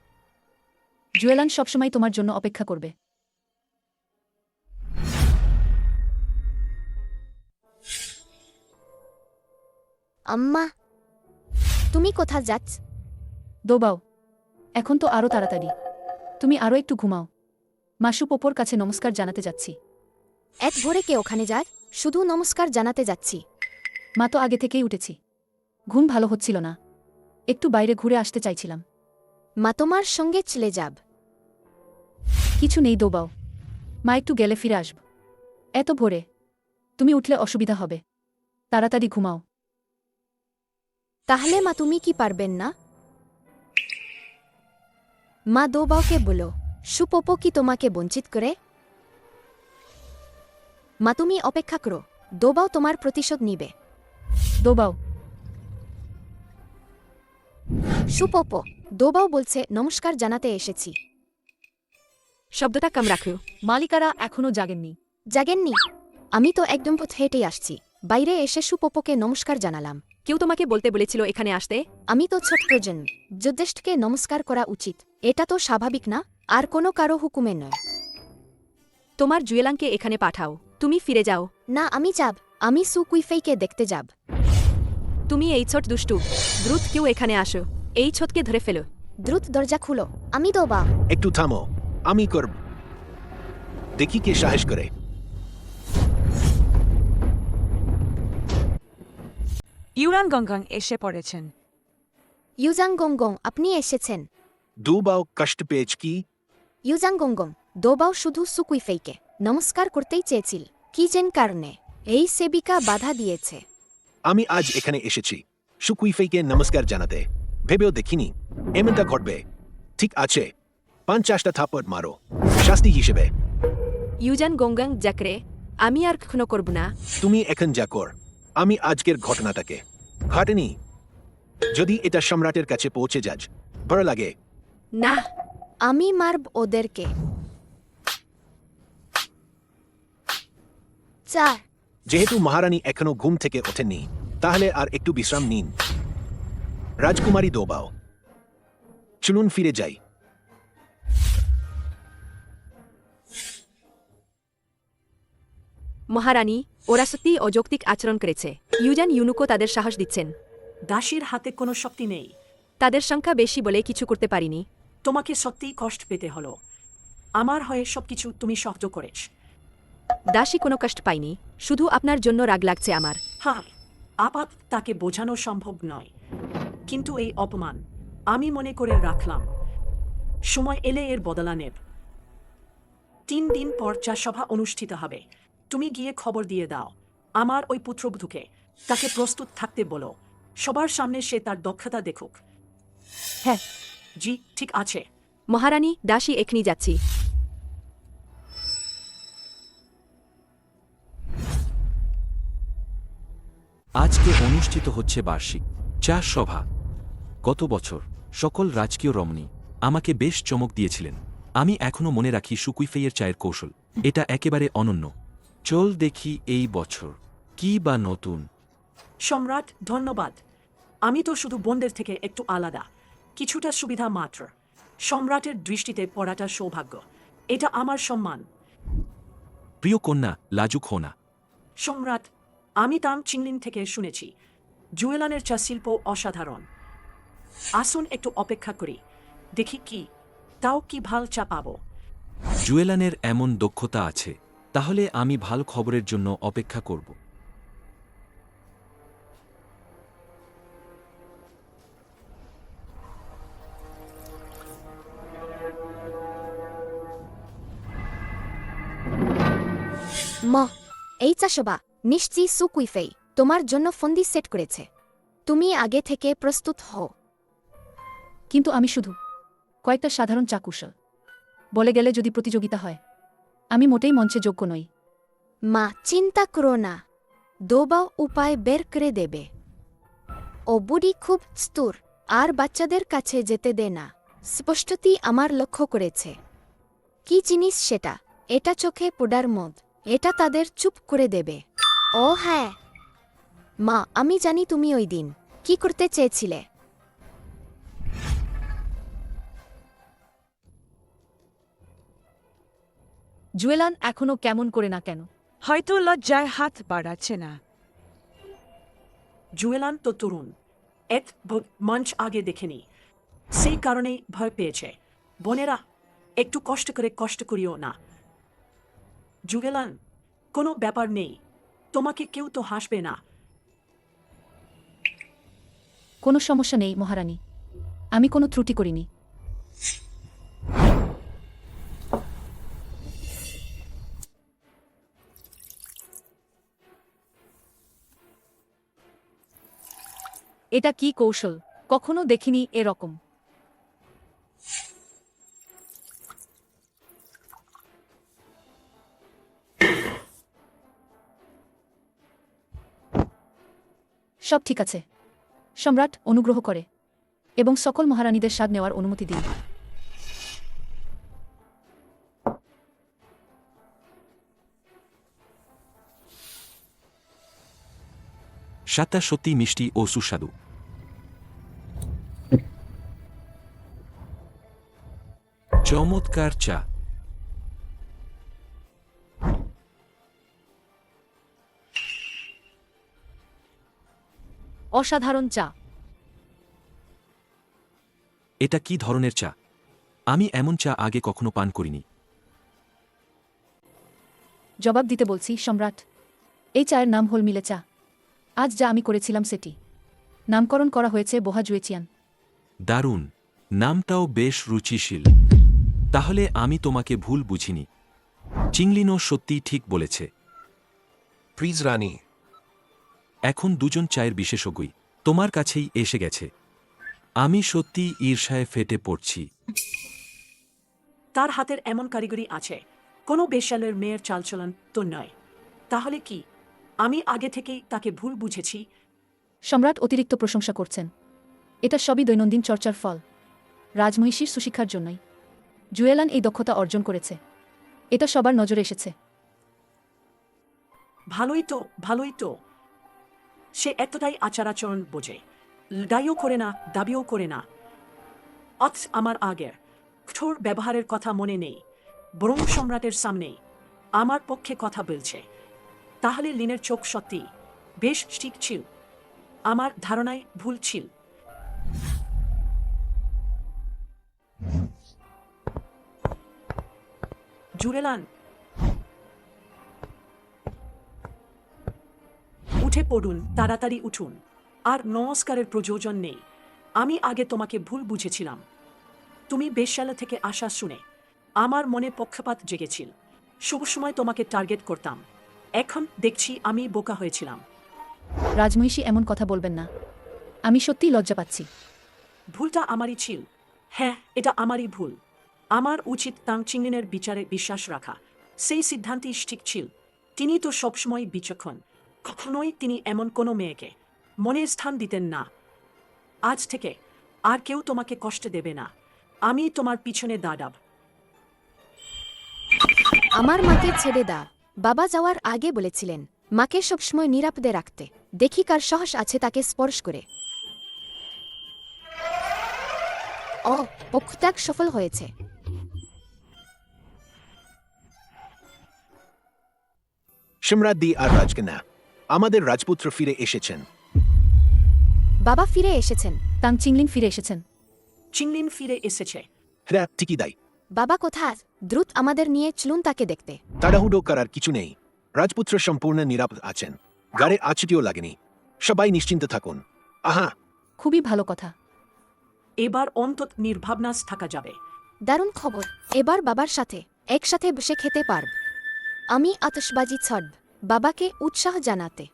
Speaker 4: জুয়েলান সবসময় তোমার জন্য অপেক্ষা করবে।
Speaker 1: আম্মা, তুমি কোথা যাচ্ছ?
Speaker 4: দোবাও, এখন তো আরও তাড়াতাড়ি। তুমি আরও একটু ঘুমাও। মাসু পোপোর কাছে নমস্কার জানাতে যাচ্ছি।
Speaker 1: এক ভোরে কে ওখানে যায়? শুধু নমস্কার জানাতে যাচ্ছি।
Speaker 4: মা তো আগে থেকেই উঠেছি, ঘুম ভালো হচ্ছিল না, একটু বাইরে ঘুরে আসতে চাইছিলাম।
Speaker 1: মা তোমার সঙ্গে চলে যাব।
Speaker 4: কিছু নেই দোবাও, মা একটু গেলে ফিরে আসব। এত ভোরে তুমি উঠলে অসুবিধা হবে, তাড়াতাড়ি ঘুমাও।
Speaker 1: তাহলে মা তুমি কি পারবেন না? মা দোবাওকে বলো, সুপোপো কি তোমাকে বঞ্চিত করে? মা তুমি অপেক্ষা করো, দোবাও তোমার প্রতিশোধ নিবে।
Speaker 4: দোবাও,
Speaker 1: সুপপ দোবাও বলছে নমস্কার জানাতে এসেছি।
Speaker 9: শব্দটা কম রাখো।
Speaker 4: মালিকারা এখনও জাগেননি।
Speaker 1: জাগেননি? আমি তো একদম পথ হেঁটেই আসছি। বাইরে এসে সুপপকে নমস্কার জানালাম।
Speaker 9: কেউ তোমাকে বলতে বলেছিল এখানে আসতে?
Speaker 1: আমি তো ছোট্ট জন, যুদ্ধেষ্টকে নমস্কার করা উচিত। এটা তো স্বাভাবিক না? আর কোনো কারো হুকুমে নয়।
Speaker 9: তোমার জুয়েলাংকে এখানে পাঠাও। তুমি ফিরে যাও।
Speaker 1: না, আমি যাব। আমি সুকুইফেইকে দেখতে যাব।
Speaker 9: তুমি এই ছোট দুষ্টু। দ্রুত কেউ এখানে আসো। এই ছোটকে ধরে ফেলো।
Speaker 1: দ্রুত দরজা খুলো। আমি দোবা।
Speaker 5: একটু থামো, আমি করব। দেখি কে সাহস করে।
Speaker 11: ইউরান গঙ্গাং এসে পড়েছেন।
Speaker 1: ইউজাং গংগং, আপনি এসেছেন।
Speaker 5: দুবাও কষ্ট পেয়েছ কি?
Speaker 1: ইউজাং গংগং, দোবাও শুধু সুকুইফেইকে নমস্কার করতেই চেয়েছিল। কি যেন কারণে এই সেবিকা বাধা দিয়েছে।
Speaker 5: আমি আজ এখানে এসেছি সুকুইফেইকে নমস্কার জানাতে। ভেবেও দেখিনি এমনটা ঘটবে। ঠিক আছে, 50টা থাপ্পড় মারো শাস্তি হিসেবে।
Speaker 9: ইউজান গঙ্গাং জাকরে, আমি আর কখনো করব না।
Speaker 5: তুমি এখন যা কর। আমি আজকের ঘটনাটাকে ঘটেনি। যদি এটা সম্রাটের কাছে পৌঁছে যাজ ভালো লাগে।
Speaker 9: না,
Speaker 1: আমি মারব ওদেরকে। 4
Speaker 5: যেহেতু মহারানী এখনো ঘুম থেকে ওঠেননি, তাহলে আর একটু বিশ্রাম নিন। রাজকুমারী দোবাও, চলুন ফিরে যাই।
Speaker 9: মহারানী, ওরা সত্যি অযৌক্তিক আচরণ করেছে। ইউজান ইউনুকো তাদের সাহস দিচ্ছেন।
Speaker 3: দাসীর হাতে কোনো শক্তি নেই।
Speaker 9: তাদের সংখ্যা বেশি বলে কিছু করতে পারিনি।
Speaker 3: তোমাকে সত্যিই কষ্ট পেতে হলো। আমার হয়ে সবকিছু তুমি সহ্য করেছ।
Speaker 9: দাসী কোনো কষ্ট পাইনি, শুধু আপনার জন্য রাগ লাগছে আমার।
Speaker 3: হ্যাঁ, আপাত তাকে বোঝানো সম্ভব নয়, কিন্তু এই অপমান আমি মনে করে রাখলাম। সময় এলে এর বদলা নেব। 3 দিন পর চা সভা অনুষ্ঠিত হবে। তুমি গিয়ে খবর দিয়ে দাও আমার ওই পুত্রবধূকে। তাকে প্রস্তুত থাকতে বলো। সবার সামনে সে তার দক্ষতা দেখুক।
Speaker 4: হ্যাঁ।
Speaker 3: জি, ঠিক আছে।
Speaker 9: মহারানী, দাসী এখনই যাচ্ছি।
Speaker 6: আজকে অনুষ্ঠিত হচ্ছে বার্ষিক চা সভা। গত বছর সকল রাজকীয় রমণী আমাকে বেশ চমক দিয়েছিলেন। আমি এখনো মনে রাখি সুকুইফেইয়ের চায়ের কৌশল। এটা একেবারে অনন্য। চল দেখি এই বছর কি বা নতুন।
Speaker 3: সম্রাট, ধন্যবাদ। আমি তো শুধু বোনদের থেকে একটু আলাদা, কিছুটা সুবিধা মাত্র। সম্রাটের দৃষ্টিতে পড়াটা সৌভাগ্য। এটা আমার সম্মান।
Speaker 6: প্রিয় কন্যা, লাজুক হো না।
Speaker 3: সম্রাট, আমি তাং চিংলিন থেকে শুনেছি জুয়েলানের চা শিল্প অসাধারণ। আসুন একটু অপেক্ষা করি, দেখি কি তাও কি ভাল চা পাবো।
Speaker 6: জুয়েলানের এমন দক্ষতা আছে, তাহলে আমি ভালো খবরের জন্য অপেক্ষা করব।
Speaker 1: এই চাষবা নিশ্চয়ই সুকুইফেই তোমার জন্য ফন্দি সেট করেছে। তুমি আগে থেকে প্রস্তুত হও।
Speaker 4: কিন্তু আমি শুধু কয়েকটা সাধারণ চাকুশল বলে গেলে যদি প্রতিযোগিতা হয়, আমি মোটেই মঞ্চে যোগ্য নই।
Speaker 1: মা, চিন্তা করো না, দোবাও উপায় বের করে দেবে। ও বুড়ি খুব স্থূর, আর বাচ্চাদের কাছে যেতে দে না। স্পষ্টতই আমার লক্ষ্য করেছে। কি জিনিস সেটা? এটা চোখে পোড়ার মদ। এটা তাদের চুপ করে দেবে। ও হ্যাঁ মা, আমি জানি তুমি ওই দিন কি করতে চেয়েছিলে।
Speaker 4: জুয়েলান এখনো কেমন করে না কেন?
Speaker 11: হয়তো লজ্জায় হাত বাড়াচ্ছে না।
Speaker 3: জুয়েলান তো তরুণ, মঞ্চ আগে দেখেনি, সেই কারণেই ভয় পেয়েছে। বোনেরা, একটু কষ্ট করিও না। জুয়েলান, কোনো ব্যাপার নেই, তোমাকে কেউ তো হাসবে না।
Speaker 4: কোনো সমস্যা নেই মহারানী, আমি কোনো ত্রুটি করিনি। এটা কি কৌশল? কখনো দেখিনি এরকম। সব ঠিক আছে। সম্রাট অনুগ্রহ করে এবং সকল মহারানীদের স্বাদ নেওয়ার অনুমতি দিন।
Speaker 6: স্বাদটা সত্যিই মিষ্টি ও সুস্বাদু। চমৎকার চা।
Speaker 4: অসাধারণ চা।
Speaker 6: এটা কি ধরনের চা? আমি এমন চা আগে কখনো পান করিনি।
Speaker 4: জবাব দিতে বলছি সম্রাট। এই চায়ের নাম হল মিলে চা। আজ যা আমি করেছিলাম সেটি নামকরণ করা হয়েছে বোহা জুয়েচিয়ান।
Speaker 6: দারুণ, নামটাও বেশ রুচিশীল। তাহলে আমি তোমাকে ভুল বুঝিনি। চিংলিনও সত্যিই ঠিক বলেছে।
Speaker 5: প্লিজ রানী,
Speaker 6: এখন দুজন চায়ের বিশেষজ্ঞই তোমার কাছেই এসে গেছে। আমি সত্যিই ঈর্ষায় ফেটে পড়ছি।
Speaker 3: তার হাতের এমন কারিগরি আছে, কোনো বেশ্যালের মেয়ের চালচলন তো নয়। তাহলে কি আমি আগে থেকেই তাকে ভুল বুঝেছি?
Speaker 4: সম্রাট অতিরিক্ত প্রশংসা করছেন। এটা সবই দৈনন্দিন চর্চার ফল। রাজমহিষীর সুশিক্ষার জন্যই জুয়েলান এই দক্ষতা অর্জন করেছে। এটা সবার নজরে এসেছে।
Speaker 3: ভালোই তো। সে এতটাই আচার-আচরণ বোঝে। দায়ও করে না, দাবিও করে না। আমার আগের কঠোর ব্যবহারের কথা মনে নেই, বরং সম্রাটের সামনেই আমার পক্ষে কথা বলছে। তাহলে লিনের চোখ সত্যি বেশ ঠিক ছিল। আমার ধারণায় ভুল ছিল। জুয়েলান, উঠে পড়ুন, তাড়াতাড়ি উঠুন। আর নমস্কারের প্রয়োজন নেই। আমি আগে তোমাকে ভুল বুঝেছিলাম। তুমি বেশ্যালা থেকে আসা শুনে আমার মনে পক্ষপাত জেগেছিল। সবসময় তোমাকে টার্গেট করতাম। এখন দেখছি আমি বোকা হয়েছিলাম।
Speaker 4: রাজমহিষী এমন কথা বলবেন না। আমি সত্যিই লজ্জা পাচ্ছি।
Speaker 3: ভুলটা আমারই ছিল। হ্যাঁ, এটা আমারই ভুল। আমার উচিত তাং চিংলিনের বিচারে বিশ্বাস রাখা। সেই সিদ্ধান্তই ঠিক ছিল। তিনি তো সবসময় বিচক্ষণ। কখনোই তিনি এমন কোনো মেয়েকে মনে স্থান দিতেন না। আজ থেকে আর কেউ তোমাকে কষ্ট দেবে না। আমি তোমার পিছনে দাঁড়াব।
Speaker 1: আমার মাকে ছেড়ে দাও। বাবা যাওয়ার আগে বলেছিলেন মাকে সবসময় নিরাপদে রাখতে। দেখি কার সাহস আছে তাকে স্পর্শ করে। পক্ষত্যাগ সফল হয়েছে।
Speaker 5: সম্রাজ্ঞী আর রাজকন্যা, আমাদের রাজপুত্র ফিরে এসেছেন।
Speaker 1: বাবা ফিরে এসেছেন।
Speaker 4: তাং চিংলিন ফিরে এসেছেন।
Speaker 3: চিংলিন ফিরে এসেছে।
Speaker 5: হ্যাঁ, ঠিকই তাই।
Speaker 1: বাবা কোথায়? দ্রুত আমাদের নিয়ে চলুন তাকে দেখতে।
Speaker 5: তাড়াহুড়ো করার কিছু নেই। রাজপুত্র সম্পূর্ণ নিরাপদ আছেন। গাড়ে আছুটিও লাগেনি। সবাই নিশ্চিন্ত থাকুন। আহা,
Speaker 4: খুবই ভালো কথা।
Speaker 3: এবার অন্তত নির্ভাবনাস থাকা যাবে।
Speaker 1: দারুণ খবর। এবার বাবার সাথে একসাথে বসে খেতে পারব। আমি আতশবাজি ছাড়ব বাবাকে উৎসাহ জানাতে।